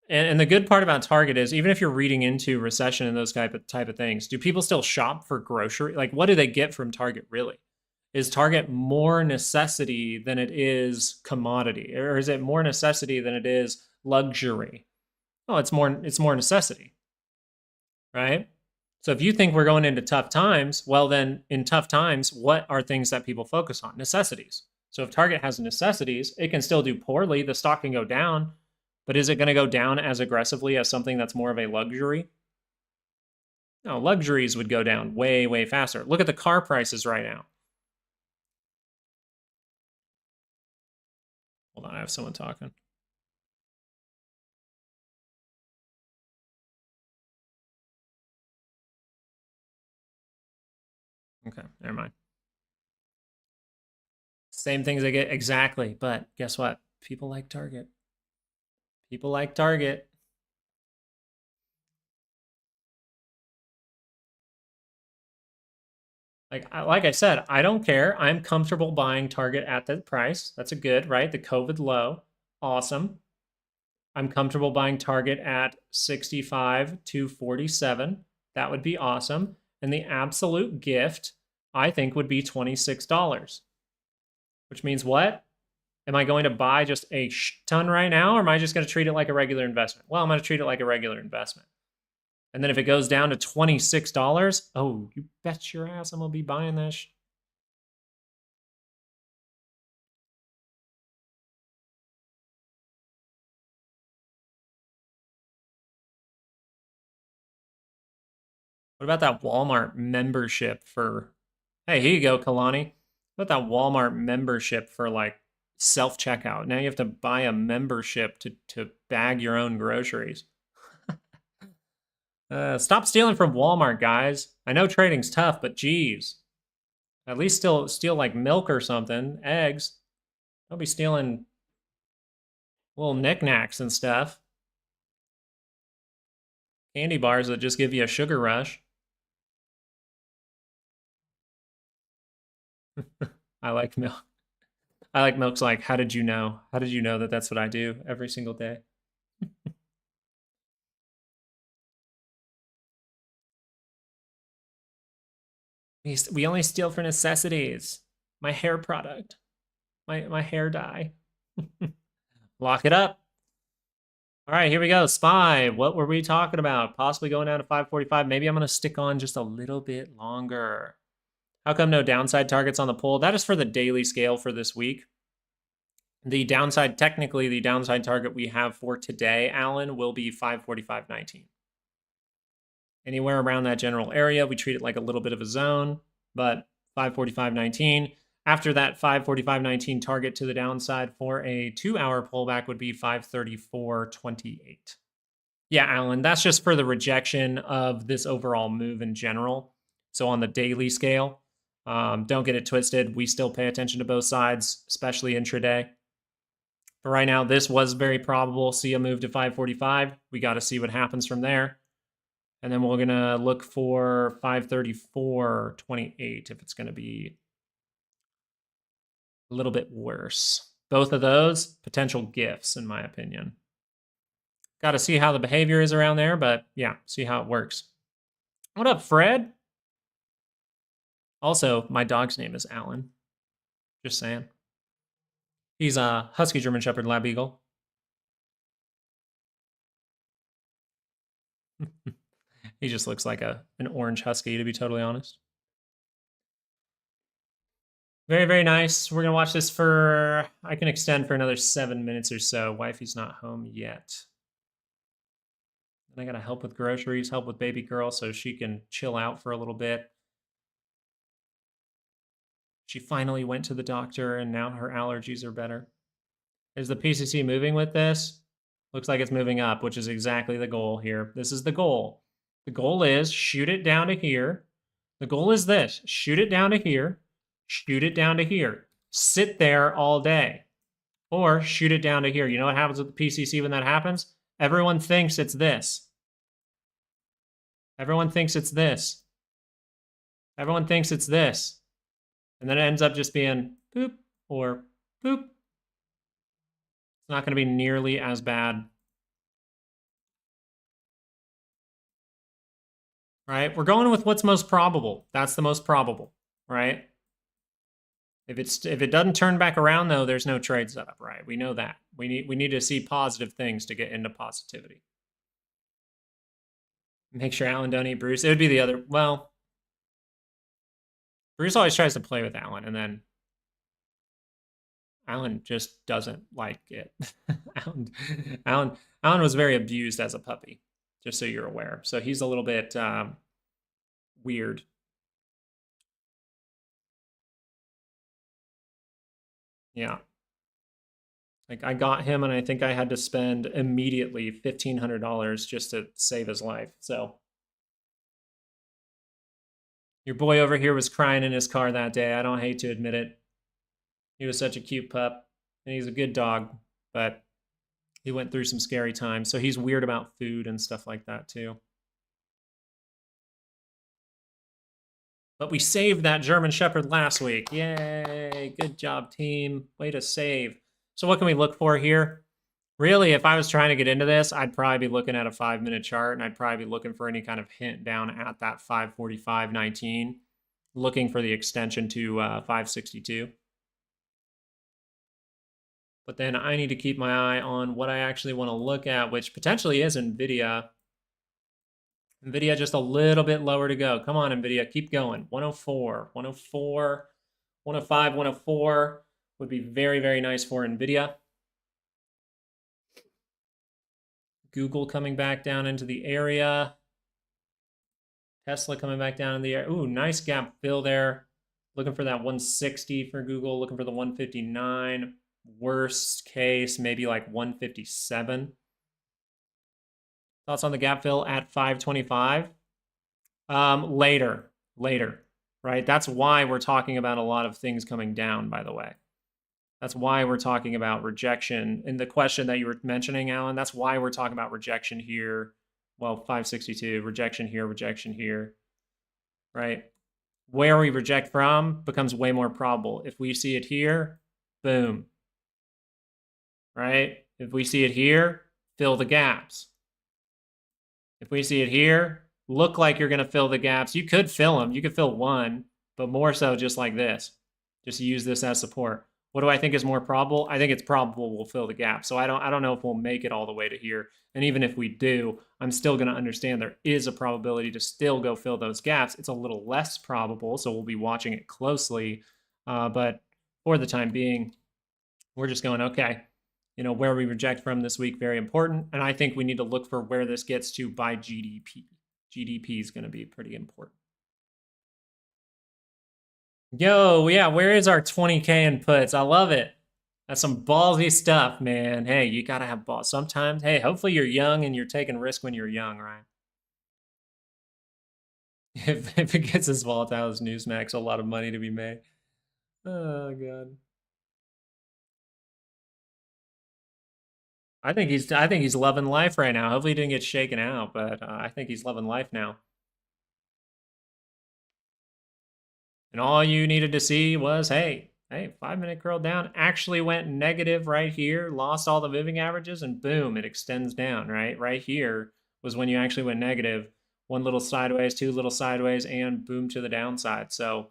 And the good part about Target is, even if you're reading into recession and those type of things, do people still shop for grocery? Like, what do they get from Target, really? Is Target more necessity than it is commodity? Or is it more necessity than it is luxury? Oh, it's more necessity, right? So if you think we're going into tough times, well, then in tough times, what are things that people focus on? Necessities. So if Target has necessities, it can still do poorly. The stock can go down, but is it going to go down as aggressively as something that's more of a luxury? No, luxuries would go down way, way faster. Look at the car prices right now. Hold on, I have someone talking. Okay, never mind. Same things I get exactly, but guess what? People like Target. People like Target. Like I said, I don't care. I'm comfortable buying Target at that price. That's a good, right? The COVID low. Awesome. I'm comfortable buying Target at 65 to 47. That would be awesome. And the absolute gift, I think, would be $26. Which means what? Am I going to buy just a ton right now, or am I just going to treat it like a regular investment? Well, I'm going to treat it like a regular investment. And then if it goes down to $26, oh, you bet your ass I'm going to be buying this. What about that Walmart membership for, hey, here you go, Kalani. What about that Walmart membership for like self-checkout? Now you have to buy a membership to bag your own groceries. Stop stealing from Walmart, guys. I know trading's tough, but geez. At least still steal like milk or something, eggs. Don't be stealing little knickknacks and stuff. Candy bars that just give you a sugar rush. I like milk. I like milk's like, how did you know? How did you know that that's what I do every single day? We only steal for necessities. My hair product. My hair dye. Lock it up. All right, here we go. SPY. What were we talking about? Possibly going down to 545. Maybe I'm going to stick on just a little bit longer. How come no downside targets on the pull? That is for the daily scale for this week. The downside, technically, the downside target we have for today, Alan, will be 545.19. Anywhere around that general area, we treat it like a little bit of a zone, but 545.19. After that 545.19 target to the downside for a 2-hour pullback would be 534.28. Yeah, Alan, that's just for the rejection of this overall move in general. So on the daily scale, don't get it twisted. We still pay attention to both sides, especially intraday. But right now, this was very probable. See a move to 545. We got to see what happens from there. And then we're going to look for 534.28 if it's going to be a little bit worse. Both of those, potential gifts, in my opinion. Got to see how the behavior is around there, but yeah, see how it works. What up, Fred? Also, my dog's name is Alan. Just saying. He's a Husky German Shepherd Lab Beagle. He just looks like an orange husky, to be totally honest. Very, very nice. We're going to watch this for, I can extend for another 7 minutes or so. Wifey's not home yet. And I got to help with groceries, help with baby girl so she can chill out for a little bit. She finally went to the doctor and now her allergies are better. Is the PCC moving with this? Looks like it's moving up, which is exactly the goal here. This is the goal. The goal is shoot it down to here. The goal is this, shoot it down to here, shoot it down to here. Sit there all day. Or shoot it down to here. You know what happens with the PCC when that happens? Everyone thinks it's this. Everyone thinks it's this. Everyone thinks it's this. And then it ends up just being boop or boop. It's not going to be nearly as bad. Right? We're going with what's most probable. That's the most probable, right? If it doesn't turn back around though, there's no trade setup, right? We know that. We need to see positive things to get into positivity. Make sure Alan don't eat Bruce. It would be the other, well, Bruce always tries to play with Alan, and then Alan just doesn't like it. Alan was very abused as a puppy, just so you're aware. So he's a little bit weird. Yeah. Like I got him and I think I had to spend immediately $1,500 just to save his life. So your boy over here was crying in his car that day. I don't hate to admit it. He was such a cute pup and he's a good dog, but he went through some scary times. So he's weird about food and stuff like that too. But we saved that German Shepherd last week. Yay, good job, team. Way to save. So what can we look for here? Really, if I was trying to get into this, I'd probably be looking at a 5-minute chart, and I'd probably be looking for any kind of hint down at that 545.19, looking for the extension to 562. But then I need to keep my eye on what I actually want to look at, which potentially is NVIDIA. NVIDIA just a little bit lower to go. Come on, NVIDIA, keep going. 104, 104, 105, 104 would be very, very nice for NVIDIA. Google coming back down into the area. Tesla coming back down in the area. Ooh, nice gap fill there. Looking for that 160 for Google. Looking for the 159. Worst case, maybe like 157. Thoughts on the gap fill at 525? Later, right? That's why we're talking about a lot of things coming down, by the way. That's why we're talking about rejection. In the question that you were mentioning, Alan, that's why we're talking about rejection here well, 562, rejection here, right? Where we reject from becomes way more probable. If we see it here, boom, right? If we see it here, fill the gaps. If we see it here, look like you're going to fill the gaps. You could fill them. You could fill one, but more so just like this. Just use this as support. What do I think is more probable? I think it's probable we'll fill the gap. So I don't know if we'll make it all the way to here. And even if we do, I'm still going to understand there is a probability to still go fill those gaps. It's a little less probable, so we'll be watching it closely. But for the time being, we're just going, okay, you know, where we reject from this week, very important. And I think we need to look for where this gets to by GDP. GDP is going to be pretty important. Yo, yeah, where is our 20K in puts? I love it. That's some ballsy stuff, man. Hey, you got to have balls. Sometimes, hey, hopefully you're young and you're taking risk when you're young, right? If it gets as volatile as Newsmax, a lot of money to be made. Oh, God. I think he's loving life right now. Hopefully he didn't get shaken out, but I think he's loving life now. And all you needed to see was, hey, 5-minute curl down actually went negative right here, lost all the moving averages, and boom, it extends down, right? Right here was when you actually went negative. One little sideways, two little sideways, and boom to the downside. So,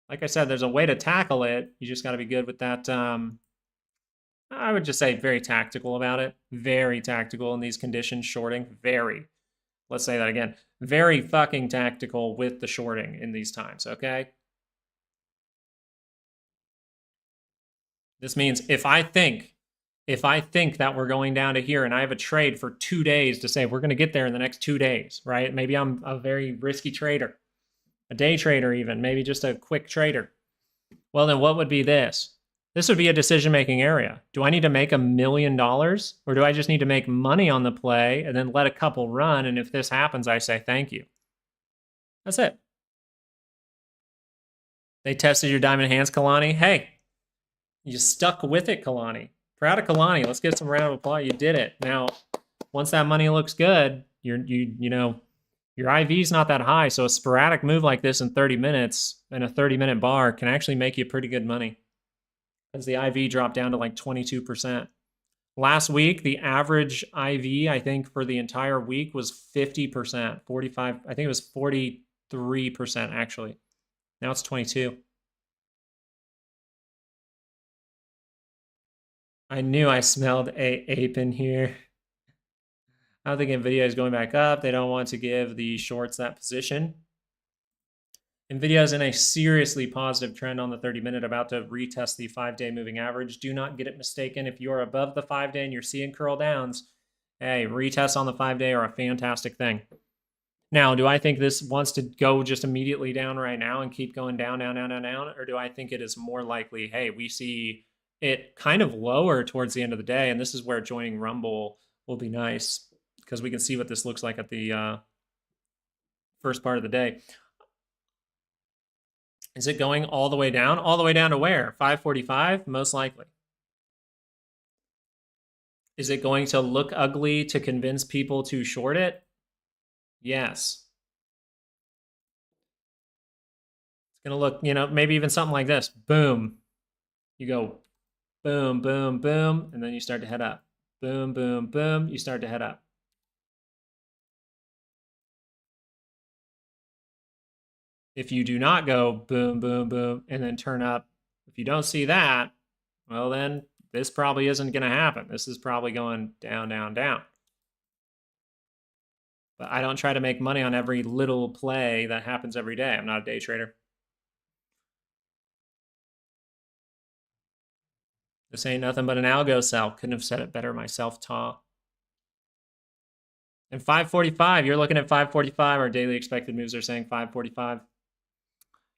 like I said, there's a way to tackle it. You just got to be good with that. I would just say very tactical about it. Very tactical in these conditions, shorting. Very. Let's say that again. Very fucking tactical with the shorting in these times, okay? This means if I think that we're going down to here and I have a trade for 2 days to say we're going to get there in the next 2 days, right? Maybe I'm a very risky trader, a day trader even, maybe just a quick trader. Well, then what would be this? This would be a decision-making area. Do I need to make $1 million, or do I just need to make money on the play and then let a couple run, and if this happens, I say thank you? That's it. They tested your diamond hands, Kalani. Hey, you stuck with it, Kalani. Proud of Kalani. Let's get some round of applause. You did it. Now, once that money looks good, you know, your IV's not that high, so a sporadic move like this in 30 minutes and a 30-minute bar can actually make you pretty good money. As the IV dropped down to like 22%. Last week, the average IV, I think, for the entire week was 50%, 45, I think it was 43% actually. Now it's 22. I knew I smelled ape in here. I don't think NVIDIA is going back up. They don't want to give the shorts that position. NVIDIA is in a seriously positive trend on the 30-minute, about to retest the 5-day moving average. Do not get it mistaken. If you're above the 5-day and you're seeing curl downs, hey, retests on the 5-day are a fantastic thing. Now, do I think this wants to go just immediately down right now and keep going down, down, down, down, down? Or do I think it is more likely, hey, we see it kind of lower towards the end of the day, and this is where joining Rumble will be nice because we can see what this looks like at the first part of the day. Is it going all the way down? All the way down to where? 545? Most likely. Is it going to look ugly to convince people to short it? Yes. It's going to look, you know, maybe even something like this. Boom. You go boom, boom, boom, and then you start to head up. Boom, boom, boom, you start to head up. If you do not go boom, boom, boom, and then turn up, if you don't see that, well, then this probably isn't going to happen. This is probably going down, down, down. But I don't try to make money on every little play that happens every day. I'm not a day trader. This ain't nothing but an algo sell. Couldn't have said it better myself, Ta. And 545, you're looking at 545. Our daily expected moves are saying 545.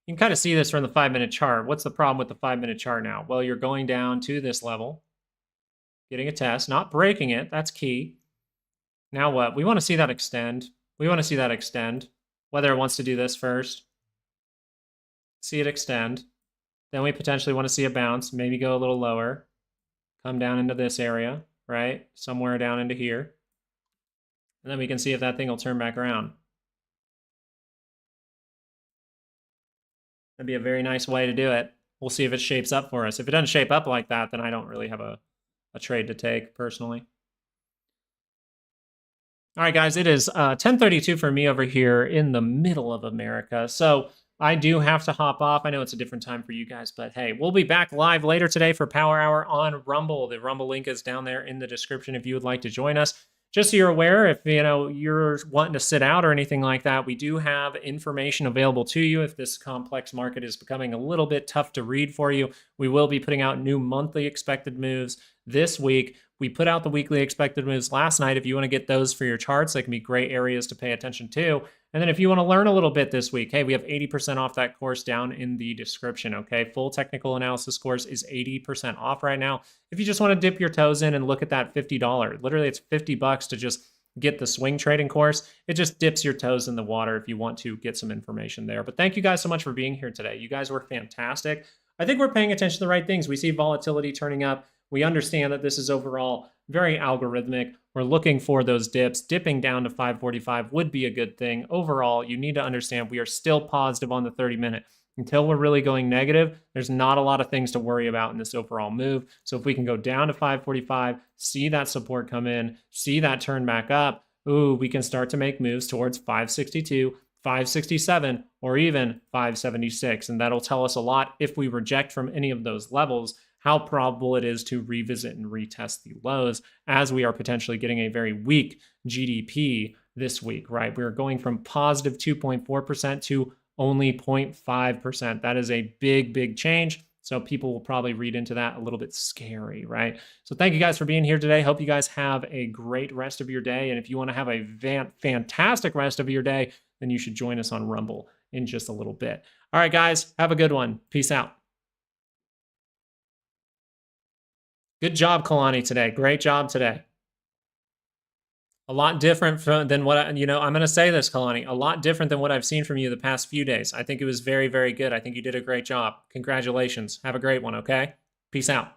You can kind of see this from the 5-minute chart. What's the problem with the 5-minute chart now? Well, you're going down to this level, getting a test, not breaking it. That's key. Now what? We want to see that extend. We want to see that extend. Whether it wants to do this first. See it extend. Then we potentially want to see a bounce, maybe go a little lower. Come down into this area, right? Somewhere down into here. And then we can see if that thing will turn back around. That'd be a very nice way to do it. We'll see if it shapes up for us. If it doesn't shape up like that, then I don't really have a trade to take personally. All right, guys, it is 10:32 for me over here in the middle of America. So I do have to hop off. I know it's a different time for you guys, but hey, we'll be back live later today for Power Hour on Rumble. The Rumble link is down there in the description if you would like to join us. Just so you're aware, if you're wanting to sit out or anything like that, we do have information available to you. If this complex market is becoming a little bit tough to read for you, we will be putting out new monthly expected moves this week. We put out the weekly expected moves last night. If you want to get those for your charts, they can be great areas to pay attention to. And then if you want to learn a little bit this week, hey, we have 80% off that course down in the description, okay? Full technical analysis course is 80% off right now. If you just want to dip your toes in and look at that $50, literally it's $50 to just get the swing trading course. It just dips your toes in the water if you want to get some information there. But thank you guys so much for being here today. You guys were fantastic. I think we're paying attention to the right things. We see volatility turning up. We understand that this is overall very algorithmic. We're looking for those dips. Dipping down to 545 would be a good thing. Overall, you need to understand we are still positive on the 30-minute. Until we're really going negative, there's not a lot of things to worry about in this overall move. So if we can go down to 545, see that support come in, see that turn back up, ooh, we can start to make moves towards 562, 567, or even 576. And that'll tell us a lot if we reject from any of those levels, how probable it is to revisit and retest the lows, as we are potentially getting a very weak GDP this week, right? We're going from positive 2.4% to only 0.5%. That is a big, big change. So people will probably read into that a little bit scary, right? So thank you guys for being here today. Hope you guys have a great rest of your day. And if you want to have a fantastic rest of your day, then you should join us on Rumble in just a little bit. All right, guys, have a good one. Peace out. Good job, Kalani, today. Great job today. A lot different than what, I'm going to say this, Kalani, a lot different than what I've seen from you the past few days. I think it was very, very good. I think you did a great job. Congratulations. Have a great one, okay? Peace out.